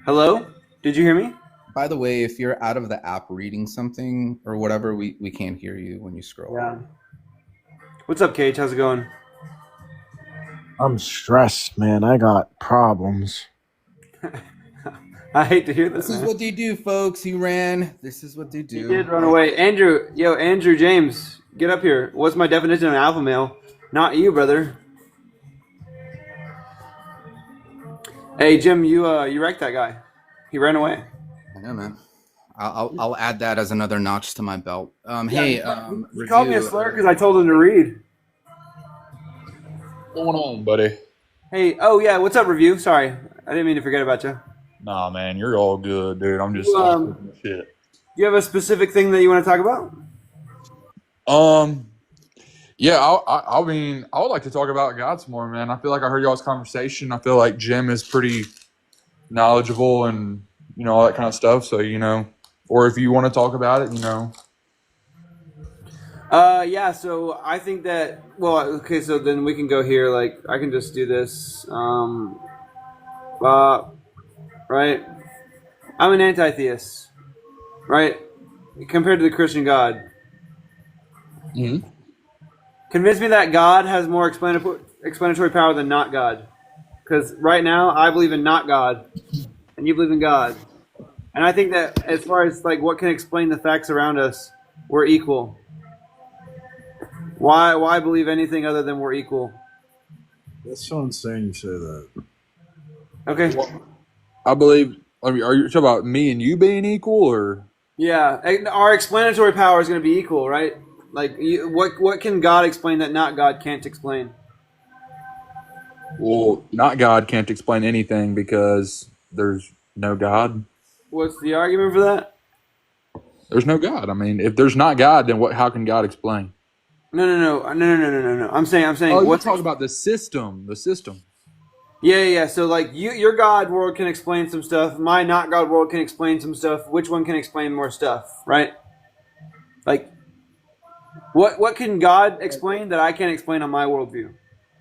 Speaker 1: Hello? Did you hear me?
Speaker 19: By the way, if you're out of the app reading something or whatever, we can't hear you when you scroll.
Speaker 1: Yeah. What's up, Cage? How's it going?
Speaker 21: I'm stressed, man. I got problems.
Speaker 1: I hate to hear that.
Speaker 19: This is what they do, folks. He ran. This is what they do.
Speaker 1: He did run away. Andrew James, get up here. What's my definition of an alpha male? Not you, brother. Hey, Jim, you wrecked that guy. He ran away.
Speaker 19: Yeah, man. I'll add that as another notch to my belt. Hey,
Speaker 1: he called me a slur because I told him to read.
Speaker 20: What's going on, buddy?
Speaker 1: Hey, oh yeah, what's up, Review? Sorry, I didn't mean to forget about you.
Speaker 20: Nah, man, you're all good, dude. I'm just shit.
Speaker 1: Do you have a specific thing that you want to talk about?
Speaker 20: Yeah, I mean, I would like to talk about God some more, man. I feel like I heard y'all's conversation. I feel like Jim is pretty knowledgeable and, you know, all that kind of stuff. So, you know, or if you want to talk about it, you know.
Speaker 1: Yeah, so I think that, well, okay, so then we can go here, like, I can just do this, right? I'm an anti-theist, right? Compared to the Christian God.
Speaker 20: Mm-hmm.
Speaker 1: Convince me that God has more explanatory power than not God. Because right now, I believe in not God, and you believe in God. And I think that as far as, like, what can explain the facts around us, we're equal. Why believe anything other than we're equal?
Speaker 9: That's so insane you say that.
Speaker 1: Okay.
Speaker 20: I believe, I mean, are you talking about me and you being equal, or?
Speaker 1: Yeah, our explanatory power is going to be equal, right? Like, what can God explain that not God can't explain?
Speaker 20: Well, not God can't explain anything because there's no God.
Speaker 1: What's the argument for that?
Speaker 20: There's no God. I mean, if there's not God, then what? How can God explain?
Speaker 1: No. I'm saying.
Speaker 20: Oh, you're talking about the system. The system.
Speaker 1: Yeah. So, like, your God world can explain some stuff. My not God world can explain some stuff. Which one can explain more stuff, right? Like, what can God explain that I can't explain on my worldview?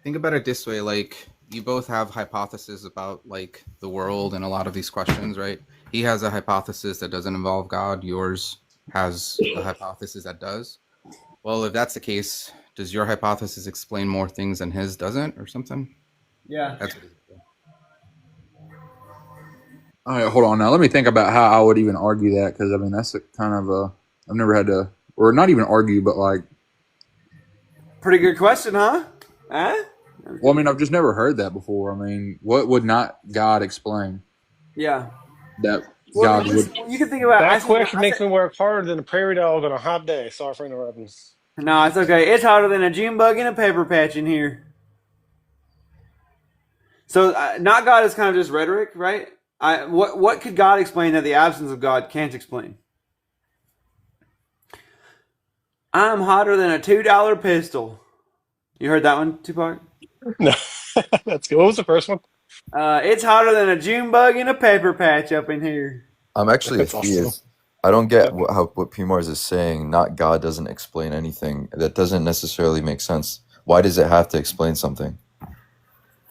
Speaker 19: Think about it this way, like, you both have hypotheses about, like, the world and a lot of these questions, right? He has a hypothesis that doesn't involve God. Yours has a hypothesis that does. Well, if that's the case, does your hypothesis explain more things than his doesn't, or something?
Speaker 1: Yeah.
Speaker 19: That's what it is.
Speaker 20: All right, hold on now. Let me think about how I would even argue that, because I mean that's a kind of a I've never had to, or not even argue, but like.
Speaker 1: Pretty good question, huh? Huh?
Speaker 20: Well, I mean, I've just never heard that before. I mean, what would not God explain?
Speaker 1: Yeah.
Speaker 20: That
Speaker 1: Well,
Speaker 20: God would.
Speaker 1: you can think about
Speaker 22: That question makes me work harder than a prairie dog on a hot day. Sorry for interrupting.
Speaker 1: No, it's okay. It's hotter than a June bug in a paper patch in here. So, not God is kind of just rhetoric, right? What could God explain that the absence of God can't explain? I'm hotter than a $2 pistol. You heard that one, Tupac?
Speaker 22: No, that's good. What was the first one?
Speaker 1: It's hotter than a June bug in a paper patch up in here.
Speaker 23: I'm actually a
Speaker 22: That's awesome.
Speaker 23: theist. I don't get what P. Mars is saying. Not God doesn't explain anything. That doesn't necessarily make sense. Why does it have to explain something?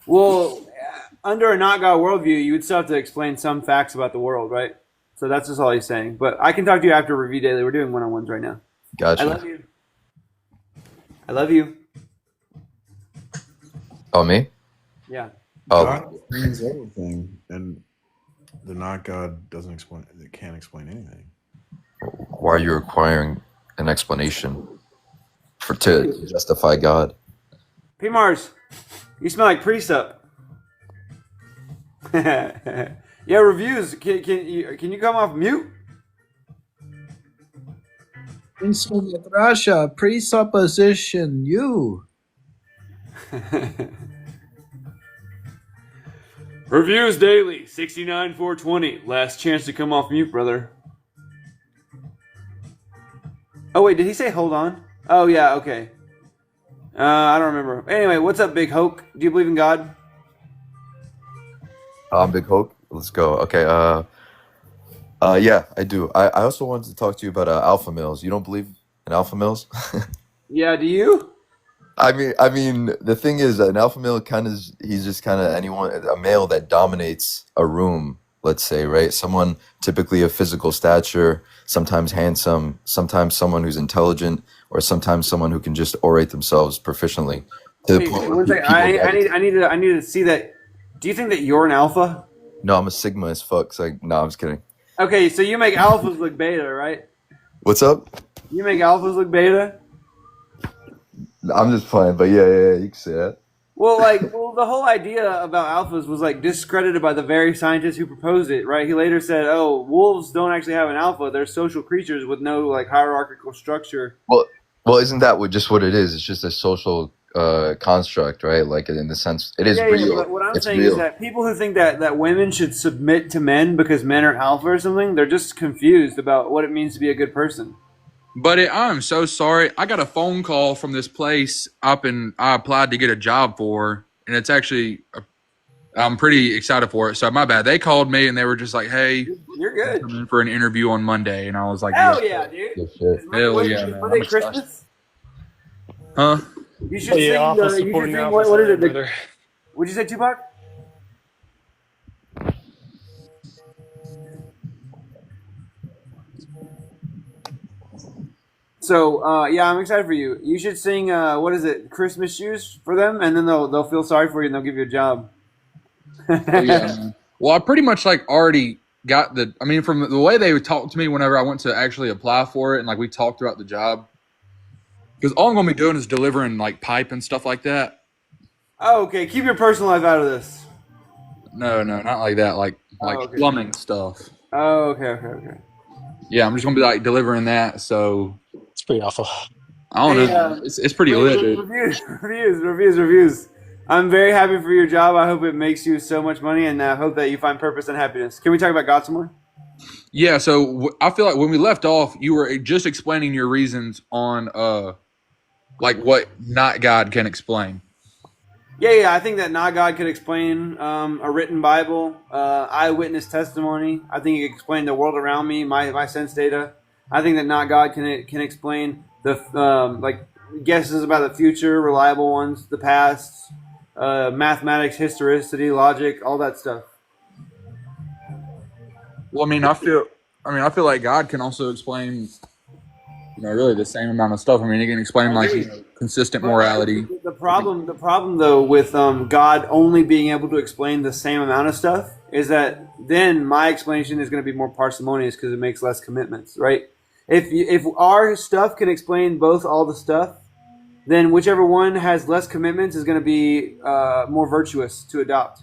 Speaker 1: Well, under a not God worldview, you would still have to explain some facts about the world, right? So that's just all he's saying. But I can talk to you after Review Daily. We're doing one-on-ones right now.
Speaker 23: Gotcha.
Speaker 1: I love you. I love you.
Speaker 23: Oh, me?
Speaker 1: Yeah.
Speaker 23: Oh,
Speaker 9: God explains everything, and the not God doesn't explain. It can't explain anything.
Speaker 23: why are you requiring an explanation to justify God?
Speaker 1: P. Mars, you smell like Precept. You Yeah, reviews. Can you come off mute?
Speaker 9: In Soviet Russia, presupposition you.
Speaker 1: Reviews daily, 69,420. Last chance to come off mute, brother. Oh wait, did he say hold on? Oh yeah, okay. I don't remember. Anyway, what's up, Big Hoke? Do you believe in God?
Speaker 23: I'm Big Hope. Let's go. Okay. Yeah, I do. I also wanted to talk to you about alpha males. You don't believe in alpha males?
Speaker 1: Yeah, do you?
Speaker 23: I mean, the thing is, an alpha male he's just kind of a male that dominates a room. Let's say, right? Someone typically of physical stature, sometimes handsome, sometimes someone who's intelligent, or sometimes someone who can just orate themselves proficiently. To the
Speaker 1: Wait,
Speaker 23: point where
Speaker 1: one second. I need to see that. Do you think that you're an alpha?
Speaker 23: No, I'm a sigma as fuck. It's like, no, I'm just kidding.
Speaker 1: Okay, so you make alphas look beta, right?
Speaker 23: What's up?
Speaker 1: You make alphas look beta?
Speaker 23: I'm just playing, but yeah, you can say that.
Speaker 1: Well, the whole idea about alphas was like discredited by the very scientist who proposed it, right? He later said, "Oh, wolves don't actually have an alpha; they're social creatures with no like hierarchical structure."
Speaker 23: Well, isn't that what it is? It's just a social construct, right? Like in the sense, it is real.
Speaker 1: But what I'm
Speaker 23: It's
Speaker 1: saying
Speaker 23: real.
Speaker 1: is that people who think that women should submit to men because men are alpha or something, they're just confused about what it means to be a good person.
Speaker 20: Buddy, I'm so sorry. I got a phone call from this place I applied to get a job for, and it's actually I'm pretty excited for it. So my bad. They called me and they were just like, "Hey,
Speaker 1: you're good.
Speaker 20: Come in for an interview on Monday," and I was like,
Speaker 1: Hell yeah, dude!
Speaker 20: Hell yeah, man.
Speaker 1: Monday
Speaker 20: I'm
Speaker 1: Christmas?
Speaker 20: Huh?
Speaker 1: You should
Speaker 22: Yeah,
Speaker 1: sing.
Speaker 22: alpha
Speaker 1: You should
Speaker 22: supporting
Speaker 1: sing
Speaker 22: alpha
Speaker 1: what is it?
Speaker 22: brother.
Speaker 1: What'd you say, Tupac? So yeah, I'm excited for you. You should sing what is it, Christmas shoes for them, and then they'll feel sorry for you and they'll give you a job.
Speaker 20: Yeah, man. Well, I pretty much like already got from the way they would talk to me whenever I went to actually apply for it, and like we talked about the job, because all I'm gonna be doing is delivering like pipe and stuff like that.
Speaker 1: Oh, okay. Keep your personal life out of this.
Speaker 20: No, not like that. Like
Speaker 1: okay.
Speaker 20: plumbing stuff.
Speaker 1: Oh, okay.
Speaker 20: Yeah, I'm just gonna be like delivering that. So
Speaker 22: it's pretty alpha.
Speaker 20: I don't know. It's pretty lit, dude.
Speaker 1: Reviews. I'm very happy for your job. I hope it makes you so much money, and I hope that you find purpose and happiness. Can we talk about God some more?
Speaker 20: Yeah. So I feel like when we left off, you were just explaining your reasons on like what not God can explain.
Speaker 1: Yeah. I think that not God could explain a written Bible, eyewitness testimony. I think it could explain the world around me, my sense data. I think that not God can explain the like guesses about the future, reliable ones, the past, mathematics, historicity, logic, all that stuff.
Speaker 20: Well, I feel like God can also explain, really the same amount of stuff. I mean, he can explain like consistent morality.
Speaker 1: The problem though with God only being able to explain the same amount of stuff is that then my explanation is going to be more parsimonious because it makes less commitments, right? If our stuff can explain all the stuff, then whichever one has less commitments is going to be more virtuous to adopt.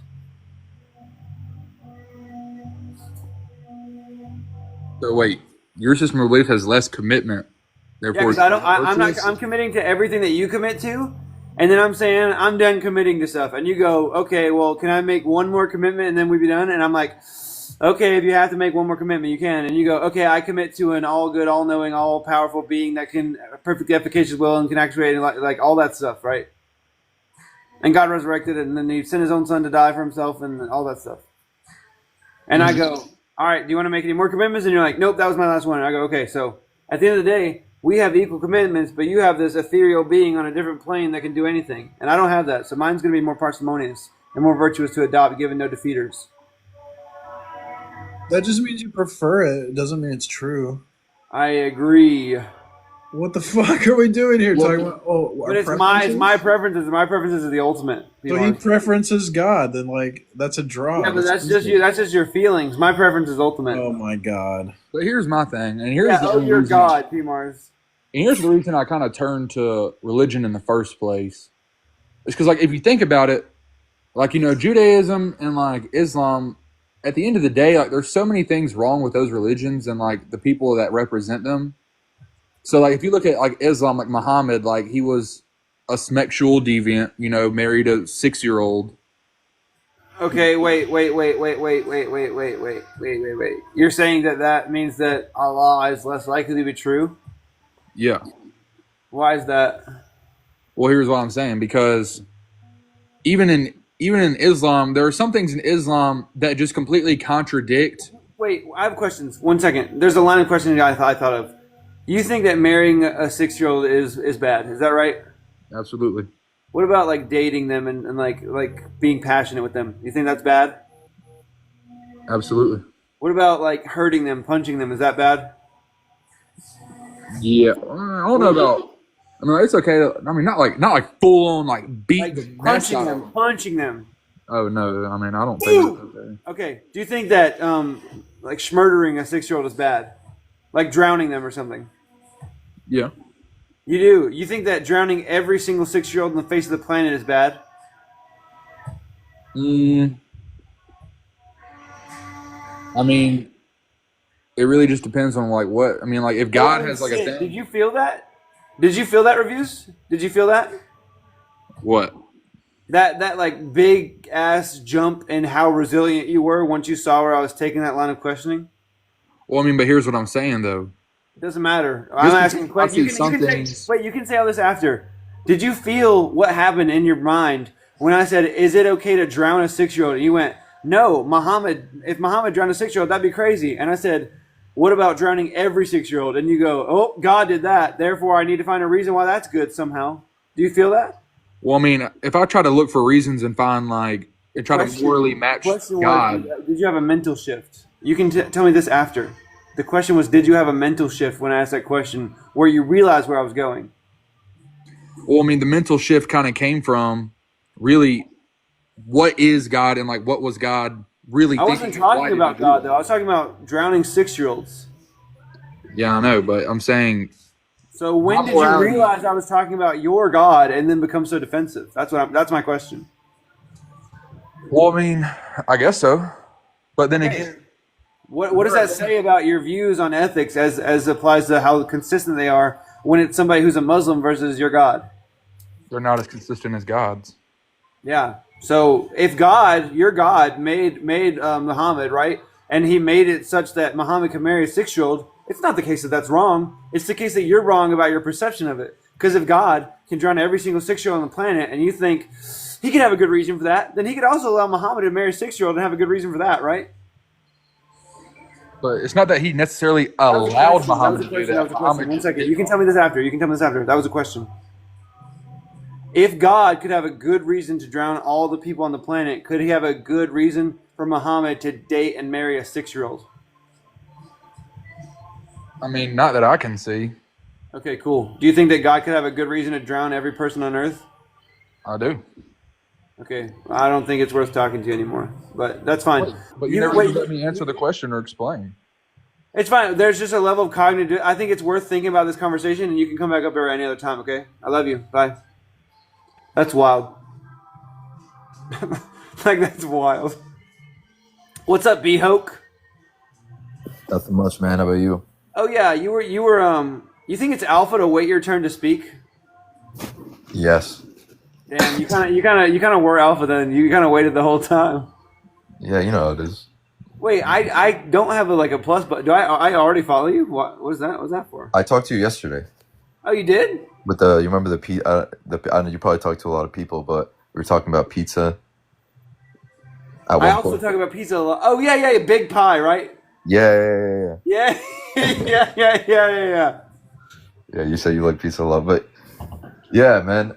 Speaker 20: So wait, your system of belief has less commitment.
Speaker 1: Yeah,
Speaker 20: Therefore,
Speaker 1: because I'm committing to everything that you commit to, and then I'm saying I'm done committing to stuff, and you go, okay, well, can I make one more commitment and then we be done? And I'm like, okay, if you have to make one more commitment, you can. And you go, okay, I commit to an all-good, all-knowing, all-powerful being that can perfectly efficacious will and can actuate and like all that stuff, right? And God resurrected it, and then He sent His own Son to die for Himself and all that stuff. And I go, all right, do you want to make any more commitments? And you're like, nope, that was my last one. And I go, okay, so at the end of the day, we have equal commitments, but you have this ethereal being on a different plane that can do anything. And I don't have that, so mine's going to be more parsimonious and more virtuous to adopt, given no defeaters.
Speaker 9: That just means you prefer it. It doesn't mean it's true.
Speaker 1: I agree.
Speaker 9: What the fuck are we doing here? Talking about
Speaker 1: but it's my preferences. My preferences are the ultimate.
Speaker 9: So he preferences God, then that's a draw.
Speaker 1: Yeah, but that's just you. That's just your feelings. My preference is ultimate.
Speaker 9: Oh my God.
Speaker 20: But here's my thing, and here's the
Speaker 1: your
Speaker 20: reason,
Speaker 1: God, P. Mars.
Speaker 20: And here's the reason I kind of turned to religion in the first place. It's because, like, if you think about it, like, Judaism and like Islam, at the end of the day, like there's so many things wrong with those religions and like the people that represent them. So like if you look at like Islam, like Muhammad, like he was a sexual deviant, you know, married a 6-year-old.
Speaker 1: Okay, wait. You're saying that means that Allah is less likely to be true?
Speaker 20: Yeah.
Speaker 1: Why is that?
Speaker 20: Well, here's what I'm saying, because even in Islam, there are some things in Islam that just completely contradict.
Speaker 1: Wait, I have questions. 1 second. There's a line of questioning I thought of. You think that marrying a 6-year-old is bad? Is that right?
Speaker 20: Absolutely.
Speaker 1: What about like dating them and like being passionate with them? You think that's bad?
Speaker 20: Absolutely.
Speaker 1: What about like hurting them, punching them? Is that bad?
Speaker 20: Yeah, I don't know about. I mean, it's okay. I mean, not like full on like beat the mess out of them.
Speaker 1: Punching them.
Speaker 20: Oh no, I mean, I don't think that's okay.
Speaker 1: Okay. Do you think that like schmurdering a 6-year-old is bad? Like drowning them or something?
Speaker 20: Yeah.
Speaker 1: You do. You think that drowning every single 6-year-old on the face of the planet is bad?
Speaker 20: I mean, it really just depends on like what. I mean, like if God has like a thing.
Speaker 1: Did you feel that? Did you feel that, Reviews? Did you feel that?
Speaker 20: What?
Speaker 1: That like big ass jump in how resilient you were once you saw where I was taking that line of questioning?
Speaker 20: Well, I mean, but here's what I'm saying though.
Speaker 1: It doesn't matter. I'm asking questions. You can say all this after. Did you feel what happened in your mind when I said, is it okay to drown a 6-year-old? And you went, no, if Muhammad drowned a 6-year-old, that'd be crazy. And I said, what about drowning every 6-year-old? And you go, oh, God did that. Therefore, I need to find a reason why that's good somehow. Do you feel that?
Speaker 20: Well, I mean, if I try to look for reasons and find like, and try to morally match God.
Speaker 1: Did you have a mental shift? You can tell me this after. The question was, did you have a mental shift when I asked that question where you realized where I was going?
Speaker 20: Well, I mean, the mental shift kind of came from really what is God and like what was God really
Speaker 1: I wasn't talking about God, though. I was talking about drowning 6-year-olds.
Speaker 20: Yeah, I know, but I'm saying.
Speaker 1: So when did you realize I was talking about your God and then become so defensive? That's my question.
Speaker 20: Well, I mean, I guess so. But then again.
Speaker 1: What does that say about your views on ethics as applies to how consistent they are when it's somebody who's a Muslim versus your God?
Speaker 20: They're not as consistent as God's.
Speaker 1: Yeah. So if God, your God, made Muhammad, right, and he made it such that Muhammad could marry a 6-year-old, it's not the case that that's wrong. It's the case that you're wrong about your perception of it. Because if God can drown every single 6-year-old on the planet, and you think he can have a good reason for that, then he could also allow Muhammad to marry a 6-year-old and have a good reason for that, right?
Speaker 20: But it's not that he necessarily allowed Muhammad to do that.
Speaker 1: 1 second. You can tell me this after. That was a question. If God could have a good reason to drown all the people on the planet, could he have a good reason for Muhammad to date and marry a 6-year-old?
Speaker 20: I mean, not that I can see.
Speaker 1: Okay, cool. Do you think that God could have a good reason to drown every person on earth?
Speaker 20: I do.
Speaker 1: Okay, I don't think it's worth talking to you anymore, but that's fine.
Speaker 20: But you never let me answer the question or explain.
Speaker 1: It's fine. There's just a level of cognitive. I think it's worth thinking about this conversation, and you can come back up here any other time, okay? I love you. Bye. That's wild. Like, that's wild. What's up, B-Hoke?
Speaker 23: Nothing much, man. How about you?
Speaker 1: Oh, yeah, you were, you think it's alpha to wait your turn to speak?
Speaker 23: Yes.
Speaker 1: Damn, you kind of were alpha then. You kind of waited the whole time.
Speaker 23: Yeah, you know how it is.
Speaker 1: Wait, I don't have a plus, but do I already follow you? What was that? What was that for?
Speaker 23: I talked to you yesterday.
Speaker 1: Oh, you did?
Speaker 23: With you remember I know you probably talked to a lot of people, but we were talking about pizza.
Speaker 1: I also talk about pizza a lot. Oh yeah, big pie, right?
Speaker 23: Yeah.
Speaker 1: Yeah.
Speaker 23: Yeah, you said you like pizza a lot, but yeah, man.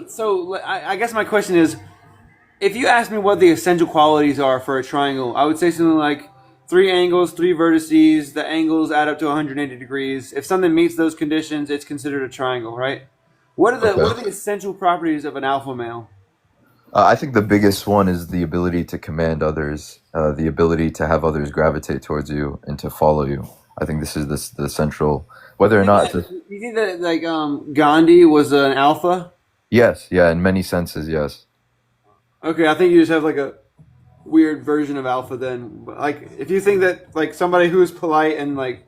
Speaker 1: So I guess my question is, if you ask me what the essential qualities are for a triangle, I would say something like 3 angles, 3 vertices, the angles add up to 180 degrees. If something meets those conditions, it's considered a triangle, right? What are the essential properties of an alpha male?
Speaker 23: I think the biggest one is the ability to command others, the ability to have others gravitate towards you and to follow you. I think this is the central, whether or not.
Speaker 1: You think that like Gandhi was an alpha?
Speaker 23: Yes, yeah, in many senses, yes.
Speaker 1: Okay, I think you just have like weird version of alpha. Then, like, if you think that like somebody who's polite and like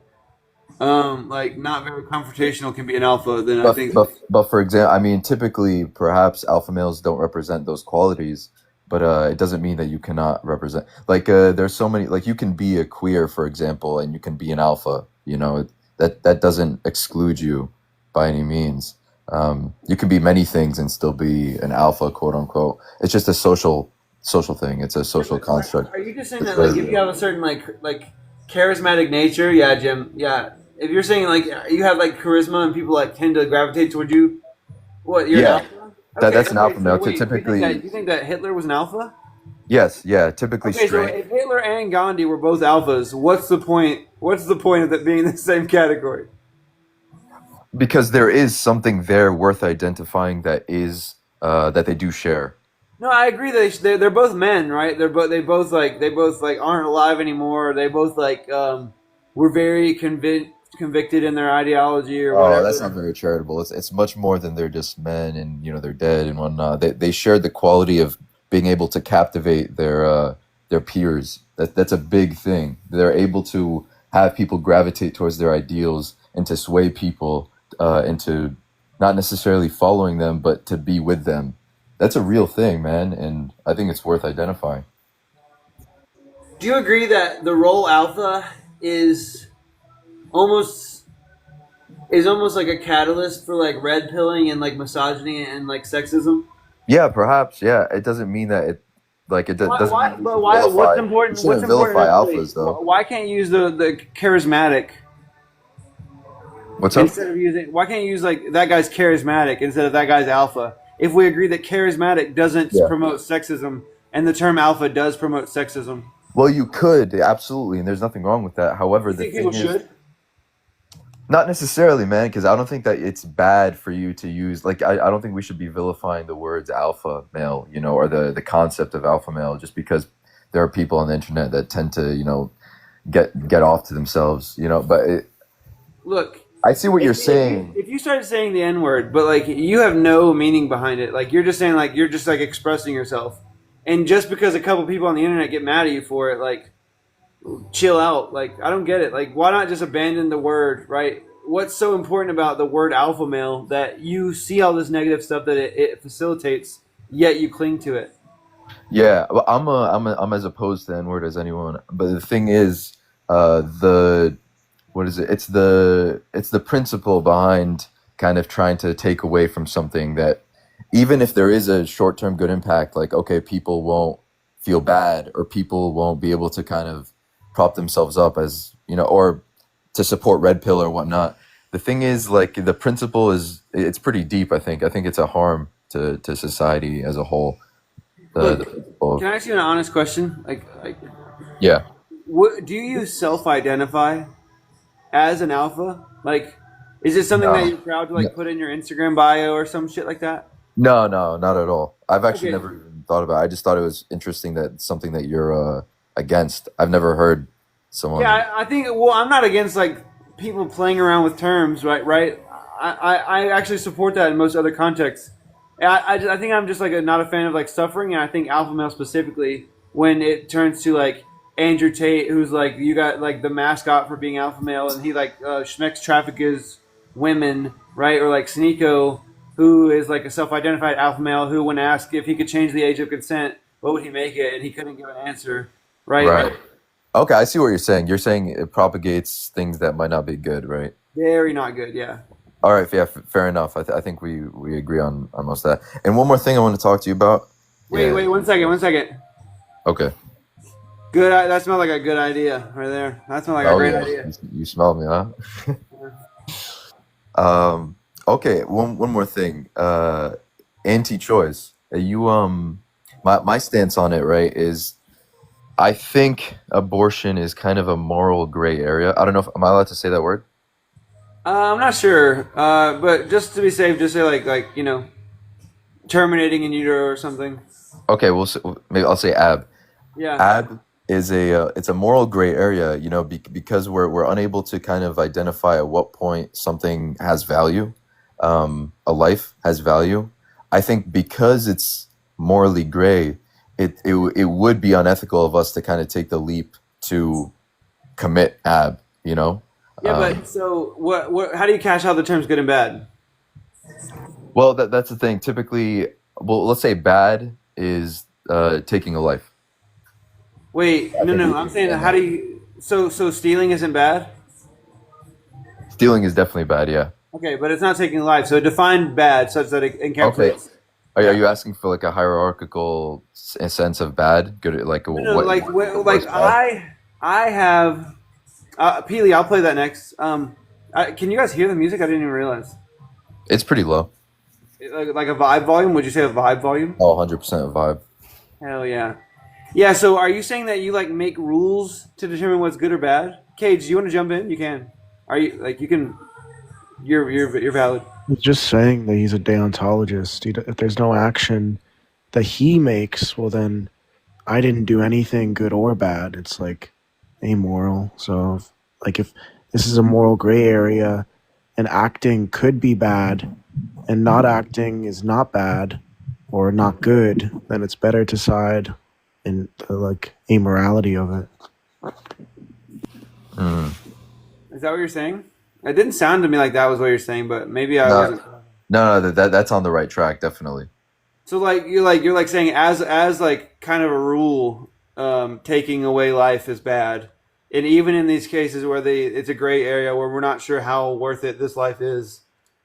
Speaker 1: not very confrontational can be an alpha, then I think
Speaker 23: But for example, I mean, typically, perhaps alpha males don't represent those qualities, but it doesn't mean that you cannot represent. Like, there's so many. Like, you can be a queer, for example, and you can be an alpha. You know, that doesn't exclude you by any means. You can be many things and still be an alpha, quote unquote. It's just a social thing. It's a social construct.
Speaker 1: Are you just saying
Speaker 23: It's
Speaker 1: that like
Speaker 23: very
Speaker 1: if you have a certain like charismatic nature, yeah, Jim, yeah. If you're saying like you have like charisma and people like tend to gravitate toward you, what you're
Speaker 23: Yeah.
Speaker 1: an alpha?
Speaker 23: That's an alpha male.
Speaker 1: So wait,
Speaker 23: Typically,
Speaker 1: you think that Hitler was an alpha?
Speaker 23: yes, yeah, typically
Speaker 1: Okay, so
Speaker 23: straight.
Speaker 1: if Hitler and Gandhi were both alphas, what's the point? What's the point of that being in the same category?
Speaker 23: Because there is something there worth identifying that is that they do share.
Speaker 1: No, I agree. They're both men, right? They both aren't alive anymore. They both were very convicted in their ideology or whatever.
Speaker 23: Oh, that's not very charitable. It's much more than they're just men and they're dead and whatnot. They shared the quality of being able to captivate their peers. That's a big thing. They're able to have people gravitate towards their ideals and to sway people into not necessarily following them, but to be with them. That's a real thing, man, and I think it's worth identifying.
Speaker 1: Do you agree that the role alpha is almost like a catalyst for like red pilling and like misogyny and like sexism?
Speaker 23: Yeah, perhaps. Yeah, it doesn't mean that it doesn't.
Speaker 1: What's important?
Speaker 23: You shouldn't vilify alphas, though.
Speaker 1: Why can't you use the charismatic?
Speaker 23: What's up?
Speaker 1: Instead of using, why can't you use like that guy's charismatic instead of that guy's alpha? If we agree that charismatic doesn't promote sexism and the term alpha does promote sexism,
Speaker 23: Well, you could absolutely, and there's nothing wrong with that. However,
Speaker 1: you
Speaker 23: the
Speaker 1: think
Speaker 23: thing
Speaker 1: people
Speaker 23: is,
Speaker 1: should?
Speaker 23: not necessarily, man, because I don't think that it's bad for you to use. Like, I don't think we should be vilifying the words alpha male, or the concept of alpha male, just because there are people on the internet that tend to, get off to themselves, But
Speaker 1: Look,
Speaker 23: I see what you're saying.
Speaker 1: if you started saying the N word, but like you have no meaning behind it, like you're just saying like you're just like expressing yourself, and just because a couple people on the internet get mad at you for it, like chill out. Like I don't get it. Like why not just abandon the word, right? What's so important about the word alpha male that you see all this negative stuff that it facilitates, yet you cling to it?
Speaker 23: Yeah, well, I'm as opposed to N-word as anyone. But the thing is, what is it? It's the principle behind kind of trying to take away from something that, even if there is a short-term good impact, like, okay, people won't feel bad or people won't be able to kind of prop themselves up as, or to support red pill or whatnot. The thing is, like, the principle it's pretty deep, I think. I think it's a harm to society as a whole. The principle
Speaker 1: Can I ask you an honest question?
Speaker 23: yeah.
Speaker 1: Do you self-identify as an alpha? Like, is it something
Speaker 23: No.
Speaker 1: that you're proud to like put in your Instagram bio or some shit like that?
Speaker 23: No, not at all. I've actually
Speaker 1: Okay.
Speaker 23: never even thought about it. I just thought it was interesting that it's something that you're against. I've never heard someone.
Speaker 1: Yeah, I think. Well, I'm not against like people playing around with terms, right? Right. I actually support that in most other contexts. I think I'm just like not a fan of like suffering, and I think alpha male specifically when it turns to like Andrew Tate, who's like you got like the mascot for being alpha male, and he like schmecks traffickers women, right? Or like Sneeko, who is like a self-identified alpha male, who when asked if he could change the age of consent, what would he make it, and he couldn't give an answer, right?
Speaker 23: Right. Okay, I see what you're saying. You're saying it propagates things that might not be good, right?
Speaker 1: Very not good. Yeah.
Speaker 23: All right, yeah, fair enough. I think we agree on most of that. And one more thing I want to talk to you about.
Speaker 1: Wait, 1 second.
Speaker 23: Okay.
Speaker 1: Good. That smelled like a good idea right there. That smelled like a great idea.
Speaker 23: You smell me, huh? Okay, one more thing. Anti-choice. My stance on it, right, is I think abortion is kind of a moral gray area. I don't know if am I allowed to say that word?
Speaker 1: I'm not sure, but just to be safe, just say like terminating in utero or something.
Speaker 23: Okay, maybe I'll say ab.
Speaker 1: Yeah.
Speaker 23: Ab is it's a moral gray area, because we're unable to kind of identify at what point something has value, a life has value. I think because it's morally gray, it would be unethical of us to kind of take the leap to commit ab, you know?
Speaker 1: Yeah, but so what? How do you cash out the terms good and bad?
Speaker 23: Well, that's the thing. Typically, well, let's say bad is taking a life.
Speaker 1: Wait, no. I'm saying how do you? So stealing isn't bad.
Speaker 23: Stealing is definitely bad, yeah.
Speaker 1: Okay, but it's not taking a life. So define bad such that it encapsulates.
Speaker 23: Okay. Are you asking for like a hierarchical sense of bad? Good, like
Speaker 1: No, like I have. Peely, I'll play that next. Can you guys hear the music? I didn't even realize.
Speaker 23: It's pretty low.
Speaker 1: Like a vibe volume? Would you say a vibe volume?
Speaker 23: Oh, 100% vibe.
Speaker 1: Hell yeah. Yeah, so are you saying that you like make rules to determine what's good or bad? Cage, do you want to jump in? You can. Are you like you can? You're valid.
Speaker 21: He's just saying that he's a deontologist. If there's no action that he makes, well then I didn't do anything good or bad. It's like amoral. So if this is a moral gray area and acting could be bad and not acting is not bad or not good, then it's better to side in the like amorality of it.
Speaker 1: Is that what you're saying? It didn't sound to me like that was what you're saying, but maybe I wasn't.
Speaker 23: No, that's on the right track, definitely.
Speaker 1: So you're like saying as like kind of a rule, taking away life is bad, and even in these cases where it's a gray area where we're not sure how worth it this life is,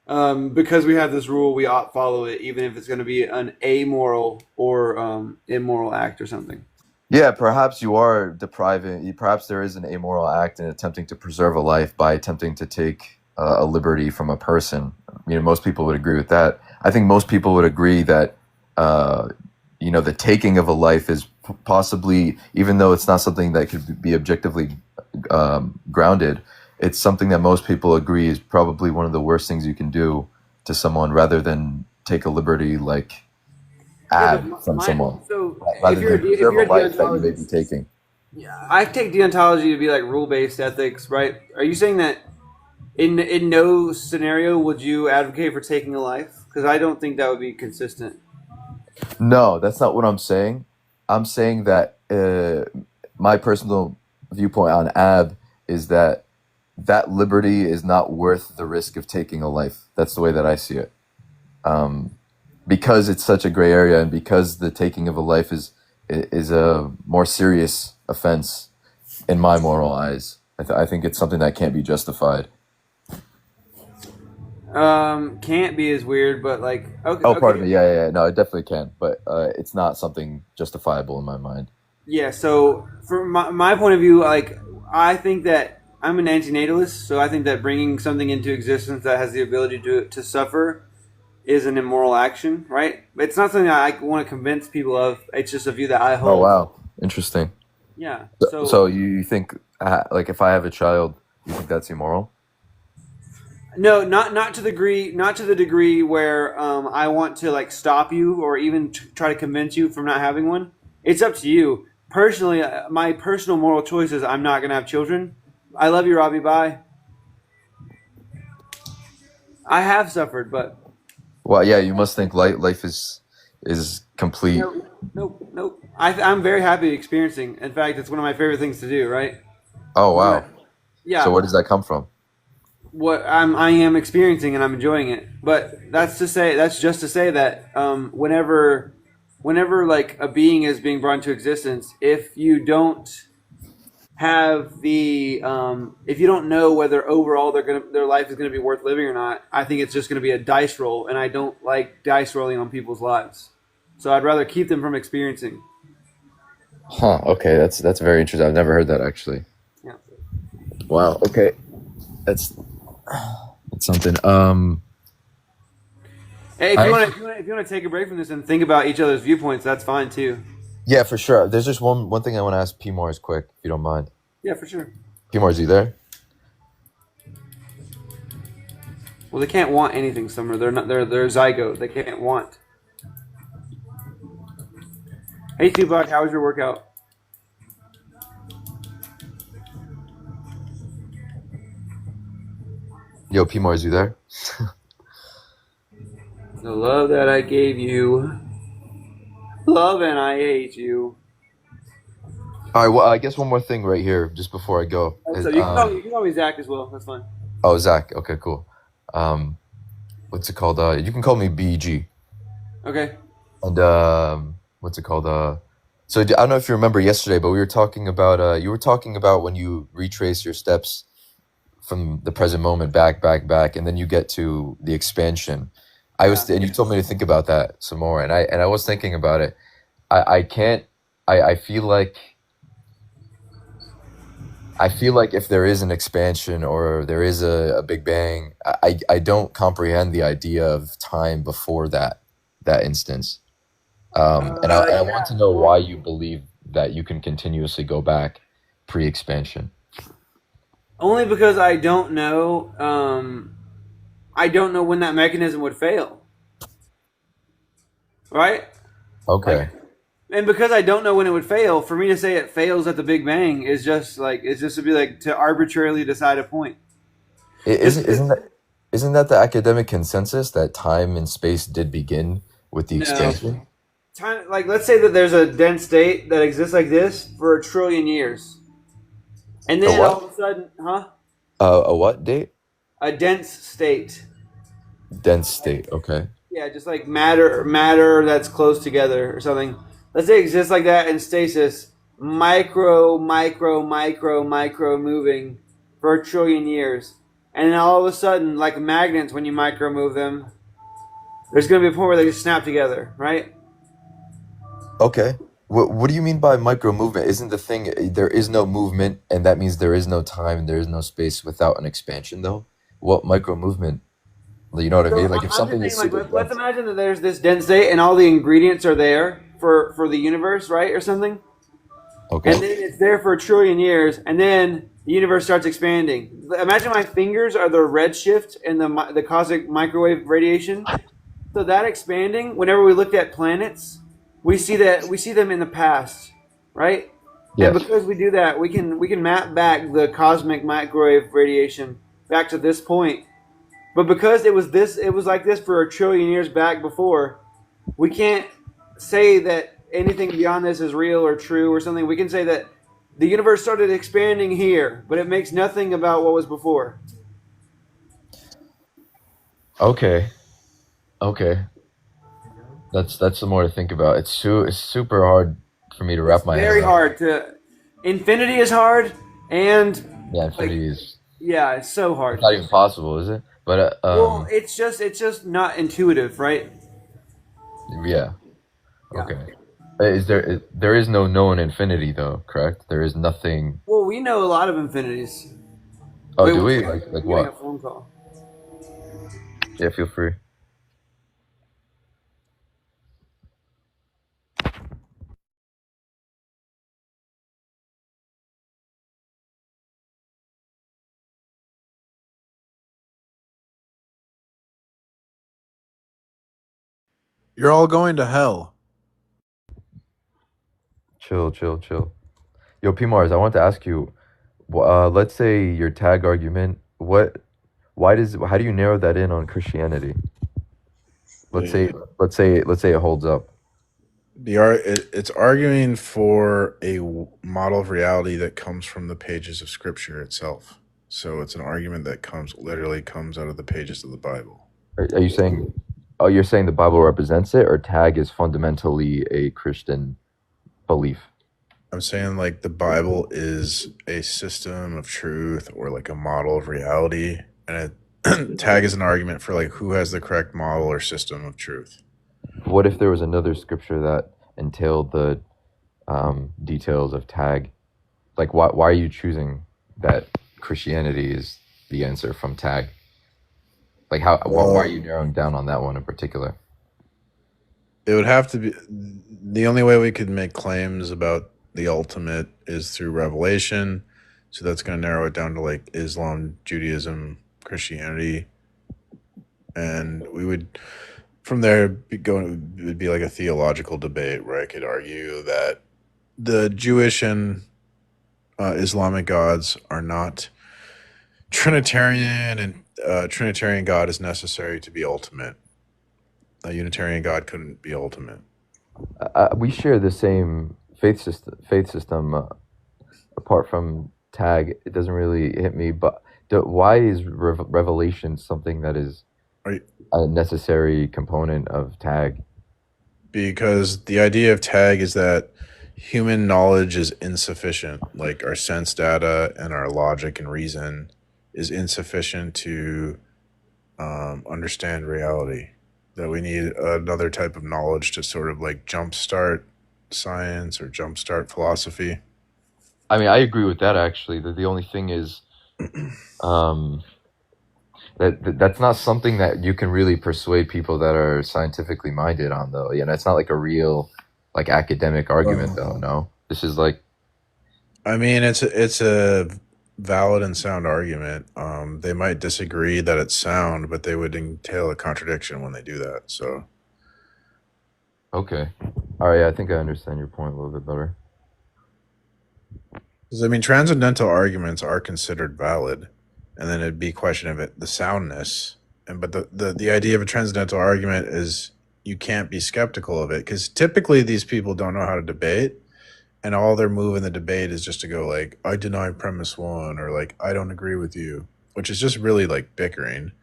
Speaker 1: because we have this rule, we ought to follow it, even if it's going to be an amoral or immoral act or something.
Speaker 23: Yeah, perhaps you are depriving. Perhaps there is an amoral act in attempting to preserve a life by attempting to take a liberty from a person. You know, most people would agree with that. I think most people would agree that the taking of a life is possibly, even though it's not something that could be objectively grounded, it's something that most people agree is probably one of the worst things you can do to someone, rather than take a liberty like from someone.
Speaker 1: So
Speaker 23: Rather
Speaker 1: if you're
Speaker 23: than preserve a life that you may
Speaker 1: deontologist,
Speaker 23: be taking.
Speaker 1: I take deontology to be like rule-based ethics, right? Are you saying that in no scenario would you advocate for taking a life? Because I don't think that would be consistent.
Speaker 23: No, that's not what I'm saying. I'm saying that my personal viewpoint on ab is that liberty is not worth the risk of taking a life. That's the way that I see it. Because it's such a gray area, and because the taking of a life is a more serious offense in my moral eyes, I think it's something that can't be justified.
Speaker 1: Can't be as weird, but like okay.
Speaker 23: Oh, pardon me. Yeah. No, it definitely can, but it's not something justifiable in my mind.
Speaker 1: Yeah. So from my point of view, like I think that I'm an antinatalist, so I think that bringing something into existence that has the ability to suffer is an immoral action, right? It's not something I want to convince people of. It's just a view that I hold.
Speaker 23: Oh wow, interesting.
Speaker 1: Yeah.
Speaker 23: So you think like if I have a child, you think that's immoral?
Speaker 1: No, not to the degree where I want to like stop you or even try to convince you from not having one. It's up to you. Personally, my personal moral choice is I'm not going to have children. I love you, Robbie. Bye. I have suffered, but
Speaker 23: Well, yeah, you must think life is complete.
Speaker 1: nope. I'm very happy experiencing. In fact, it's one of my favorite things to do. Right?
Speaker 23: Oh wow.
Speaker 1: Yeah.
Speaker 23: So where does that come from?
Speaker 1: What I am experiencing, and I'm enjoying it. But that's just to say that whenever like a being is being brought into existence, if you don't have the if you don't know whether overall their life is gonna be worth living or not, I think it's just gonna be a dice roll, and I don't like dice rolling on people's lives. So I'd rather keep them from experiencing.
Speaker 23: Huh. Okay, that's very interesting. I've never heard that actually.
Speaker 1: Yeah.
Speaker 23: Wow. Okay, that's something.
Speaker 1: Hey, if you want to take a break from this and think about each other's viewpoints, that's fine too.
Speaker 23: Yeah, for sure. There's just one thing I want to ask P Mars quick, if you don't mind.
Speaker 1: Yeah, for sure.
Speaker 23: P Mars, you there?
Speaker 1: Well, they can't want anything, Summer. They're not. They're zygote. They can't want. Hey, Tupac, how was your workout?
Speaker 23: Yo, P Mars, you there?
Speaker 1: The love that I gave you. love and I hate you.
Speaker 23: All right. Well, I guess one more thing right here, just before I go.
Speaker 1: So you can call me Zach as well. That's fine.
Speaker 23: Oh, Zach. Okay, cool. What's it called? You can call me BG.
Speaker 1: Okay.
Speaker 23: And what's it called? So I don't know if you remember yesterday, but we were talking about. You were talking about when you retrace your steps from the present moment back, and then you get to the expansion. And you told me to think about that some more, and I was thinking about it. I can't. I feel like. I feel like if there is an expansion or there is a Big Bang, I don't comprehend the idea of time before that instance. And I want to know why you believe that you can continuously go back pre-expansion.
Speaker 1: Only because I don't know. I don't know when that mechanism would fail. Right?
Speaker 23: Okay.
Speaker 1: And because I don't know when it would fail, for me to say it fails at the Big Bang is just to be like to arbitrarily decide a point.
Speaker 23: Isn't that the academic consensus that time and space did begin with the expansion?
Speaker 1: Time, like let's say that there's a dense state that exists like this for 1 trillion years, and then all of a sudden,
Speaker 23: A what date?
Speaker 1: a dense state.
Speaker 23: Dense state. Okay.
Speaker 1: Yeah, just like matter that's close together or something. Let's say it exists like that in stasis, micro moving for 1 trillion years. And then all of a sudden, like magnets, when you micro move them, there's going to be a point where they just snap together, right?
Speaker 23: Okay. What do you mean by micro movement? Isn't the thing there is no movement, and that means there is no time, there is no space without an expansion, though? What micro movement? You know what I mean? Like if something is super
Speaker 1: let's imagine that there's this dense state and all the ingredients are there for the universe, right, or something.
Speaker 23: Okay.
Speaker 1: And then it's there for 1 trillion years, and then the universe starts expanding. Imagine my fingers are the redshift and the cosmic microwave radiation. So that expanding, whenever we looked at planets, we see them in the past, right?
Speaker 23: Yes.
Speaker 1: And because we do that, we can map back the cosmic microwave radiation back to this point. But because it was like this for 1 trillion years back before, we can't say that anything beyond this is real or true or something. We can say that the universe started expanding here, but it makes nothing about what was before.
Speaker 23: Okay. That's some more to think about. It's super hard for me to wrap my head
Speaker 1: Very
Speaker 23: around.
Speaker 1: hard to. Infinity is hard, and
Speaker 23: Yeah, infinity is
Speaker 1: yeah, it's so hard.
Speaker 23: not even possible, is it? But
Speaker 1: Well, it's just not intuitive, right?
Speaker 23: yeah. Okay. There is no known infinity though, correct? There is nothing.
Speaker 1: Well, we know a lot of infinities.
Speaker 23: Oh,
Speaker 1: Wait,
Speaker 23: do we?
Speaker 1: we're
Speaker 23: Like
Speaker 1: getting
Speaker 23: what?
Speaker 1: a phone call.
Speaker 23: Yeah, feel free.
Speaker 9: You're all going to hell.
Speaker 23: Chill. Yo, P Mars, I want to ask you. Let's say your tag argument. How do you narrow that in on Christianity? Let's say it holds up.
Speaker 9: It's arguing for a model of reality that comes from the pages of Scripture itself. So it's an argument that literally comes out of the pages of the Bible.
Speaker 23: Are you saying? Oh, you're saying the Bible represents it, or tag is fundamentally a Christian belief?
Speaker 9: I'm saying like the Bible is a system of truth or like a model of reality, and tag is an argument for like who has the correct model or system of truth.
Speaker 23: What if there was another scripture that entailed the details of tag? Like, why are you choosing that Christianity is the answer from tag? Like, why are you narrowing down on that one in particular?
Speaker 9: It would have to be the only way we could make claims about the ultimate is through revelation. So that's going to narrow it down to like Islam, Judaism, Christianity. And we would, from there, it would be like a theological debate where I could argue that the Jewish and Islamic gods are not Trinitarian, and Trinitarian God is necessary to be ultimate. A Unitarian God couldn't be ultimate.
Speaker 23: we share the same faith system. Apart from tag, it doesn't really hit me. But why is revelation something that is a necessary component of tag?
Speaker 9: Because the idea of tag is that human knowledge is insufficient. Like our sense data and our logic and reason is insufficient to understand reality. That we need another type of knowledge to sort of like jumpstart science or jumpstart philosophy.
Speaker 23: I mean, I agree with that actually. The only thing is, that's not something that you can really persuade people that are scientifically minded on, though. You know, it's not like a real, like, academic argument, though. No, this is like.
Speaker 9: I mean, it's a valid and sound argument. They might disagree that it's sound, but they would entail a contradiction when they do that. So.
Speaker 23: Okay. All right. I think I understand your point a little bit better.
Speaker 9: Because I mean, transcendental arguments are considered valid, and then it'd be a question of the soundness. But the idea of a transcendental argument is you can't be skeptical of it, because typically these people don't know how to debate, and all their move in the debate is just to go like, I deny premise one, or like, I don't agree with you, which is just really like bickering.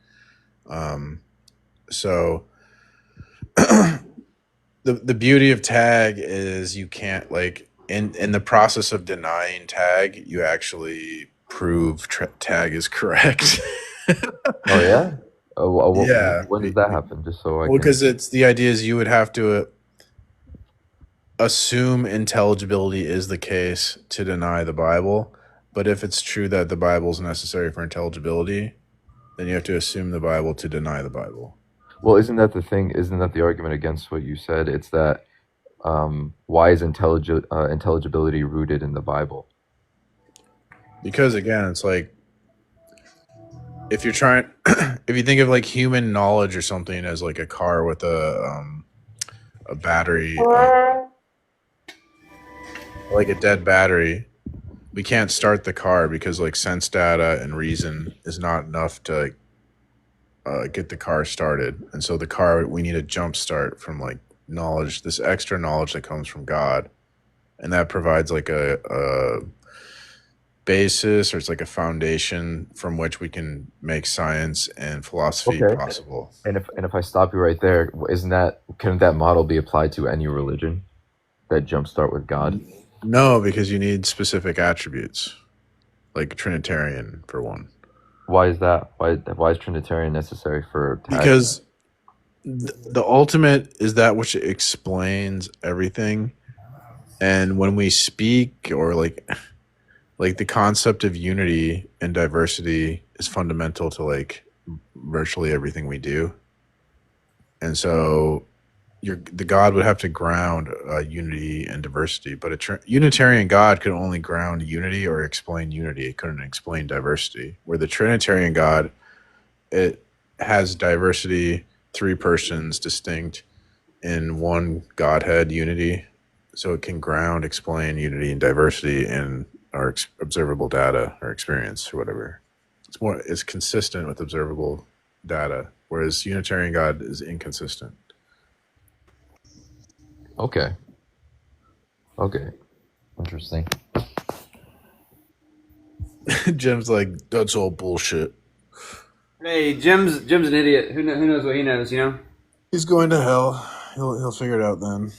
Speaker 9: So the beauty of tag is you can't like in the process of denying tag, you actually prove tag is correct.
Speaker 23: Oh yeah.
Speaker 9: Yeah.
Speaker 23: When does that happen? Just so I
Speaker 9: Well, because it's the idea is you would have to assume intelligibility is the case to deny the Bible, but if it's true that the Bible is necessary for intelligibility, then you have to assume the Bible to deny the Bible.
Speaker 23: Well, isn't that the thing? Isn't that the argument against what you said? It's that why is intelligibility rooted in the Bible?
Speaker 9: Because again, it's like if you're trying, if you think of like human knowledge or something as like a car with a battery, like a dead battery, we can't start the car because like sense data and reason is not enough to get the car started. And so the car, we need a jump start from like knowledge, this extra knowledge that comes from God. And that provides like a basis, or it's like a foundation from which we can make science and philosophy possible.
Speaker 23: And if I stop you right there, couldn't that model be applied to any religion? That jumpstart with God?
Speaker 9: No, because you need specific attributes, like Trinitarian for one.
Speaker 23: Why is that? Why is Trinitarian necessary for tag?
Speaker 9: Because the ultimate is that which explains everything. And when we speak, or like the concept of unity and diversity is fundamental to like virtually everything we do. And so the God would have to ground unity and diversity, but a Unitarian God could only ground unity or explain unity. It couldn't explain diversity. Where the Trinitarian God, it has diversity, three persons distinct in one Godhead unity. So it can ground, explain unity and diversity in our observable data or experience or whatever. It's consistent with observable data, whereas Unitarian God is inconsistent.
Speaker 23: Okay. Interesting.
Speaker 9: Jim's like, that's all bullshit.
Speaker 1: Hey, Jim's an idiot. Who knows what he knows? You know.
Speaker 9: He's going to hell. He'll figure it out then.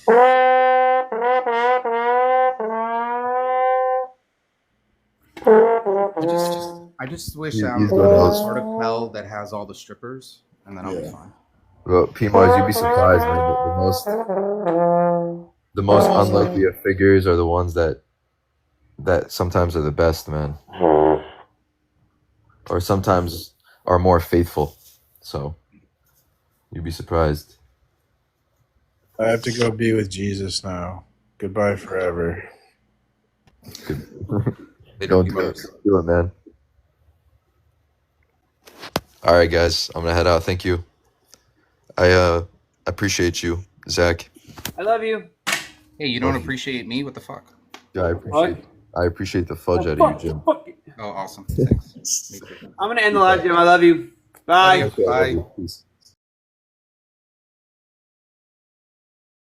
Speaker 19: I just wish I was a part of hell that has all the strippers, and then I'll be fine.
Speaker 23: Well, P-Mars, you'd be surprised, man. The most unlikely of figures are the ones that sometimes are the best, man. Or sometimes are more faithful. So you'd be surprised.
Speaker 9: I have to go be with Jesus now. Goodbye forever.
Speaker 23: Don't do it, man. All right, guys. I'm gonna head out. Thank you. I appreciate you, Zach.
Speaker 1: I love you.
Speaker 19: Hey, you don't appreciate me? What the fuck?
Speaker 23: Yeah, I appreciate the fudge out of you, Jim.
Speaker 19: Oh, awesome. Thanks.
Speaker 1: I'm gonna end the live, Jim. I love you. Bye.
Speaker 23: Bye. Peace.